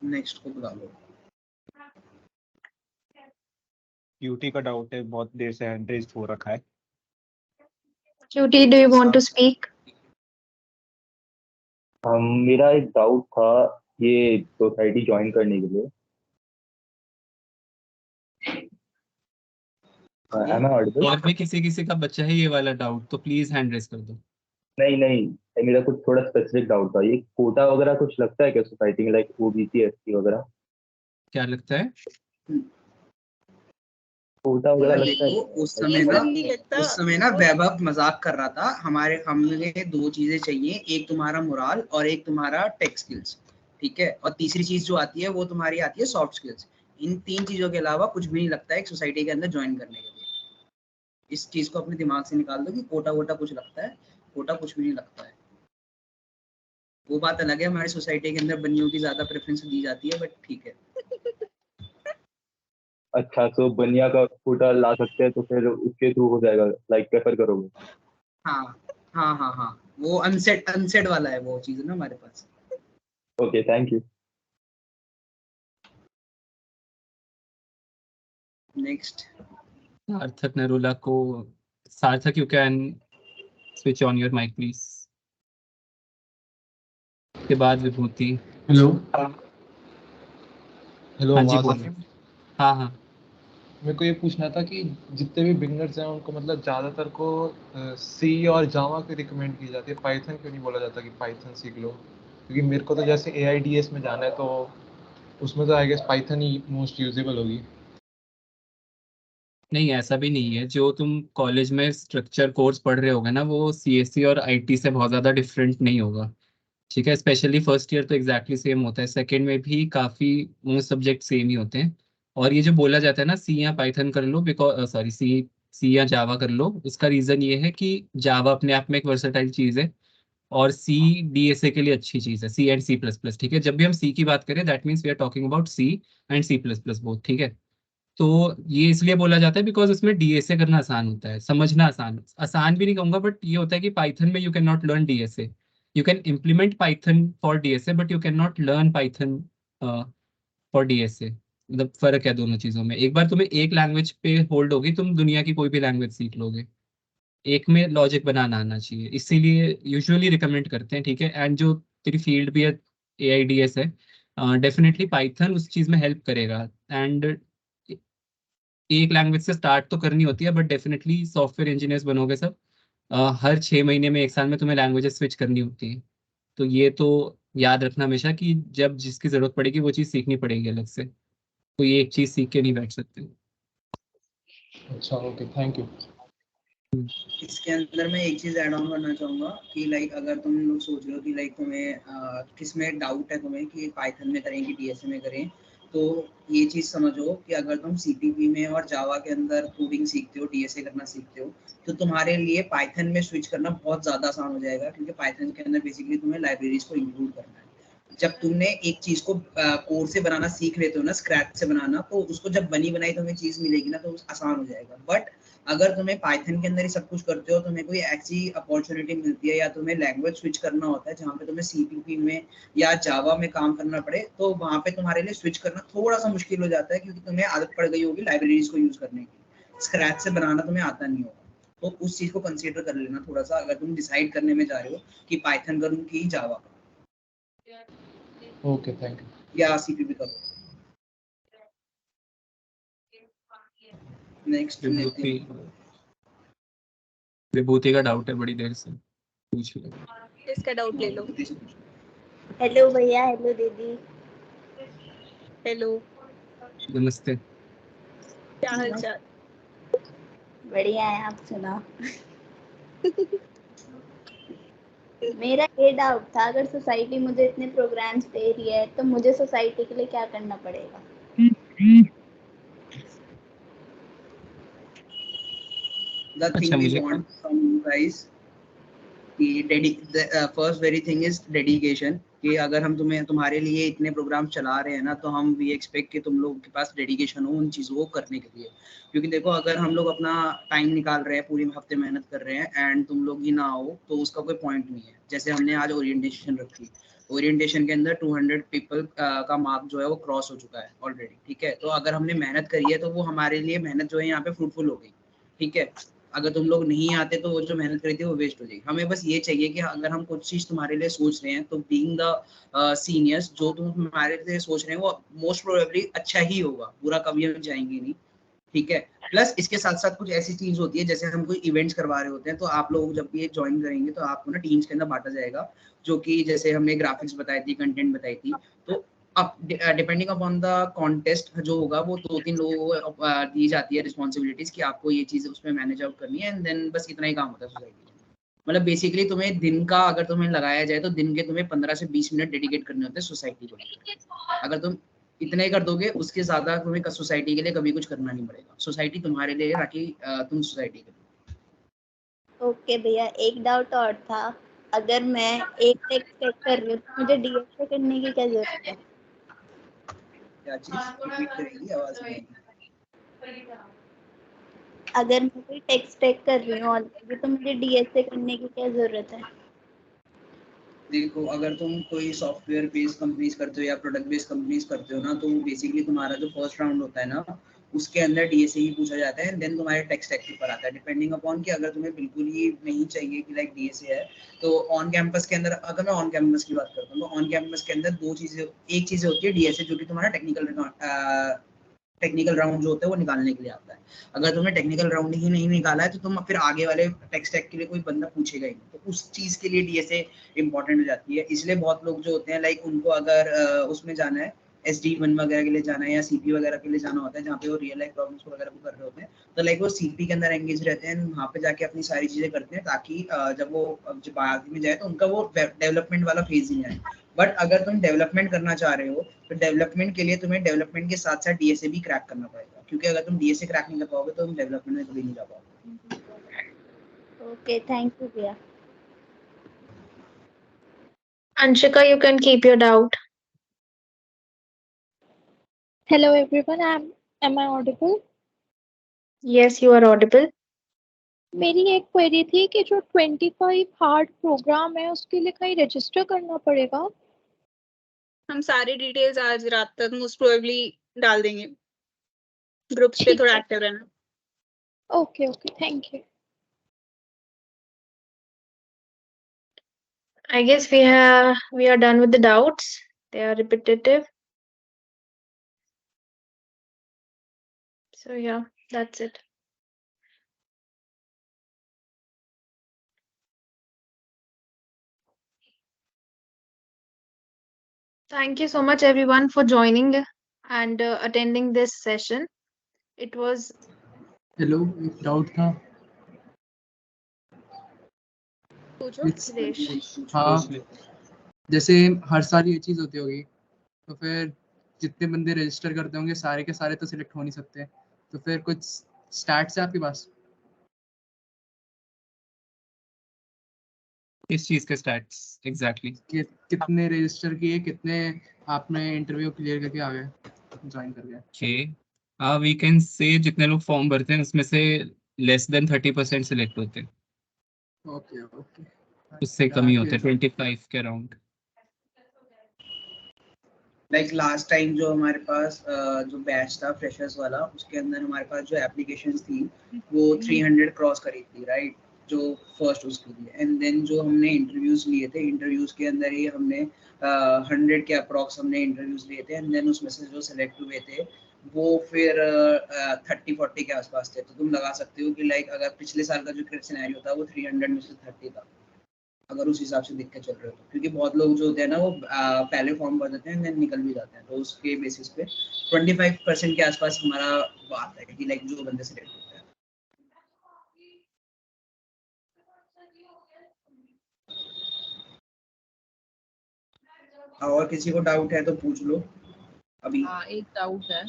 [SPEAKER 5] नेक्स्ट को बुला लो।
[SPEAKER 17] QT का डाउट है, बहुत देर से हैंड रेज हो रखा है।
[SPEAKER 1] QT, do you want to speak?
[SPEAKER 20] मेरा एक डाउट था ये सोसाइटी ज्वाइन करने के लिए। Am I audible?
[SPEAKER 6] और भी किसी का बच्चा है ये वाला डाउट, तो प्लीज हैंड रेज कर दो।
[SPEAKER 20] नहीं, मेरा कुछ थोड़ा स्पेसिफिक डाउट था। ये कोटा वगैरह कुछ लगता है क्या सोसाइटी में, लाइक OBC SC वगैरह?
[SPEAKER 6] क्या लगता है?
[SPEAKER 20] कोटा वगैरह लगता है?
[SPEAKER 5] उस समय ना वैभव मजाक कर रहा था। हमने दो चीजें चाहिए, एक तुम्हारा मोरल और एक तुम्हारा टेक स्किल्स, ठीक है। और तीसरी चीज जो आती है वो तुम्हारी आती है सॉफ्ट स्किल्स। इन तीन चीजों के अलावा कुछ भी नहीं लगता है एक सोसाइटी के अंदर ज्वाइन करने के लिए। इस चीज को अपने दिमाग से निकाल दो कि कोटा वोटा कुछ लगता है, कोटा कुछ भी नहीं लगता है। वो बात अलग है, हमारी सोसाइटी के अंदर बनियों की ज्यादा प्रेफरेंस दी जाती है, बट ठीक है।
[SPEAKER 20] अच्छा, तो बनिया का कोटा ला सकते हैं तो फिर उसके थ्रू हो जाएगा, लाइक प्रेफर करोगे?
[SPEAKER 5] हाँ हाँ हाँ हाँ, वो अनसेट वाला है वो चीज ना हमारे पास।
[SPEAKER 20] Okay, thank you.
[SPEAKER 5] Next
[SPEAKER 6] Sarthak Narula को, Sarthak you can switch on your mic please. के बाद विभूति।
[SPEAKER 21] हेलो हेलो,
[SPEAKER 6] हाँ जी
[SPEAKER 21] आवाज आ
[SPEAKER 6] बोलिए।
[SPEAKER 21] रही है?
[SPEAKER 6] हाँ हाँ।
[SPEAKER 21] मेरे को ये पूछना था कि जितने भी बिगनर्स हैं उनको मतलब ज़्यादातर को सी और जावा की रिकमेंड की जाती है, पाइथन क्यों नहीं बोला जाता कि पाइथन सीख लो? क्योंकि मेरे को तो जैसे AIDS में जाना है तो उसमें तो आई गेस पाइथन ही मोस्ट यूजेबल होगी।
[SPEAKER 6] नहीं ऐसा भी नहीं है, जो तुम कॉलेज में स्ट्रक्चर कोर्स पढ़ रहे होगे ना वो CSE और IT से बहुत ज़्यादा डिफरेंट नहीं होगा। ठीक है, स्पेशली फर्स्ट ईयर तो एग्जैक्टली सेम होता है, सेकंड में भी काफ़ी मोस्ट सब्जेक्ट सेम ही होते हैं। और ये जो बोला जाता है ना सी या पाइथन कर लो, बिकॉज सॉरी सी या जावा कर लो, उसका रीज़न ये है कि जावा अपने आप में एक वर्सेटाइल चीज़ है और सी DSA के लिए अच्छी चीज़ है, C एंड C++। ठीक है, जब भी हम सी की बात करें that means we are talking about C and C++ both. ठीक है, तो ये इसलिए बोला जाता है बिकॉज उसमें DSA करना आसान होता है, समझना आसान, आसान भी नहीं कहूंगा, बट ये होता है कि पाइथन में you can not learn DSA। You can implement Python for DSA but you can not learn Python for DSA। मतलब फर्क है दोनों चीजों में। एक बार तुम्हें एक लैंग्वेज पे होल्ड होगी, तुम दुनिया की कोई भी लैंग्वेज सीख लोगे। एक में लॉजिक बनाना आना चाहिए, इसीलिए यूजुअली रिकमेंड करते हैं। ठीक है, एंड जो तेरी फील्ड भी है AIDS है, डेफिनेटली पाइथन उस चीज में हेल्प करेगा। एंड एक लैंग्वेज से स्टार्ट तो करनी होती है, बट डेफिनेटली सॉफ्टवेयर इंजीनियर्स बनोगे सब, हर 6 महीने में 1 साल में तुम्हें लैंग्वेजेस स्विच करनी होती है। तो ये तो याद रखना हमेशा कि जब जिसकी जरूरत पड़ेगी वो चीज़ सीखनी पड़ेगी अलग से, कोई एक चीज़ सीख के नहीं बैठ सकते।
[SPEAKER 21] अच्छा, ओके, थैंक यू।
[SPEAKER 5] इसके अंदर मैं एक चीज ऐड ऑन करना चाहूंगा कि लाइक अगर तुम लोग सोच रहे हो कि लाइक तुम्हें किस में डाउट है तुम्हें कि पाइथन में करें कि DSA में करें, तो ये चीज समझो कि अगर तुम CPP में और जावा के अंदर कोडिंग सीखते हो, DSA करना सीखते हो, तो तुम्हारे लिए पाइथन में स्विच करना बहुत ज्यादा आसान हो जाएगा, क्योंकि पाइथन के अंदर बेसिकली तुम्हें लाइब्रेरीज को इंक्लूड करना है। जब तुमने एक चीज को कोड से बनाना सीख लेते हो ना, स्क्रैच से बनाना, तो उसको जब बनी बनाई तुम्हें चीज मिलेगी ना तो आसान हो जाएगा। बट अगर तुम्हें पाइथन के अंदर ही सब कुछ करते हो, तुम्हें कोई ऐसी अपॉर्चुनिटी मिलती है या तुम्हें लैंग्वेज स्विच करना होता है जहाँ पे तुम्हें CPP में या जावा में काम करना पड़े, तो वहाँ पे तुम्हारे लिए स्विच करना थोड़ा सा मुश्किल हो जाता है, क्योंकि तुम्हें आदत पड़ गई होगी लाइब्रेरीज को यूज करने की, स्क्रैच से बनाना तुम्हें आता नहीं होगा। तो उस चीज को कंसीडर कर लेना थोड़ा सा, अगर तुम डिसाइड करने में जा रहे हो कि पाइथन करूँ कि जावा करूँ
[SPEAKER 21] ओके, थैंक यू।
[SPEAKER 5] या CPP करूँ। नेक्स्ट
[SPEAKER 6] विभूति का डाउट है, बड़ी देर से पूछ लो।
[SPEAKER 2] इसका डाउट ले लो।
[SPEAKER 22] हेलो भैया, हेलो दीदी।
[SPEAKER 2] हेलो,
[SPEAKER 6] नमस्ते।
[SPEAKER 2] क्या हाल चाल?
[SPEAKER 22] बढ़िया है, आप सुनाओ। मेरा ये डाउट था, अगर सोसाइटी मुझे इतने प्रोग्राम्स दे रही है तो मुझे सोसाइटी के लिए क्या करना पड़ेगा?
[SPEAKER 5] The thing we want from you guys, first very thing is dedication, कि अगर हम तुम्हारे लिए इतने प्रोग्राम चला रहे हैं ना, तो हम वी एक्सपेक्ट कि तुम लोगों के पास डेडिकेशन हो उन चीज़ों को करने के लिए। क्योंकि देखो, अगर हम लोग अपना टाइम निकाल रहे हैं, पूरी हफ्ते मेहनत कर रहे हैं एंड तुम लोग ही ना हो, तो उसका कोई पॉइंट नहीं है। जैसे हमने आज ओरिएंटेशन रखी, ओरिएंटेशन के अंदर 200 पीपल का मार्क जो है वो क्रॉस हो चुका है ऑलरेडी। ठीक है, तो अगर हमने मेहनत करी है तो वो हमारे लिए मेहनत जो है यहाँ पे फ्रूटफुल हो गई। ठीक है, अगर तुम लोग नहीं आते तो वो जो मेहनत करी थी वो वेस्ट हो जाएगी। हमें बस ये चाहिए कि अगर हम कुछ चीज तुम्हारे लिए सोच रहे हैं, तो बीइंग द सीनियर्स, जो तुम हमारे लिए सोच रहे हैं वो मोस्ट प्रोबेबली अच्छा ही होगा, बुरा कभी हम जाएंगे नहीं। ठीक है, प्लस इसके साथ साथ कुछ ऐसी चीज होती है, जैसे हम कोई इवेंट्स करवा रहे होते हैं, तो आप लोग जब भी ज्वाइन करेंगे तो आपको ना टीम्स के अंदर बांटा जाएगा, जो कि जैसे हमने ग्राफिक्स बताई थी, कंटेंट बताई थी, तो अब डिपेंडिंग अपॉन द कॉन्टेस्ट जो होगा वो 2-3 लोगों को दी जाती है रिस्पॉन्सिबिलिटीज कि आपको ये चीज़ उसमें मैनेज आउट करनी है, एंड देन बस इतना ही काम होता है सोसाइटी में। मतलब बेसिकली तुम्हें दिन का अगर तुम्हें लगाया जाए तो दिन के तुम्हें 15 से 20 मिनट डेडिकेट करने होते हैं सोसाइटी को लेकर। अगर तुम इतना ही कर दोगे, उसके ज़्यादा तुम्हें सोसाइटी के लिए कभी कुछ करना नहीं पड़ेगा। सोसाइटी तुम्हारे लिए है, ताकि तुम सोसाइटी के लिए।
[SPEAKER 22] ओके भैया, एक डाउट और था, अगर मैं एक टेक्स्ट टाइप कर रही हूँ तो मुझे डीएसए करने की क्या जरूरत है?
[SPEAKER 5] क्या चीज रिपीट करेगी, आवाज नहीं आई।
[SPEAKER 22] अगर मैं कोई टेक्स्ट टाइप कर रही हूँ ऑलरेडी तो मुझे डीएसए करने की क्या जरूरत है?
[SPEAKER 5] देखो, अगर तुम कोई सॉफ्टवेयर बेस्ड कंपनीज करते हो या प्रोडक्ट बेस्ड कंपनीज करते हो ना, तो बेसिकली तुम्हारा जो फर्स्ट राउंड होता है ना, उसके अंदर डीएसए ही पूछा जाता है, देन तुम्हारे टेक्स्ट टैग पर आता है, डिपेंडिंग अपॉन कि अगर तुम्हें बिल्कुल ही नहीं चाहिए कि लाइक डीएसए है, तो ऑन कैंपस के अंदर, अगर मैं ऑन कैंपस की बात करता हूँ तो ऑन कैंपस के अंदर एक चीज होती है डीएसए, जो कि तुम्हारा टेक्निकल राउंड जो होता है वो निकालने के लिए आता है। अगर तुमने टेक्निकल राउंड ही नहीं निकाला है तो तुम फिर आगे वाले टेक्स्ट टैग के लिए कोई बंदा पूछेगा ही नहीं, तो उस चीज के लिए डीएसए इंपॉर्टेंट हो जाती है। इसलिए बहुत लोग जो होते हैं लाइक उनको अगर उसमें जाना है, SD1 वगैरह के लिए जाना है या सीपी वगैरह के लिए जाना होता है, जहाँ पे वो रियल लाइफ प्रॉब्लम्स वगैरह को कर रहे होते हैं, तो लाइक वो सीपी के अंदर एंगेज रहते हैं, वहाँ पे जाके अपनी सारी चीजें करते हैं, ताकि जब बाद में जाए तो उनका वो डेवलपमेंट वाला फेज ही नहीं आए। बट अगर तुम डेवलपमेंट करना चाह रहे हो तो डेवलपमेंट के लिए तुम्हें डेवलपमेंट के साथ साथ डीएसए भी क्रैक करना पड़ेगा, क्योंकि अगर तुम डीएसए क्रैक नहीं कर पाओगे तो तुम डेवलपमेंट में कभी नहीं जा पाओगे।
[SPEAKER 22] ओके, थैंक यू भैया।
[SPEAKER 1] Anshika, you can keep your doubt.
[SPEAKER 4] Hello everyone, am I audible?
[SPEAKER 1] Yes, you are audible.
[SPEAKER 4] मेरी एक क्वेरी थी कि जो 25 हार्ड प्रोग्राम है उसके लिए कहीं रजिस्टर करना पड़ेगा?
[SPEAKER 2] हम सारी डिटेल्स आज रात तक मोस्ट प्रोबेबली डाल देंगे, ग्रुप्स पे थोड़ा एक्टिव रहना।
[SPEAKER 4] Okay okay, thank you.
[SPEAKER 1] I guess we are done with the doubts. They are repetitive. So yeah, that's it. Thank you so much everyone for joining and attending this session. It was
[SPEAKER 13] hello, एक doubt था। हाँ, जैसे हर साल ये चीज होती होगी तो फिर जितने बंदे रजिस्टर करते होंगे सारे के सारे तो सिलेक्ट हो नहीं सकते, तो फिर कुछ स्टैट्स है आपके पास?
[SPEAKER 6] इस चीज के स्टैट्स एग्जैक्टली
[SPEAKER 13] कितने रजिस्टर किए, कितने आपने इंटरव्यू क्लियर करके आ गए, ज्वाइन कर गए?
[SPEAKER 6] ओके, वी कैन से जितने लोग फॉर्म भरते हैं उसमें से लेस देन 30% सिलेक्ट होते हैं।
[SPEAKER 13] ओके ओके,
[SPEAKER 6] उससे कम ही होते हैं 25 के अराउंड।
[SPEAKER 5] लाइक लास्ट टाइम जो हमारे पास जो बैच था फ्रेशर्स वाला, उसके अंदर हमारे पास जो एप्लीकेशंस थी वो 300 क्रॉस करी थी, राइट, जो फर्स्ट उसके लिए। एंड देन जो हमने इंटरव्यूज लिए थे, इंटरव्यूज के अंदर ही हमने 100 के अप्रॉक्स हमने इंटरव्यूज लिए थे, एंड देन उसमें से जो सिलेक्ट हुए थे वो फिर 30-40 के आसपास थे। तो तुम लगा सकते हो कि लाइक अगर पिछले साल का जो सिनेरियो था वो 300 में से 30 था, अगर उस हिसाब से देख के चल रहे हो तो। क्योंकि बहुत लोग जो होते हैं ना वो पहले फॉर्म भर देते हैं देन निकल भी जाते हैं, तो उसके बेसिस पे 25% के आसपास हमारा बात है कि लाइक जो बंदे सिलेक्ट होते हैं। और किसी को डाउट है तो पूछ लो अभी।
[SPEAKER 11] हाँ, एक डाउट है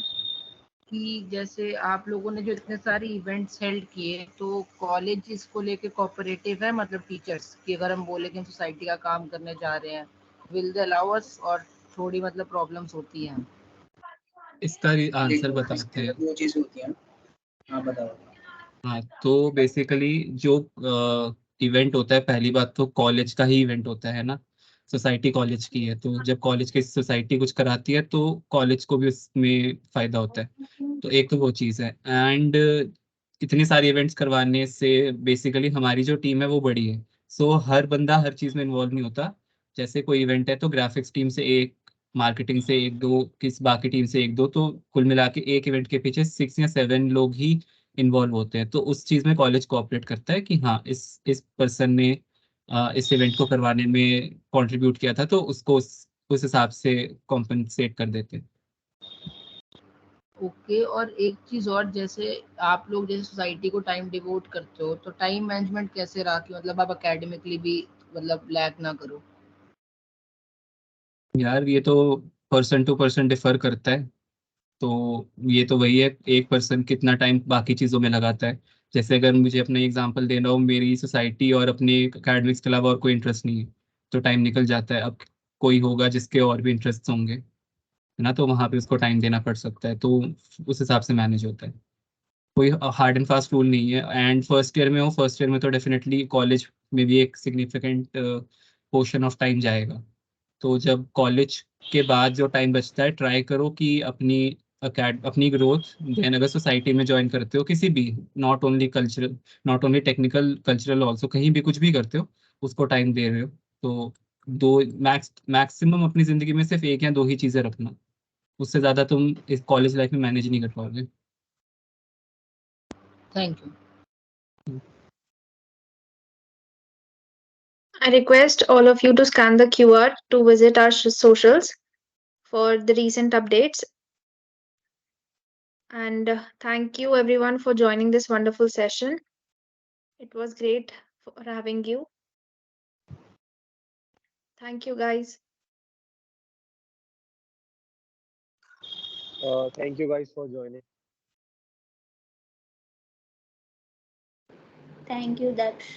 [SPEAKER 11] कि जैसे आप लोगों ने जो इतने सारे इवेंट्स हेल्ड किए, तो कॉलेज इसको लेके कोऑपरेटिव है, मतलब टीचर्स कि अगर हम बोले कि हम सोसाइटी का काम करने जा रहे हैं, विल दे अलाउ अस, और थोड़ी मतलब प्रॉब्लम्स होती हैं?
[SPEAKER 6] इसका आंसर बताते हैं।
[SPEAKER 5] दो चीजें होती हैं। हाँ बताओ।
[SPEAKER 6] हाँ, तो बेसिकली जो इवेंट होता है, पहली बात तो कॉलेज का ही इवेंट होता है ना, सोसाइटी कॉलेज की है, तो जब कॉलेज की सोसाइटी कुछ कराती है तो कॉलेज को भी उसमें फायदा होता है। तो एक तो वो चीज़ है, एंड इतनी सारी इवेंट्स करवाने से बेसिकली हमारी जो टीम है वो बड़ी है, सो हर बंदा हर चीज़ में इन्वॉल्व नहीं होता। जैसे कोई इवेंट है तो ग्राफिक्स टीम से एक, मार्केटिंग से एक दो, किस बाकी टीम से एक दो, तो कुल मिला के एक इवेंट के पीछे 6 या 7 लोग ही इन्वॉल्व होते हैं। तो उस चीज़ में कॉलेज कोऑपरेट करता है कि हाँ इस पर्सन ने इस इवेंट को करवाने में कंट्रीब्यूट किया था, तो उसको उस हिसाब से कॉम्पनसेट कर देते हैं।
[SPEAKER 11] ओके, और एक चीज और, जैसे आप लोग जैसे सोसाइटी को टाइम डिवोट करते हो, तो टाइम मैनेजमेंट कैसे रहा कि मतलब आप एकेडमिकली भी मतलब लैग ना करो?
[SPEAKER 6] यार ये तो पर्सन टू पर्सन डिफर करता है, तो ये तो वही है, एक पर्सन कितना टाइम बाकी चीज़ों में लगाता है। जैसे अगर मुझे अपना एग्जांपल देना हो, मेरी सोसाइटी और अपने एकेडमिक्स के अलावा और कोई इंटरेस्ट नहीं है, तो टाइम निकल जाता है। अब कोई होगा जिसके और भी इंटरेस्ट होंगे, है ना, तो वहाँ पे उसको टाइम देना पड़ सकता है, तो उस हिसाब से मैनेज होता है। कोई हार्ड एंड फास्ट रूल नहीं है। एंड फर्स्ट ईयर में हो, फर्स्ट ईयर में तो डेफिनेटली कॉलेज में भी एक सिग्निफिकेंट पोर्शन ऑफ टाइम जाएगा। तो जब कॉलेज के बाद जो टाइम बचता है, ट्राई करो कि अपनी ग्रोथ, देन अगर सोसाइटी में ज्वाइन करते हो किसी भी, not only cultural, not only technical, cultural also, कहीं भी कुछ भी करते हो उसको टाइम दे रहे हो, तो दो मैक्सिमम अपनी जिंदगी में सिर्फ एक या दो ही चीजें रखना, उससे ज्यादा तुम इस कॉलेज लाइफ में मैनेज नहीं कर पाओगे।
[SPEAKER 11] Thank you.
[SPEAKER 1] I request all of you to scan the QR to visit our socials for the recent updates. And thank you everyone for joining this wonderful session. It was great for having you. Thank you, guys.
[SPEAKER 7] Thank you guys for joining.
[SPEAKER 22] Thank you, Daksh.